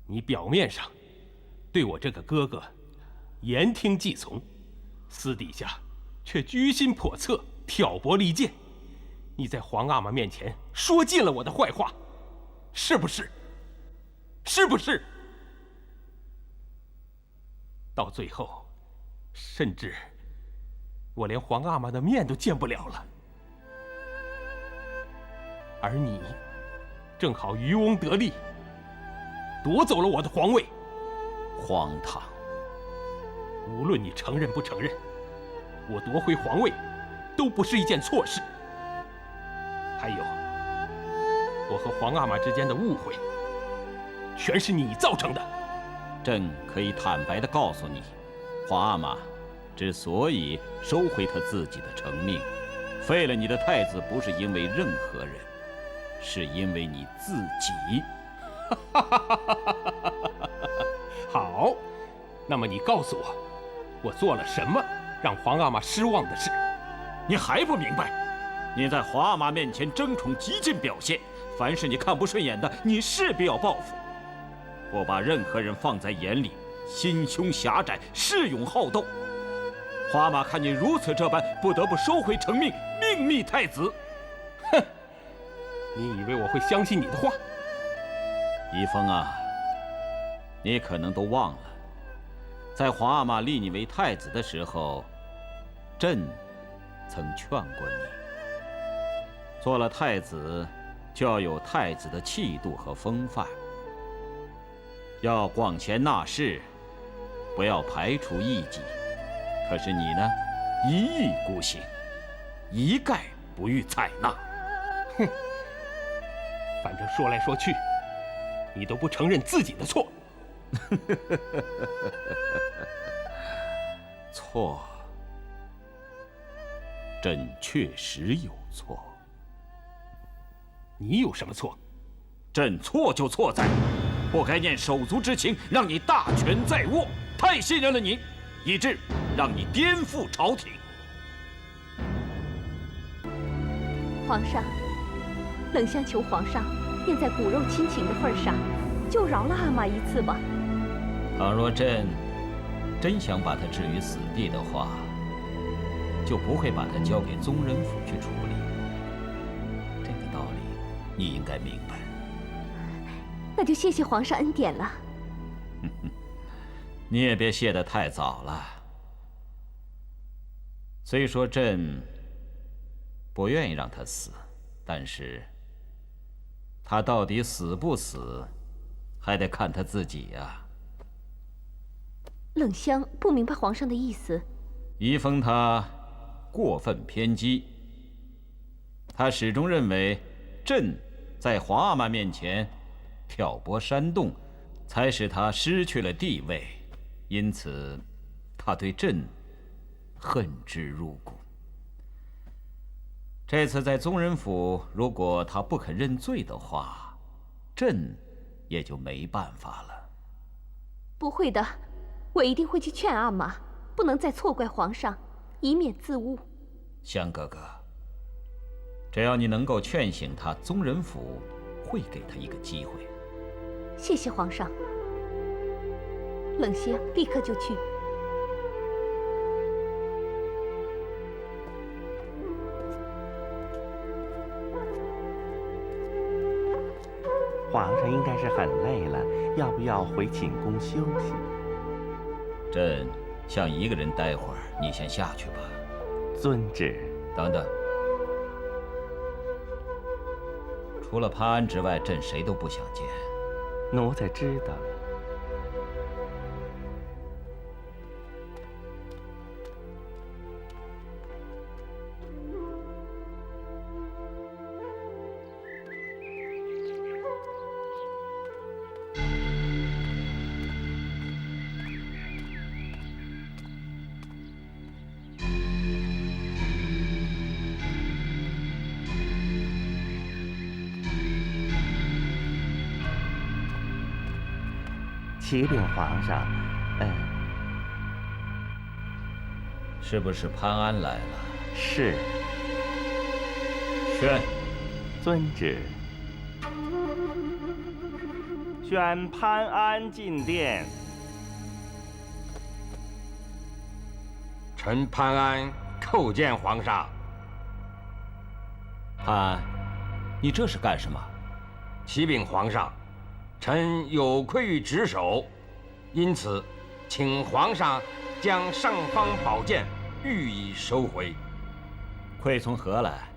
你表面上对我这个哥哥言听计从，私底下却居心叵测，挑拨离间。你在皇阿玛面前说尽了我的坏话，是不是？是不是？到最后，甚至我连皇阿玛的面都见不了了。而你正好渔翁得利，夺走了我的皇位。荒唐！无论你承认不承认，我夺回皇位都不是一件错事。还有，我和皇阿玛之间的误会，全是你造成的。朕可以坦白地告诉你，皇阿玛之所以收回他自己的成命，废了你的太子，不是因为任何人，是因为你自己。好，那么你告诉我，我做了什么让皇阿玛失望的事？你还不明白？你在皇阿玛面前争宠极尽表现，凡是你看不顺眼的，你势必要报复。不把任何人放在眼里，心胸狭窄，恃勇好斗。皇阿玛看你如此这般，不得不收回成命，另觅太子。哼！你以为我会相信你的话？宜丰啊，你可能都忘了，在皇阿玛立你为太子的时候，朕曾劝过你，做了太子就要有太子的气度和风范，要广贤纳士，不要排除异己。可是你呢，一意孤行，一概不予采纳。哼！反正说来说去，你都不承认自己的错。错，朕确实有错。你有什么错？朕错就错在不该念手足之情，让你大权在握，太信任了你，以致让你颠覆朝廷。皇上，冷香求皇上念在骨肉亲情的份上，就饶了阿玛一次吧。倘若朕真想把他置于死地的话，就不会把他交给宗人府去处理。这个道理你应该明白。那就谢谢皇上恩典了。你也别谢得太早了。虽说朕不愿意让他死，但是他到底死不死，还得看他自己呀。冷香不明白皇上的意思。宜丰他过分偏激，他始终认为朕在皇阿玛面前挑拨煽动，才使他失去了地位，因此他对朕恨之入骨。这次在宗人府，如果他不肯认罪的话，朕也就没办法了。不会的，我一定会去劝阿玛，不能再错怪皇上，以免自误。香哥哥，只要你能够劝醒他，宗人府会给他一个机会。谢谢皇上。冷香立刻就去。皇上应该是很累了，要不要回寝宫休息？朕想一个人待会儿，你先下去吧。遵旨。等等，除了潘安之外，朕谁都不想见。奴才知道了。启禀皇上，是不是潘安来了？是。宣。遵旨。宣潘安进殿。臣潘安叩见皇上。潘安，你这是干什么？启禀皇上。臣有愧于职守，因此请皇上将尚方宝剑予以收回。愧从何来？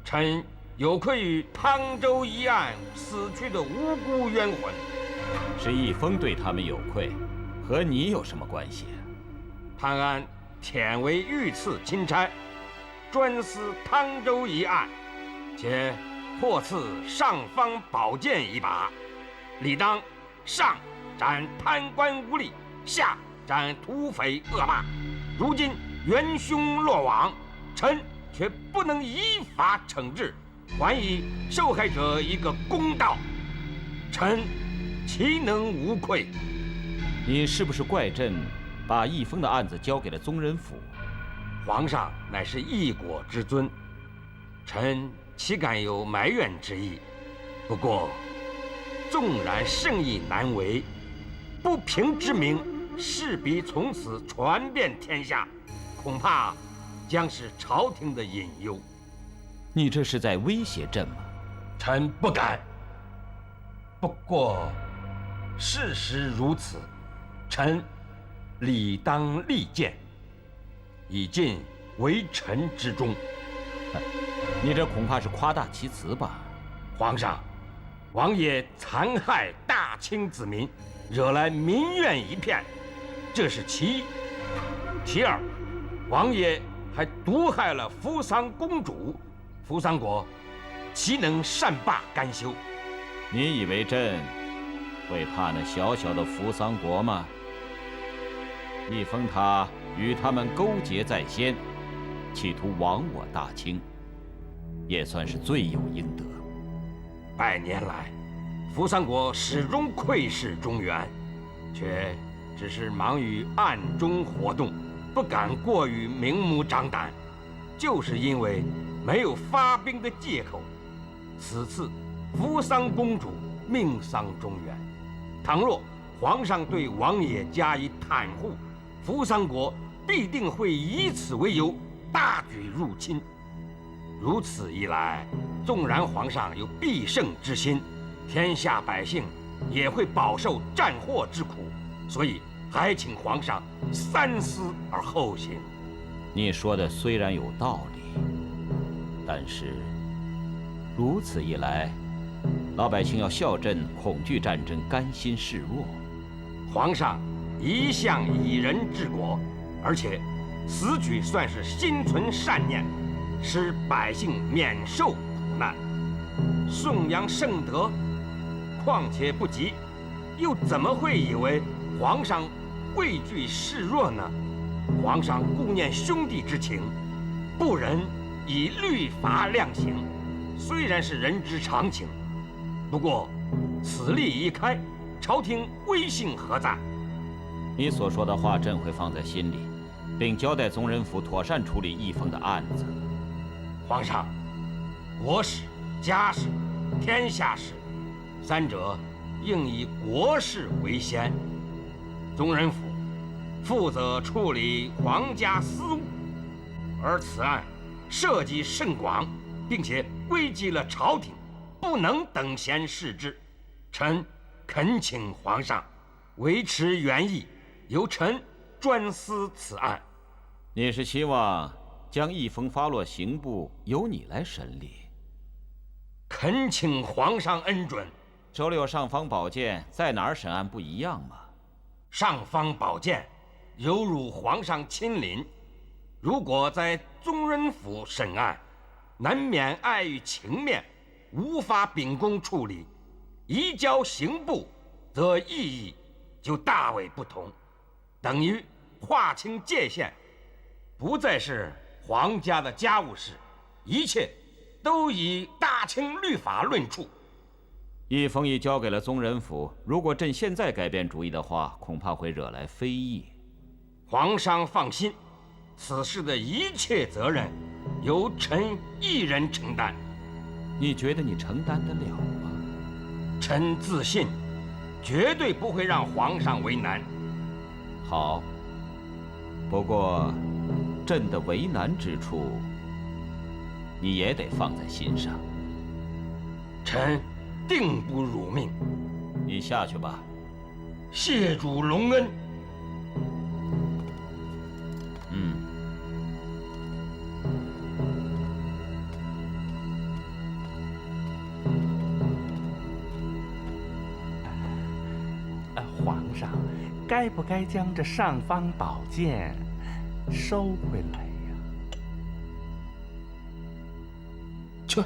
臣有愧于汤州一案死去的无辜冤魂。是义丰对他们有愧，和你有什么关系？潘安忝为御赐钦差，专司汤州一案，且获赐尚方宝剑一把，理当上斩贪官污吏，下斩土匪恶霸。如今元凶落网，臣却不能依法惩治，还以受害者一个公道，臣岂能无愧？你是不是怪朕把义丰的案子交给了宗人府？皇上乃是一国之尊，臣岂敢有埋怨之意？不过，纵然圣意难违，不平之名势必从此传遍天下，恐怕将是朝廷的隐忧。你这是在威胁朕吗？臣不敢。不过，事实如此，臣理当力谏，以尽为臣之忠。你这恐怕是夸大其词吧？皇上，王爷残害大清子民，惹来民怨一片，这是其一。其二，王爷还毒害了扶桑公主，扶桑国岂能善罢甘休？你以为朕会怕那小小的扶桑国吗？义丰他与他们勾结在先，企图亡我大清，也算是罪有应得。百年来，扶桑国始终窥视中原，却只是忙于暗中活动，不敢过于明目张胆，就是因为没有发兵的借口。此次扶桑公主命丧中原，倘若皇上对王爷加以袒护，扶桑国必定会以此为由大举入侵。如此一来，纵然皇上有必胜之心，天下百姓也会饱受战祸之苦。所以还请皇上三思而后行。你说的虽然有道理，但是如此一来，老百姓要笑朕恐惧战争，甘心示弱。皇上一向以人治国，而且此举算是心存善念，使百姓免受苦难，颂扬圣德。况且不及，又怎么会以为皇上畏惧示弱呢？皇上顾念兄弟之情，不忍以律法量刑，虽然是人之常情。不过，此例一开，朝廷威信何在？你所说的话，朕会放在心里，并交代宗人府妥善处理义丰的案子。皇上，国事、家事、天下事，三者应以国事为先。宗人府负责处理皇家私务，而此案涉及甚广，并且危及了朝廷，不能等闲视之。臣恳请皇上维持原意，由臣专司此案。你是希望将义丰发落刑部，由你来审理？恳请皇上恩准。手里有尚方宝剑，在哪儿审案不一样吗？尚方宝剑犹如皇上亲临，如果在宗人府审案，难免碍于情面，无法秉公处理；移交刑部，则意义就大为不同，等于划清界限，不再是皇家的家务事，一切都以大清律法论处。义丰已交给了宗人府，如果朕现在改变主意的话，恐怕会惹来非议。皇上放心，此事的一切责任由臣一人承担。你觉得你承担得了吗？臣自信，绝对不会让皇上为难。好，不过朕的为难之处，你也得放在心上。臣定不辱命。你下去吧。谢主隆恩。皇上，该不该将这尚方宝剑收回来呀？去。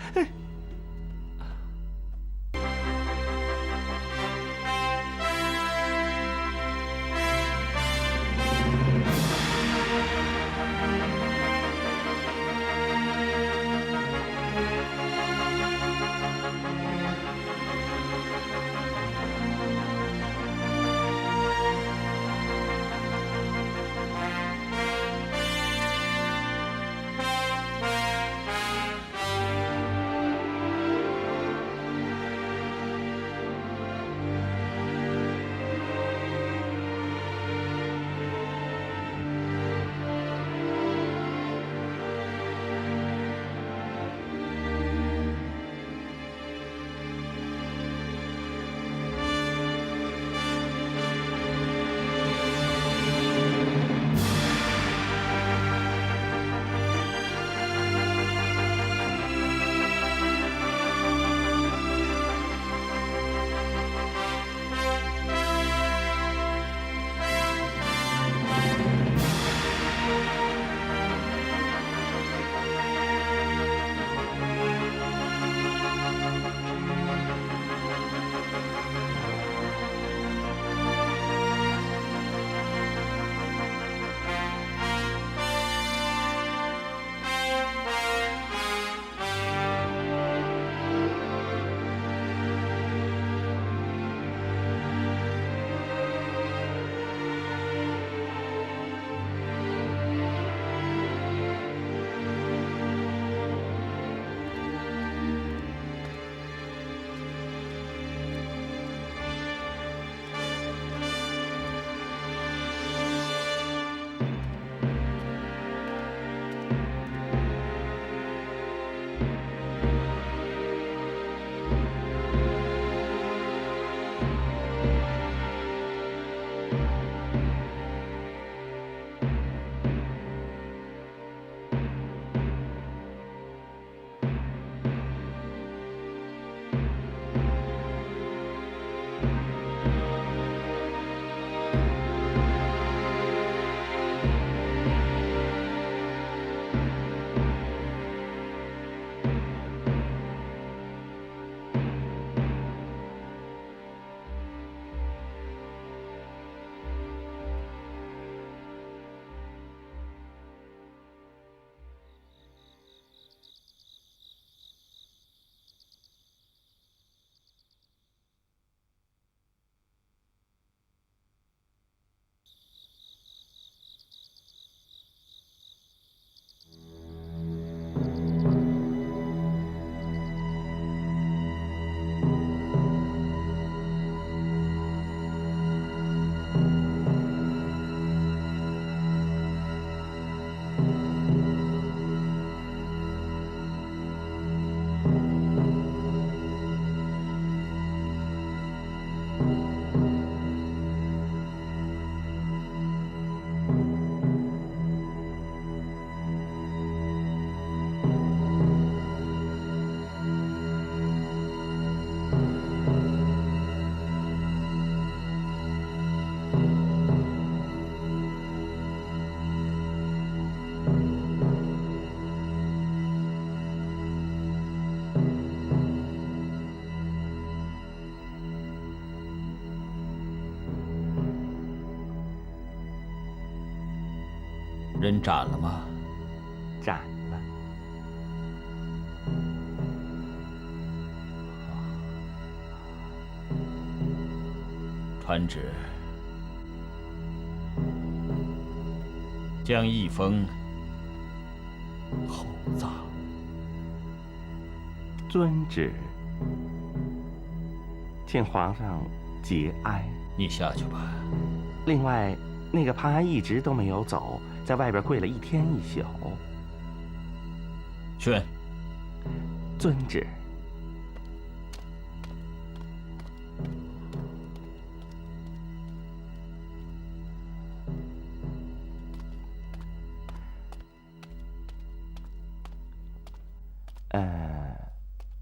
人斩了吗？斩了。传旨，将一封厚葬。遵旨。请皇上节哀。你下去吧。另外，那个潘安一直都没有走，在外边跪了一天一宿。宣。遵旨。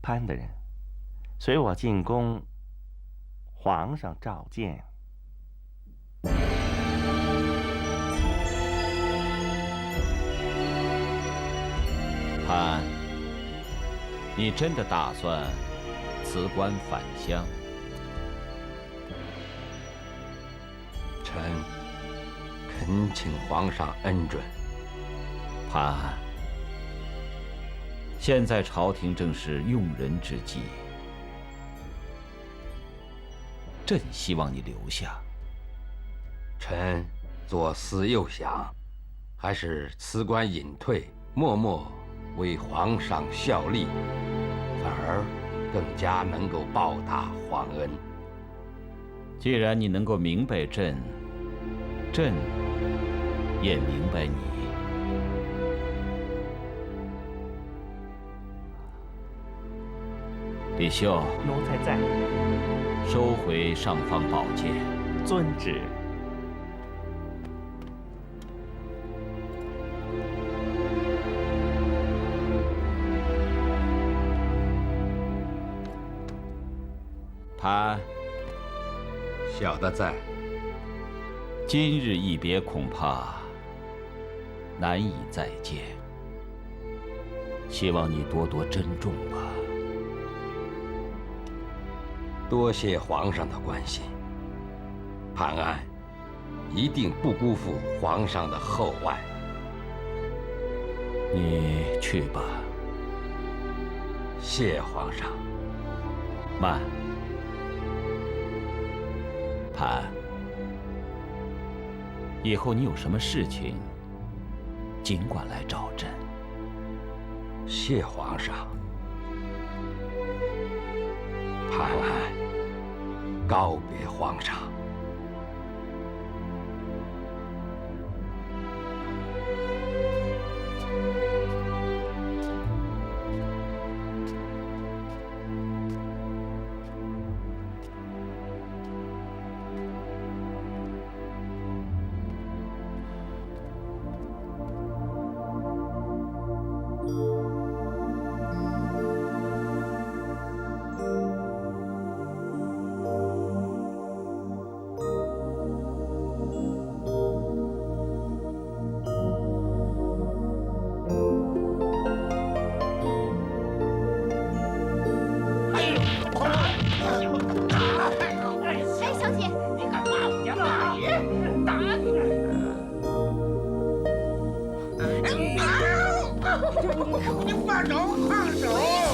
潘大人，随我进宫，皇上召见。潘，你真的打算辞官返乡？臣恳请皇上恩准。潘，现在朝廷正是用人之际，朕希望你留下。臣左思右想，还是辞官隐退，默默为皇上效力，反而更加能够报答皇恩。既然你能够明白朕，朕也明白你。李秀，奴才在。收回尚方宝剑。遵旨。潘，小的在。今日一别，恐怕难以再见。希望你多多珍重吧。多谢皇上的关心，潘安一定不辜负皇上的厚爱。你去吧。谢皇上。慢。潘，以后你有什么事情，尽管来找朕。谢皇上。潘安，告别皇上。你放手，放手！